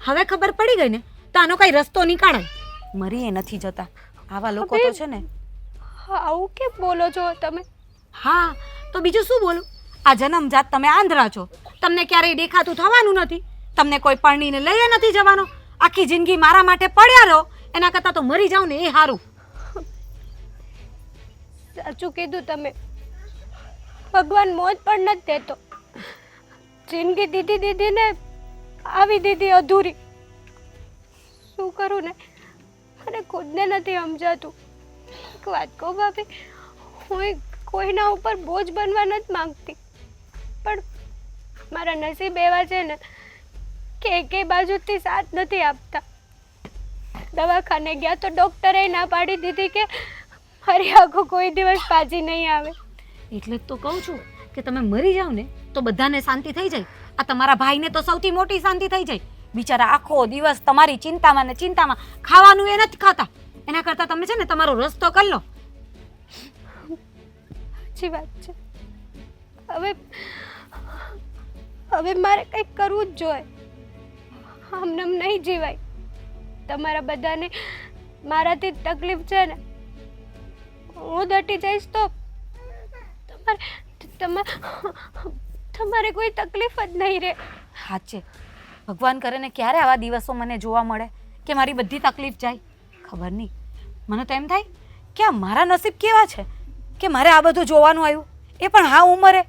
હવે ખબર પડી ગઈ ને તો આનો કઈ રસ્તો નીકાળાય. મરી એ નથી જતા આવા લોકો તો છે ને. આવું કેમ બોલો છો તમે? હા તો બીજું શું બોલું? આ જન્મજાત તમે આંધળા છો, તમને ક્યારેય દેખાતું થવાનું નથી, તમને કોઈ પરણીને લઈએ નથી જવાનો. આખી જિંદગી મારા માટે પડ્યા રહો એના કરતાં તો મરી જાવ ને એ સારું. સાચું કીધું તમે. ભગવાન મોત પણ નથી દેતો. જિંદગી દીધી ને આવી દીધી અધૂરી. શું કરું ને મને ખુદને નથી સમજાતું. એક વાત કહું ભાભી, હું કોઈના ઉપર બોજ બનવા નથી માંગતી પણ મારા નસીબ એવા છે ને કે એકે બાજુથી સાથ નથી આપતા. દવાખાને ગયા તો ડૉક્ટરે ના પાડી દીધી કે મારી આંખો કોઈ દિવસ પાછી નહીં આવે. એટલે જ તો કહું છું કે તમે મરી જાવ ને તો બધાને શાંતિ થઈ જાય. આ તમારા ભાઈને તો સૌથી મોટી શાંતિ થઈ જાય. બિચારા આખો દિવસ તમારી ચિંતામાં ને ચિંતામાં, ખાવાનું એ નથી ખાતા. એના કરતાં તમે છે ને તમારો રસ્તો કરી લો. સાચી વાત છે. હવે મારે કંઈક કરવું જ જોઈએ. આમનેમ નહીં જીવાય. તમારા બધાને મારાથી તકલીફ છે ને, હું દટી જઈશ તો તમારે કોઈ તકલીફ જ નહીં રહે. સાચે ભગવાન કરે ને ક્યારે આવા દિવસો મને જોવા મળે કે મારી બધી તકલીફ જાય. ખબર નહીં, મને તો એમ થાય કે આ મારા નસીબ કેવા છે કે મારે આ બધું જોવાનું આવ્યું, એ પણ હા ઉંમરે.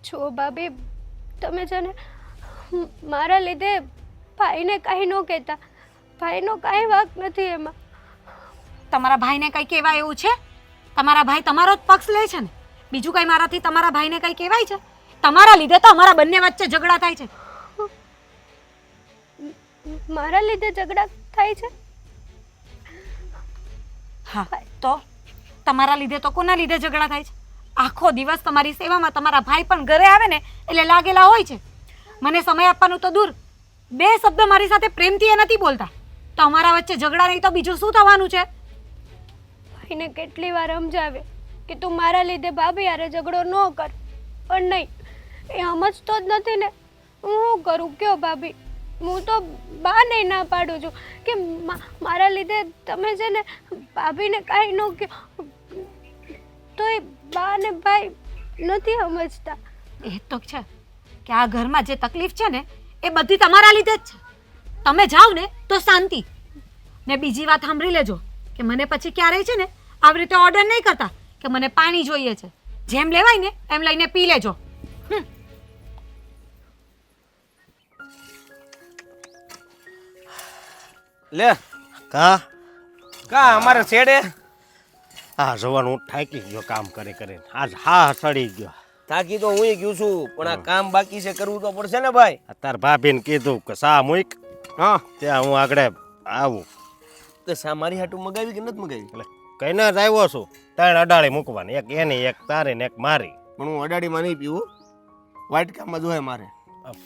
છો ભાભી, તમે છે ને મારા લીધે ભાઈને કાંઈ ન કહેતા. ભાઈનો કાંઈ વાંક નથી એમાં. તમારા ભાઈને કંઈ કહેવાય એવું છે? તમારા ભાઈ તમારો જ પક્ષ લે છે ને. બીજું કંઈ મારાથી તમારા ભાઈને કંઈ કહેવાય છે? તમારા લીધે તો અમારા બંને વચ્ચે ઝઘડા થાય છે. મારા લીધે ઝઘડા થાય છે? હા તો તમારા લીધે તો કોના લીધે ઝઘડા થાય છે? આખો દિવસ તમારી સેવામાં તમારા ભાઈ પણ ઘરે આવે ને એટલે લાગેલા હોય છે. મને સમય આપવાનું તો દૂર, 2 શબ્દ મારી સાથે પ્રેમથી એ નથી બોલતા. તમારા વચ્ચે ઝઘડા નહીં તો બીજું શું થવાનું છે? ભાઈને કેટલી વાર સમજાવે કે તું મારા લીધે ભાભી હારે ઝઘડો ન કર, પણ નહીં, એ સમજતો જ નથી ને. હું શું કરું કયો ભાભી? હું તો બાને ના પાડું છું કે મારા લીધે તમે છે ને ભાભીને કાંઈ ન કહો, તો એ બા ને ભાઈ નથી સમજતા. એ તો છે કે આ ઘરમાં જે તકલીફ છે ને એ બધી તમારા લીધે જ છે. તમે જાઓ ને તો શાંતિ. ને બીજી વાત સાંભળી લેજો કે મને પછી ક્યારેય છે ને આવી રીતે ઓર્ડર નહીં કરતા કે મને પાણી જોઈએ છે. જેમ લેવાય ને એમ લઈને પી લેજો. લે કા અમારે છેડે હા જવાનું હું થાકી ગયો કામ કરી કરીને. આજ હા સડી ગયો. થાકી તો હું ગયું છું, પણ આ કામ બાકી છે, કરવું તો પડશે ને ભાઈ. તાર ભાભીને કીધું કે સા મૂક, હા ત્યાં હું આગળ આવું. તો શા મારી હાટું મગાવી કે નથી મગાવી? એટલે કઈને જ આવ્યો છું. 3 અડાળી મૂકવાની, એક એની, એક તારી ને એક મારી. પણ હું અડાડીમાં નહીં પીવું, વાટકામાં જોઈએ મારે.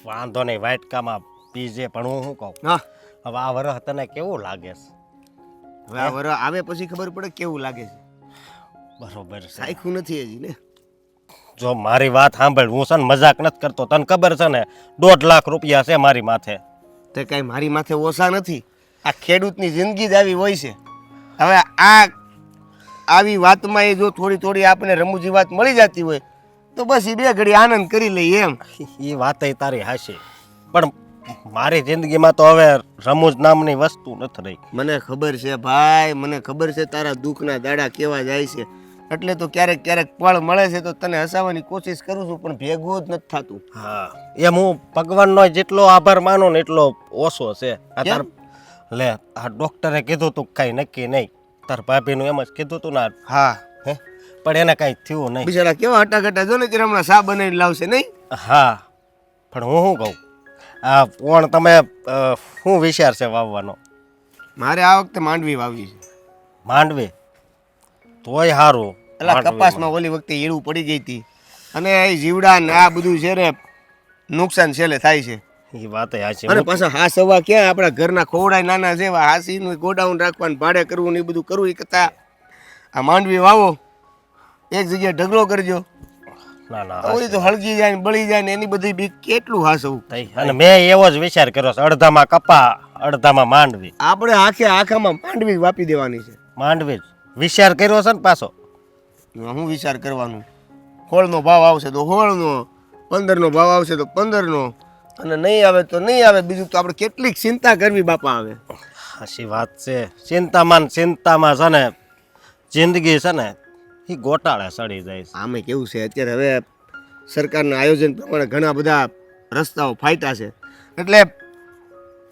વાંધો નહીં, વાટકામાં પીજે. પણ હું શું કહું, હા હવે આ વરસ તને કેવું લાગે છે? હવે આ વરસ આવે પછી ખબર પડે કેવું લાગે છે. બરોબર છે. સાયખું નથી હજી ને. જો મારી વાત સાંભળ, હું છે ને મજાક નથી કરતો. તને ખબર છે ને 1.5 લાખ રૂપિયા છે મારી માથે. તે કાંઈ મારી માથે ઓછા નથી. આ ખેડૂતની જિંદગી જ આવી હોય છે. હવે આ આવી વાતમાં એ જો થોડી થોડી આપણે રમૂજી વાત મળી જતી હોય તો બસ એ 2 ઘડી આનંદ કરી લઈએ એમ. એ વાત તારી હાશી, પણ મારી જિંદગીમાં તો હવે રમૂજ નામની વસ્તુ નથી રહી. મને ખબર છે ભાઈ, મને ખબર છે તારા દુઃખના દાડા કેવા જાય છે. એટલે તો ક્યારેક ક્યારેક પળ મળે છે તો તને હસાવવાની કોશિશ કરું છું, પણ ભેગું જ નથી થતું. હા એમ હું ભગવાનનો જેટલો આભાર માનું ને એટલો ઓછો છે. આ તાર લે આ ડોક્ટરે કીધું તું કાંઈ નક્કી નહીં. તાર ભાભીનું એમ જ કીધું તું ને. હા હે પણ એને કાંઈ થયું નહીં. બિચારા કેવા હટાઘટા જો ને ત્યારે હમણાં સા બનાવીને લાવશે નહીં. હા પણ હું શું કહું, આ પણ તમે શું વિચાર છે વાવવાનો? મારે આ વખતે માંડવી વાવી છે. માંડવી તોય સારું. એટલે કપાસમાં ઓલી વખતે ઈળું પડી ગઈ હતી અને એ જીવડા ને આ બધું છે ને નુકસાન છેલ્લે થાય છે. એ વાત હાચી. અને પાછા હા સવા ક્યાં આપણા ઘરના ખોવડાય નાના છે, હાસીનું ગોડાઉન રાખવાનું, ભાડે કરવું ને એ બધું કરવું. એ કરતા આ માંડવી વાવો, એક જગ્યાએ ઢગલો કરજો. ના ના ઓલી તો હળગી જાય ને બળી જાય ને એની બધી બીક કેટલું હાસવું. અને મેં એવો જ વિચાર કર્યો છે, અડધામાં કપા અડધામાં માંડવી. આપણે આખામાં માંડવી વાપી દેવાની છે. માંડવી જ વિચાર કર્યો છે ને પાછો. શું વિચાર કરવાનું? હોળનો ભાવ આવશે તો હોળનો, 15નો ભાવ આવશે તો 15નો, અને નહીં આવે તો નહીં આવે. બીજું તો આપણે કેટલીક ચિંતા કરવી બાપા. આવે હાચી વાત છે. ચિંતામાં છે ને જિંદગી છે ને એ ગોટાળે સડી જાય છે. આમે કેવું છે અત્યારે, હવે સરકારના આયોજન પ્રમાણે ઘણા બધા રસ્તાઓ ફાટ્યા છે, એટલે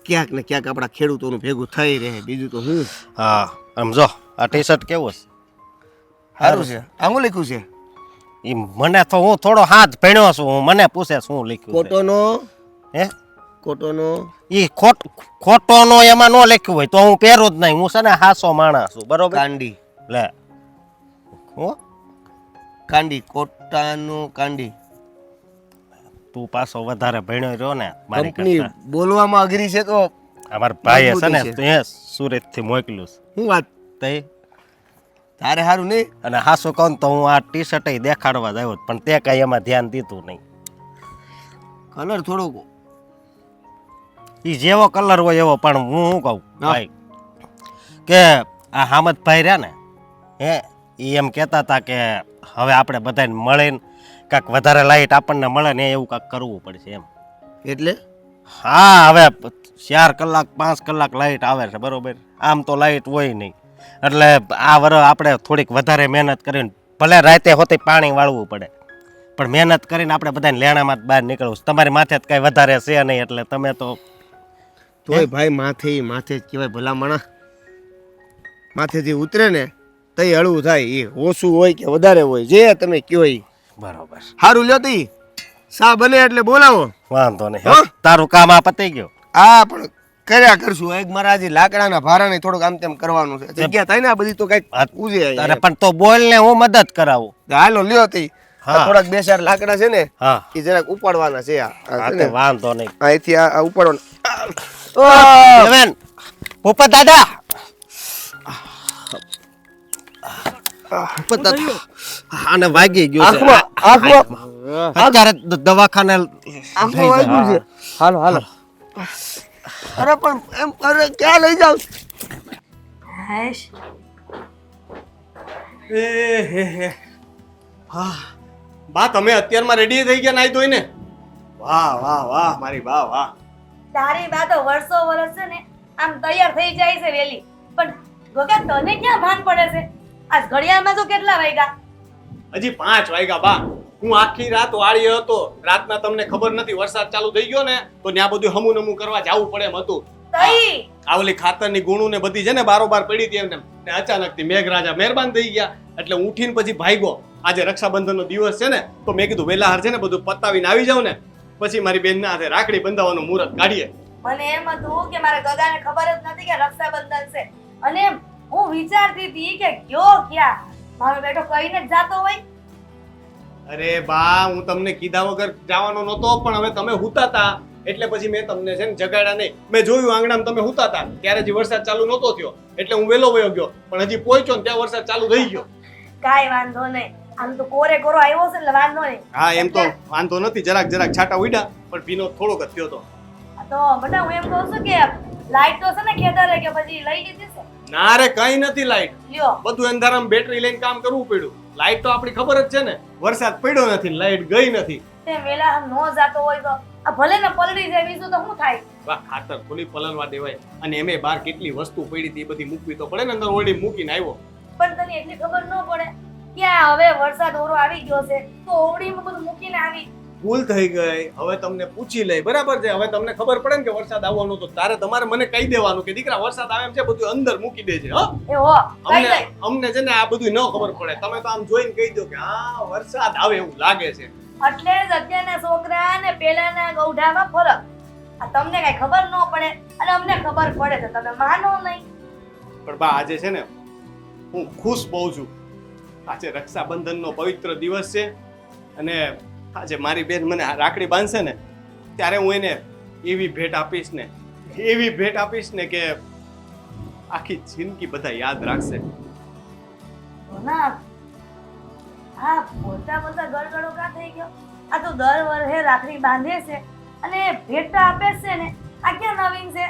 ક્યાંક ને ક્યાંક આપણા ખેડૂતોનું ભેગું થઈ રહે. બીજું તો હું. હા આમ જો આ ટી શર્ટ કેવું છે? સારું છે. આવું લખ્યું છે? એ મને તો હું થોડો હાથ ભેણ્યો છું, મને પૂછે શું લખ્યું છે. કોટોનો હે કોટોનો એ ખોટોનો એમાં ન લખ્યું હોય તો હું પહેરું જ નહીં. હું છે ને હાસો માણસ છું, બરોબર? કાંડી લે હું કાંડી કોટાનો કાંડી. તું પાછો વધારે ભણ્યો રહ્યો ને મારી કંપની કરતા. બોલવામાં અઘરી છે તો અમારા ભાઈએ છે ને મજબૂતી તે સુરત થી મોકલ્યું છે. શું વાત? તે તારે સારું નહીં? અને હાસું કહું તો હું આ ટી શર્ટ દેખાડવા જ આવ્યો પણ તે કાંઈ એમાં ધ્યાન દીધું નહીં. કલર થોડોક એ જેવો કલર હોય એવો, પણ હું શું કહું ભાઈ કે આ હામદભાઈ રહ્યા ને હે એ એમ કહેતા હતા કે હવે આપણે બધાને મળીને કાંઈક વધારે લાઈટ આપણને મળે ને એવું કાંઈક કરવું પડશે એમ. એટલે હા હવે 4 કલાક 5 કલાક લાઈટ આવે છે, બરોબર? આમ તો લાઈટ હોય નહીં. એટલે આ વર્ષ આપણે થોડીક વધારે મહેનત કરીને, ભલે રાતે હોતે પાણી વાળવું પડે, પણ મહેનત કરીને આપણે બધાને લેણામાં જ બહાર નીકળવું છે. તમારી માથે જ કાંઈ વધારે છે નહીં, એટલે તમે તો તોય ભાઈ માથે જ કહેવાય ભલા માણસ. માથેથી ઉતરે ને તઈ હળવું થાય. એ ઓછું હોય કે વધારે હોય, જે તમે કયો એ બરોબર. સારું લ્યો. તી સા બને એટલે બોલાવો. વાંધો નહીં. હો? તારું કામ આ પતી ગયું? હા પણ કર્યા કરશું. એક મારા આજે લાકડાના ભારાને થોડુંક આમ તેમ કરવાનું છે. જગ્યા થાય ને આ બધી તો કઈક પૂજે. અરે પણ તો બોલ ને હું મદદ કરાવું. હાલો લ્યો તી હા. થોડાક 2-4 લાકડા છે ને હા એ જરાક ઉપાડવાના છે. હા તે વાંધો નહીં. અહીંથી આ ઉપાડવાના. બેન ભૂપત દાદા ભૂપત દાદા આને વાગી ગયું છે. અત્યારે દવાખાને આંખમાં વાગ્યું છે. હાલો હાલો. અરે પણ એમ અરે ક્યાં લઈ જાવ? હેશ બા તમે અત્યારમાં રેડી થઈ ગયા નાઈ ધોઈને? વાહ વાહ વાહ મારી બા વાહ. તારી બા તો વર્ષો વર્ષ છે ને આમ તૈયાર થઈ જાય છે વેલી, પણ ગોગા તને ક્યાં ભાન પડે છે? આજ ઘડિયાળમાં તો કેટલા વાગ્યા? હજી 5 વાગ્યા બા. હું આખી રાત વાળીએ હતો. રાતના તમને ખબર નથી વરસાદ ચાલુ થઈ ગયો ને તો ત્યાં બધું હમુનમું કરવા જવું પડે એમ હતું. તઈ આ ઓલી ખાતરની ગુણું ને બધી છે ને બારોબાર પડી હતી એમને ને અચાનકથી મેઘરાજા મહેરબાન થઈ ગયા એટલે હું ઉઠીને પછી ભાગ્યો. આજે રક્ષાબંધનનો દિવસ છે ને તો મેં કીધું વેલા હાર છે ને બધું પતાવીને આવી જાવ ને પછી મારી બેનના હાથે રાખડી બંધાવવાનું મુહૂર્ત કાઢીએ. મને એમ હતું કે મારા ગગાને ખબર જ નથી કે રક્ષાબંધન છે, અને હું વિચારતી હતી કે કયો ક્યાં મારો બેટો કહીને જ જાતો હોય. અરે બા હું તમને કીધા વગર જવાનો નહોતો પણ હવે તમે હુતા હતા એટલે પછી મેં તમને છે ને જગાડ્યા નહીં. મેં જોયું આંગણામાં તમે હુતા હતા ત્યારે હજી વરસાદ ચાલુ નહોતો થયો એટલે હું વેલો વયો ગયો પણ હજી પહોંચ્યો ને ત્યાં વરસાદ ચાલુ થઈ ગયો. કાંઈ વાંધો નહીં, આમ તો કોરે કોરો આવ્યો છે એટલે વાંધો નહીં. હા એમ તો વાંધો નથી. જરાક છાંટા ઉડ્યા પણ ભીનો થોડોક જ થયો હતો. આ તો બટા હું એમ કહું છું કે લાઈટ તો છે ને ખેતરે કે પછી લઈ લીધી છે? ના રે કઈ નથી લાઈટ. લ્યો બધું અંધારામાં બેટરી લઈને કામ કરવું પડ્યું. લાઈટ તો આપણી ખબર જ છે ને વરસાદ પડ્યો નથી લાઈટ ગઈ નથી. તે વેલા આમ નો જાતો હોય તો આ ભલે ને પલળી જાય બીજું તો શું થાય? વાહ ખાતર થોડી પલળવા દેવાય અને એમે બહાર કેટલી વસ્તુ પડી હતી એ બધી મૂકવી તો પડે ને. અંદર ઓરડી મૂકીને આવ્યો. પણ તને એટલી ખબર ન પડે કે આ હવે વરસાદ ઓરો આવી ગયો છે તો ઓરડીમાં બધું મૂકીને આવી. ભૂલ થઈ ગઈ. હવે તમને પૂછી લઈ બરાબર છે. હવે તમને ખબર પડે ને કે વરસાદ આવવાનો તો તારે તમારે મને કહી દેવાનું કે દીકરા વરસાદ આવે એમ છે બધું અંદર મૂકી દેજે. હો એ હો કઈ દઈ. અમને છે ને આ બધું ન ખબર પડે. તમે તો આમ જોઈને કહી દો કે હા વરસાદ આવે એવું લાગે છે. એટલે જ અત્યારના છોકરા ને પેલાના ગૌઢામાં ફરક. આ તમને કઈ ખબર ન પડે અને અમને ખબર પડે તો તમે માનો નહીં. પણ બા આજે છે ને હું ખુશ બહુ છું. આજે રક્ષાબંધનનો પવિત્ર દિવસ છે અને આજે મારી બેન મને રાખડી બાંધશે ને ત્યારે હું એને એવી ભેટ આપીશ ને કે આખી જિંદગી બધા યાદ રાખશે. ના હા બોલતા બોલતા ગળગળો કા થઈ ગયો? આ તો દર વર્ષે રાખડી બાંધે છે અને ભેટ આપે છે ને આ ક્યાં નવીન છે?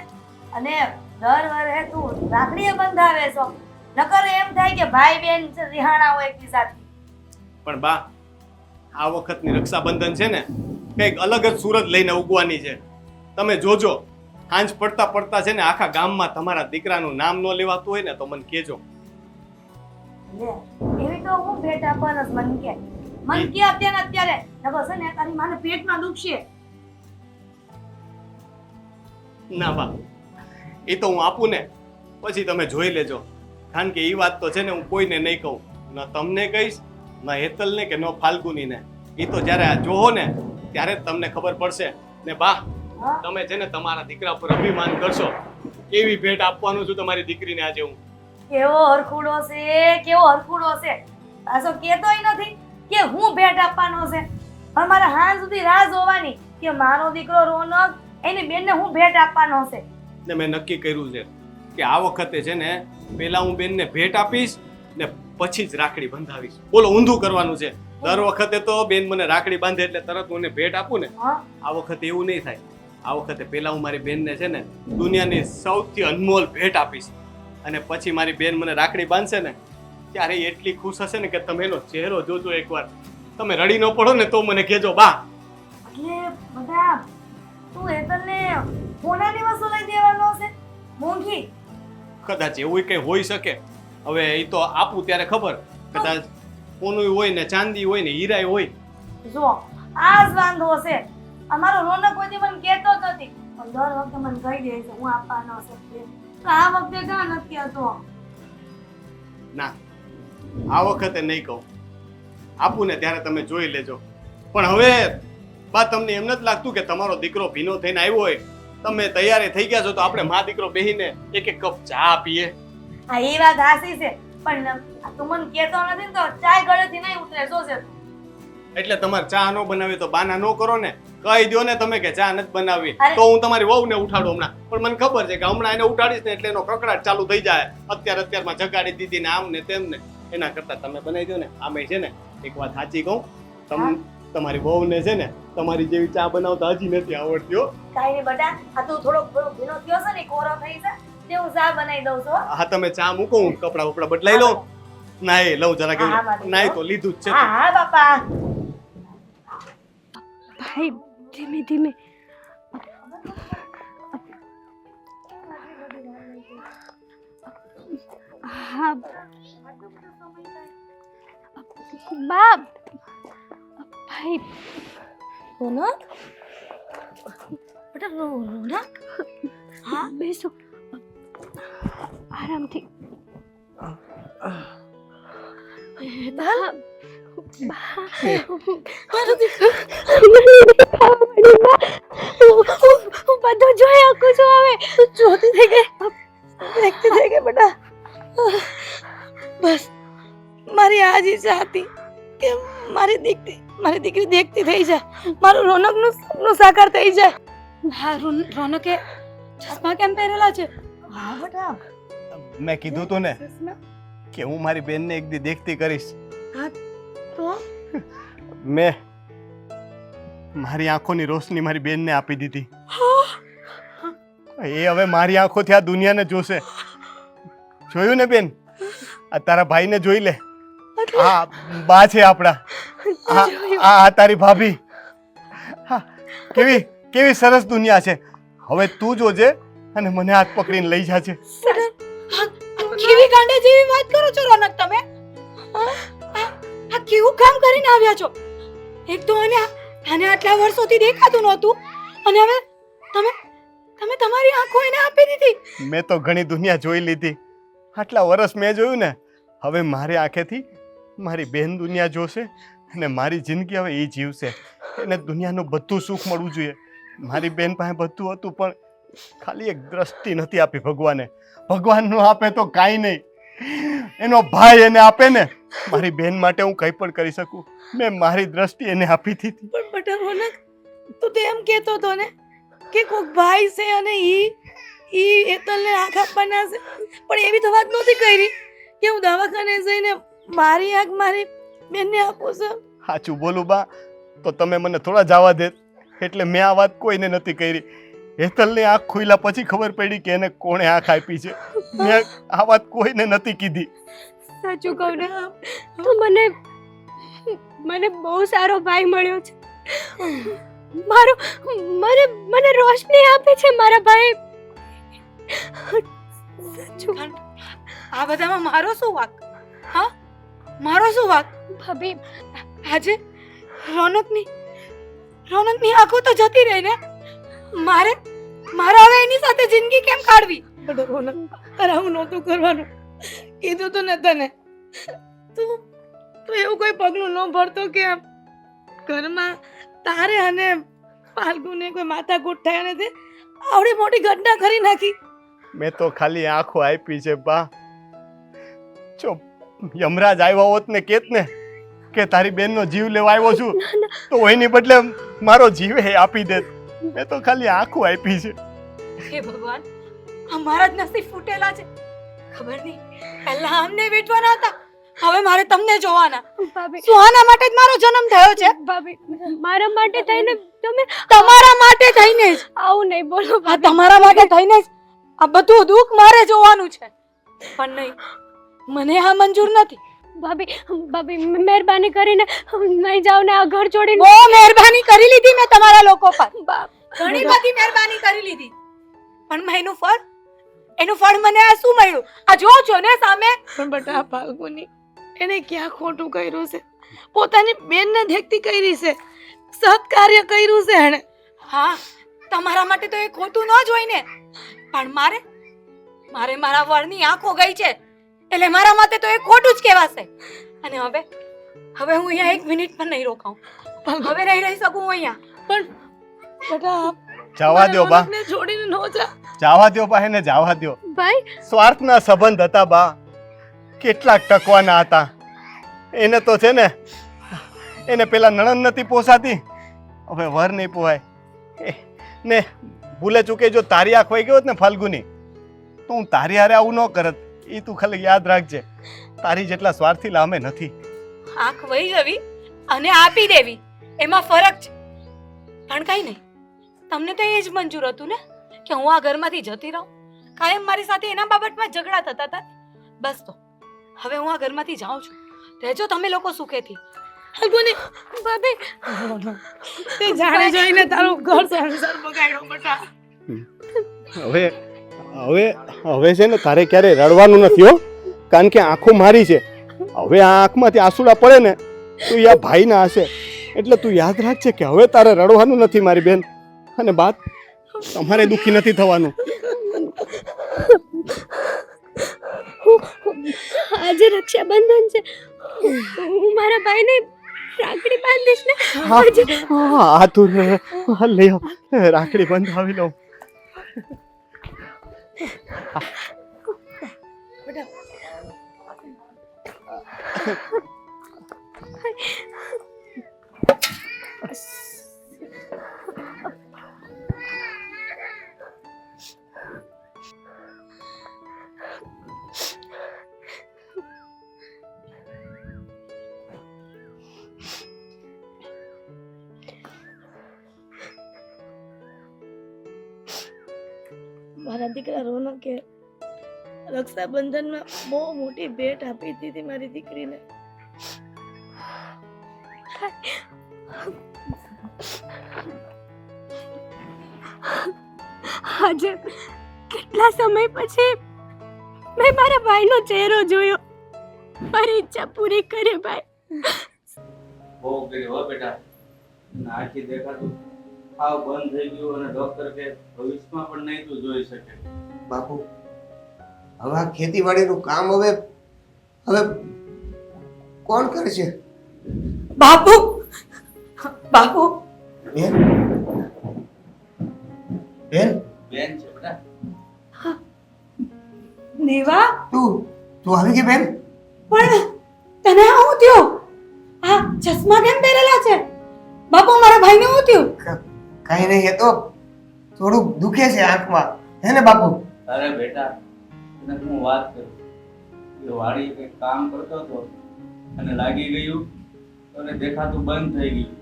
અને દર વર્ષે તું રાખડીએ બંધાવે છો, નકર એમ થાય કે ભાઈ બેન રિહાણા હોય એકબીજાથી. પણ બા આ વખતની રક્ષાબંધન છે ને કંઈક અલગ જ સુરત લઈને ઉગવાની છે. તમે જોજો સાંજ પડતા છે ને આખા ગામમાં તમારા દીકરાનું નામ ન લેવાતું હોય ને તો મને કહેજો. લે એવી તો હું ભેટ આપવાના મન કે અત્યારે નકર છે ને તારી માને પેટમાં દુખશે. ના બા એ તો હું આપું ને પછી તમે જોઈ લેજો. કારણ કે એ વાત તો છે ને હું કોઈને નહીં કહું, ન તમને કહીશ ન હેતલને કે ન ફાલ્ગુનીને. એ તો જ્યારે આ જોહો ને ત્યારે જ તમને ખબર પડશે. ને બા તમે છે ને તમારા દીકરા પર અભિમાન કરશો. કેવી ભેટ આપવાનું છું તમારી દીકરીને આજે હું. કેવો હરખુડો છે પાછો કેતોય નથી કે હું ભેટ આપવાનો છે. પણ મારે હાંજ સુધી રાહ જોવાની કે મારો દીકરો રોનક એની બેનને હું ભેટ આપવાનો છે. ને મેં નક્કી કર્યું છે કે આ વખતે છે ને પહેલા હું બેનને ભેટ આપીશ ને પછી જ રાખડી બંધાવીશ. બોલો ઊંધું કરવાનું છે. દર વખતે તો બેન મને રાખડી બાંધે એટલે તરત હું એને ભેટ આપું ને. આ વખતે એવું નહીં થાય. આ વખતે પહેલા હું મારી બેનને છે ને દુનિયાની સૌથી અનમોલ ભેટ આપીશ અને પછી મારી બેન મને રાખડી બાંધશે ને ત્યારે એટલી ખુશ હશે ને કે તમે એનો ચહેરો જોજો એકવાર. તમે રડી ન પડો ને તો મને કહેજો બા. એટલે બધા તું હેતલને સોનાની વસ્તુ લઈ દેવાનો છે મોંઘી? કદાચ એવું કંઈ હોઈ શકે. હવે એ તો આપું ત્યારે ખબર. કદાચ સોનું હોય ને ચાંદી હોય ને હીરા હોય. જો આ જ વાંધો છે. અમારો રોનક કોઈ દી મને કહેતો જ નથી પણ દર વખતે મને કહી દે છે હું આપવાનો છે. તો આ વખતે કાં નથી કહેતો? ના આ વખતે નહીં કહું. આપું ને ત્યારે તમે જોઈ લેજો. પણ હવે બા તમને એમ નથી લાગતું કે તમારો દીકરો ભીનો થઈને આવ્યો હોય તમે તૈયાર થઈ ગયા છો તો આપણે મા દીકરો બેહીને એક એક કપ ચા પીએ. હા એ વાત હાસી છે પણ આ તું મને કહેતો નથી ને તો ચાય ગળેથી નહીં ઉતરે શું છે એટલે તમારે ચા ન બનાવી તો બાના ન કરો ને, કહી દો ને તમે કે ચા નથી બનાવી અરે. તો હું તમારી વહુને ઉઠાડું હમણાં. પણ મને ખબર છે કે હમણાં એને ઉઠાડીશ ને એટલે એનો કકડાટ ચાલુ થઈ જાય. અત્યારમાં જગાડી દીધી ને આમ ને તેમ ને, એના કરતા તમે બનાવી દો ને. આમે છે ને એક વાત સાચી કહું, તમારી વહુને છે ને તમારી જેવી ચા બનાવતા હજી નથી આવડતી હો. કાઈ નહીં બટા, આ તું થોડોક ભીનો થયો છે ને કોરો થઈ છે તે હું ચા બનાવી દઉં છું હો. હા તમે ચા મૂકો, હું કપડા બપડા બદલાઈ લઉં. નાઈ લઉં જરા હા, હા, કેવું બાકી નાઈ તો. તો લીધું જ છે. હા હા બાપા. ભાઈ ધીમે ધીમે. હા બા. ભાઈ રોનક બેટા રોનક હા બેસો આરામથી. હેતલ મારો દીકરો હું બધું જોઈ શકું છું હવે. જોતી થઈ ગઈ દેખતી થઈ ગઈ બેટા. બસ મારી આજ ઈચ્છા હતી કે મારી દીકરી દેખતી થઈ જાય, મારું રોનકનું સપનું સાકાર થઈ જાય. હા રોનકે ચશ્મા કેમ પહેરેલા છે? હા બેટા મેં કીધું તું ને કે હું મારી બેનને એક દી દેખતી કરીશ. તો મેં મારી આંખોની રોશની મારી બેનને આપી દીધી. એ હવે મારી આંખોથી આ દુનિયાને જોશે. જોયું ને બેન, આ તારા ભાઈને જોઈ લે. આ બા છે આપણા, આ તારી ભાભી. હા, કેવી સરસ દુનિયા છે. હવે તું જોજે અને મને હાથ પકડીને લઈ જાજે. કેવી ગાંડે જેવી વાત કરો છો રોનક તમે? આ કેવું કામ કરીને આવ્યા છો? એક તો આને આટલા વર્ષોથી દેખાતું નહોતું અને હવે તમે તમારી આંખો એને આપી દીધી. મેં તો ઘણી દુનિયા જોઈ લીધી. આટલા વર્ષ મેં જોયું ને, હવે મારી આંખેથી મારી બેન દુનિયા જોશે અને મારી જિંદગી હવે એ જીવશે. એને દુનિયાનું બધું સુખ મળવું જોઈએ. મારી બેન પાસે બધું હતું પણ ખાલી એક દ્રષ્ટિ નથી આપી ભગવાને. ભગવાન નો આપે તો કાંઈ નહીં, એનો ભાઈ એને આપે ને. મારી બેન માટે હું કંઈ પણ કરી શકું. મેં મારી દ્રષ્ટિ એને આપી દીધી. પણ બેટા રોનક તું તો એમ કહેતો હતો ને કે કોઈક ભાઈ છે અને ઈ હેતલને આંખ આપવાના છે, પણ એવી તો વાત નહોતી કરી કે હું દવાખાને જઈને મારી આંખ મારી બેનને આપું છું. સાચું બોલું બા તો તમે મને થોડા જવા દે, એટલે મેં આ વાત કોઈને નથી કરી. હેતલની આંખ ખુલ્યા પછી ખબર પડી કે એને કોણે આંખ આપી છે. મેં આ વાત કોઈને નથી કીધી. સાચું કહું ને તો મને બહુ સારો ભાઈ મળ્યો છે. મને રોશની આપે છે મારા ભાઈ. સાચું. આ બધામાં મારો શું વાંક? હા મારો શું વાંક? ભાભી આજે રોનકની આંખો તો જતી રહી ને, મારે હવે એની સાથે જિંદગી કેમ કાઢવી? બેટા રોનક તારે આવું નહોતું કરવાનું, કીધું તું ને તને. તું એવું કોઈ પગલું ન ભરતો કે આમ ઘરમાં તારે અને ફાલ્ગુને કોઈ માથાકૂટ થાય અને તે આવડી મોટી ઘટના કરી નાખી. મેં તો ખાલી આંખો આપી છે બા. જો યમરાજ આવ્યો હોત ને કેત ને કે તારી બેનનો જીવ લેવા આવ્યો છું, તો એની બદલે મારો જીવ આપી દેત. મેં તો ખાલી આંખો આપી છે. હે ભગવાન, અમારા જ નસીબ ફૂટેલા છે. ખબર નહીં પહેલા અમને વેઠવાના હતા, હવે મારે તમને જોવાના. ભાભી સુહાના માટે જ મારો જન્મ થયો છે. ભાભી મારા માટે થઈને તમે તમારા માટે થઈને જ. આવું નહીં બોલો આ તમારા માટે થઈને જ આ બધું દુઃખ મારે જોવાનું છે. પણ નહીં, મને આ મંજૂર નથી. ભાભી મહેરબાની કરીને નહીં જાઓ ને આ ઘર છોડીને. બહુ મહેરબાની કરી લીધી મેં તમારા લોકો પર. ઘણી બધી મહેરબાની કરી લીધી, પણ મેં એનું ફળ મને આ શું મળ્યું? આ જો છો ને સામે. પણ બેટા ફાલ્ગુની એને ક્યાં ખોટું કર્યું છે? પોતાની બેનને દેખતી કરી છે, સત્કાર્ય કર્યું છે એણે. હા, તમારા માટે તો એ ખોટું ન જ હોય ને, પણ મારે મારા વરની આંખો ગઈ છે એટલે મારા માટે તો એ ખોટું જ કહેવાશે. અને હવે હું અહીંયા એક મિનિટ પણ નહીં રોકાઉં. હવે નહીં રહી શકું હું અહીંયા. પણ બેટા જવા દ્યો બા, રોનકને છોડીને ન જા. જવા દ્યો બા, એને જવા દ્યો. ભાઈ સ્વાર્થના સંબંધ હતા બા, કેટલાક ટકવાના હતા. એને તો છે ને, એને પેલા નણંદ નથી પોસાતી, હવે વર નહીં પોહાય. ને ભૂલે ચૂકે જો તારી આંખ વહી ગયો હોત ને ફાલ્ગુની, તો હું તારી હારે આવું ન કરત. એ તું ખાલી યાદ રાખજે, તારી જેટલા સ્વાર્થી લામે નથી. આંખ વહી જવી અને આપી દેવી એમાં ફરક છે. પણ કઈ નહીં, તમને તો એ જ મંજૂર હતું ને કે હું આ ઘરમાંથી જતી રહું. કાયમ મારી સાથે એના બાબતમાં ઝઘડા થતા હતા. બસ તો હવે હું આ ઘરમાંથી જાઉં છું. રહેજો તમે લોકો સુખેથી. ફાલ્ગુની, ભાભી તે જાણે જોઈને તારું ઘર સંસાર બગાડ્યો બેટા. હવે હવે હવે છે ને તારે ક્યારે રડવાનું નથી હો, કારણ કે આંખો મારી છે. હવે આ આંખમાંથી આંસુડા પડે ને તો એ આ ભાઈના હશે. એટલે તું યાદ રાખજે કે હવે તારે રડવાનું નથી મારી બેન. અને બાત તમારે દુઃખી નથી થવાનું. આજે રક્ષાબંધન છે, હું મારા ભાઈને રાખડી બાંધીશ ને. હા તું લઈ આવ, રાખડી બંધાવી લઉં. મારા દીકરા રોનકે રક્ષાબંધનમાં બહુ મોટી ભેટ આપી દીધી મારી દીકરીને. આજે કેટલા સમય પછી મેં મારા ભાઈનો ચહેરો જોયો. મારી ઈચ્છા પૂરી કરી ભાઈ. બહુ કરી હો બેટા, આખી દેખાતું હાવ બંધ થઈ ગયું અને ડોક્ટર કે ભવિષ્યમાં પણ નહીં તું જોઈ શકે. બાપુ હવે આ ખેતીવાડીનું કામ હવે હવે કોણ કરશે? બાપુ, બાપુ, બેન બેન બેન છે બેટા. દેવા, તું તું આવી ગઈ બેન? પણ તને શું થયું? આ ચશ્મા કેમ પહેરેલા છે? બાપુ, મારા ભાઈને શું થયું? કઈ નહીં, એ તો થોડુંક દુખે છે આંખમાં, હે ને બાપુ? અરે બેટા, તને હું વાત કરું, એ વાડી કંઈક કામ કરતો હતો અને લાગી ગયું તો એને દેખાતું બંધ થઈ ગયું.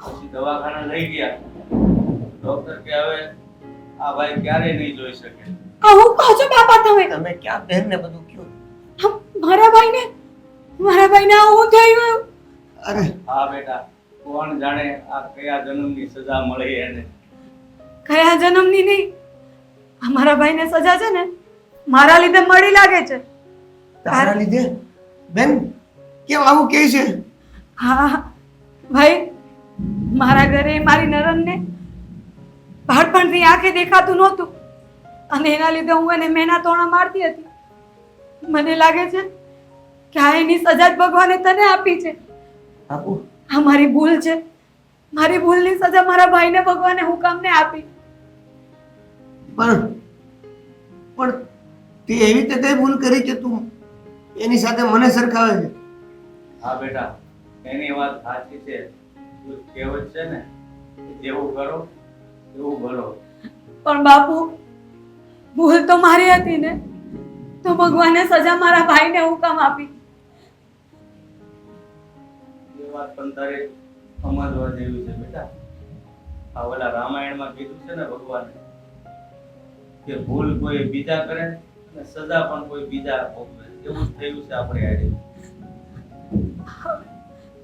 પછી દવાખાને લઈ ગયા. ડોક્ટર કે હવે આ ભાઈ ક્યારેય નહીં જોઈ શકે. આ હું કહો છો બાપા તમે? તમે ક્યાં બેન ને બધું કયો? મારા ભાઈને આવું થયું? અરે હા બેટા, કોણ જાણે આ કયા જન્મની સજા મળી એને. કયા જન્મની નહીં, અમારા ભાઈને સજા છે ને મારા લીધે મળી લાગે છે. તારા લીધે? બેન કેમ આવું કહે છે? હા ભાઈ, મારા ઘરે મારી નરણને બાળપણથી આંખે દેખાતું નહોતું અને એના લીધે હું એને મેના તોણા મારતી હતી. મને લાગે છે કે આ એની સજા જ ભગવાને તને આપી છે. બાપુ આ મારી ભૂલ છે. મારી ભૂલની સજા મારા ભાઈને ભગવાને હું કામને આપી. પણ પણ તે એવી રીતે કઈ ભૂલ કરી કે તું એની સાથે મને સરખાવે છે? હા બેટા, એની વાત સાચી છે. તું કહેવત છે ને, જેવું કરો એવું ભરો. પણ બાપુ, ભૂલ તો મારી હતી ને, તો ભગવાને સજા મારા ભાઈને હું કામ આપી? એ વાત પણ તારે સમજવા જેવી છે બેટા. આ ઓલા રામાયણમાં કીધું છે ને ભગવાને કે ભૂલ કોઈ બીજા કરે અને સજા પણ કોઈ બીજા ભોગવે. એવું જ થયું છે આપણે આજે.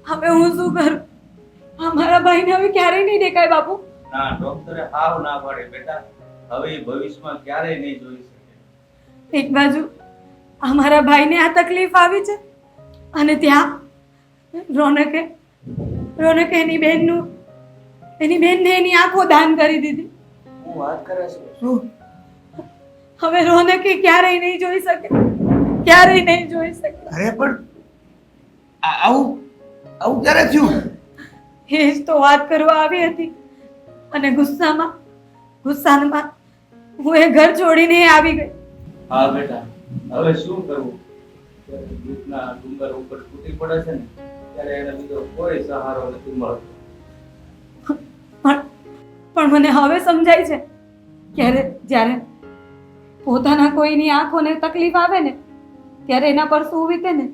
હવે હું શું કરું? આ મારા ભાઈને હવે ક્યારેય નહીં દેખાય બાપુ. ના, ડોક્ટરે હાવ ના પાડે બેટા, હવે એ ભવિષ્યમાં ક્યારેય નહીં જોઈ શકે. એક બાજુ આ મારા ભાઈને આ તકલીફ આવી છે અને ત્યાં રોનકે એની બેનને એની આંખો દાન કરી દીધી. હું વાત કરે છે. શું? હવે રોનકે ક્યારેય નહીં જોઈ શકે, ક્યારેય નહીં જોઈ શકે. અરે પણ આવું ક્યારે થયું? એ જ તો વાત કરવા આવી હતી અને ગુસ્સામાં ગુસ્સામાં હું એ ઘર છોડીને આવી ગઈ. હા બેટા, હવે શું કરવું? જ્યારે દુઃખના ડુંગર ઉપર તૂટી પડે છે ને ત્યારે એને બીજો કોઈ સહારો નથી મળતો. પણ મને હવે સમજાય છે ક્યારે જ્યારે પોતાના કોઈની આંખોને તકલીફ આવે ને ત્યારે એના પર શું વીતે ને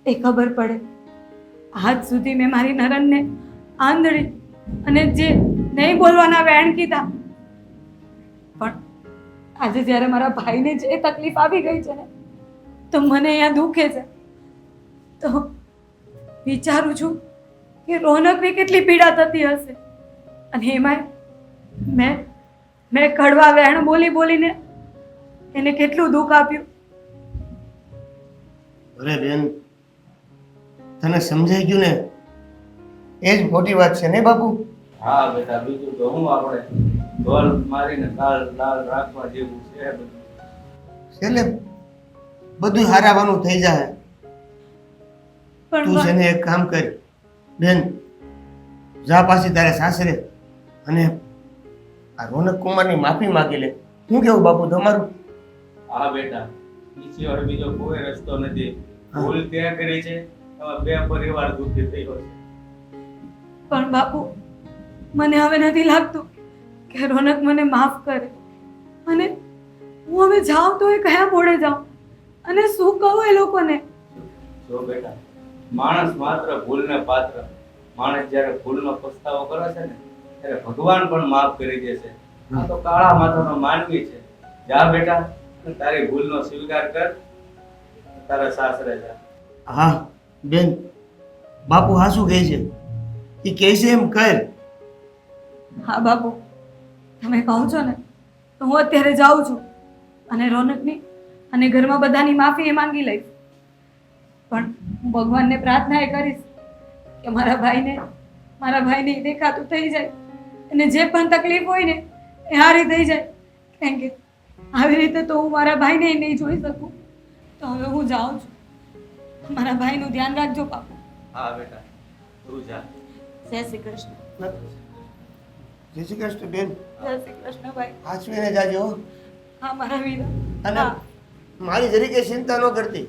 એ ખબર પડે. આજ સુધી મેં મારી નરનને આંધળી અને જે નહીં બોલવાના વેણ કીધા, પણ આજે જ્યારે મારા ભાઈને જે તકલીફ આવી ગઈ છે ને તો મને અહીંયા દુખે છે. તો વિચારું છું કે રોનકને કેટલી પીડા થતી હશે, અને એમાં મેં કડવા વેણ બોલી બોલીને એને કેટલું દુઃખ આપ્યું. અરે બેન, તને સમજાઈ ગયું ને? એ જ મોટી વાત છે ને બાપુ. હા બેટા, બીજું તો હું આપણે ઢોલ મારીને તાલ તાલ રાખવા જેવું છે બધું. એટલે બધું હારાવાનું થઈ જાય. તું છે ને એક કામ કર બેન, જા પાછી તારે સાસરે અને આ રોનક કુમારની માફી માંગી લે. શું કેવું બાપુ તમારું? હા બેટા, ઈ સિવાય બીજો કોઈ રસ્તો નથી. ભૂલ ત્યાં કરી છે, હવે બે પરિવાર દુઃખી થયો છે. પણ બાપુ, મને હવે નથી લાગતું કે રોનક મને માફ કરે. અને હું હવે જાઉં તો એ કયા મોડે જાઉં અને શું કહું એ લોકોને? જો બેટા, માણસ માત્ર ભૂલને પાત્ર. માણસ જ્યારે ભૂલનો પસ્તાવો કરે છે ને ત્યારે ભગવાન પણ માફ કરી દે છે. આ તો કાળા માથાનો માનવી છે. જા બેટા, તારી ભૂલનો સ્વીકાર કર, તારા સાસરે જા. હા બેન, બાપુ હા શું કહે છે? એ કહે છે એમ કર. હા બાપુ, તમે કહો છો ને તો હું અત્યારે જાઉં છું અને રોનકની અને ઘરમાં બધાની માફી એ માંગી લઈશ. પણ હું ભગવાનને પ્રાર્થના એ કરીશ કે મારા ભાઈને દેખાતું થઈ જાય અને જે પણ તકલીફ હોય ને એ હારી થઈ જાય. કેમ કે આવી રીતે તો હું મારા ભાઈને નહીં જોઈ શકું. તો હવે હું જાઉં છું. મારા ભાઈનું ધ્યાન રાખજો બાપુ. હા બેટા, તું જા. જય શ્રી કૃષ્ણ. જય શ્રી કૃષ્ણ બેન. જય શ્રી કૃષ્ણ ભાઈ. હાચવીને જાજો. હા મારા વીરા. અને મારી જરીકે ચિંતા ન કરતી.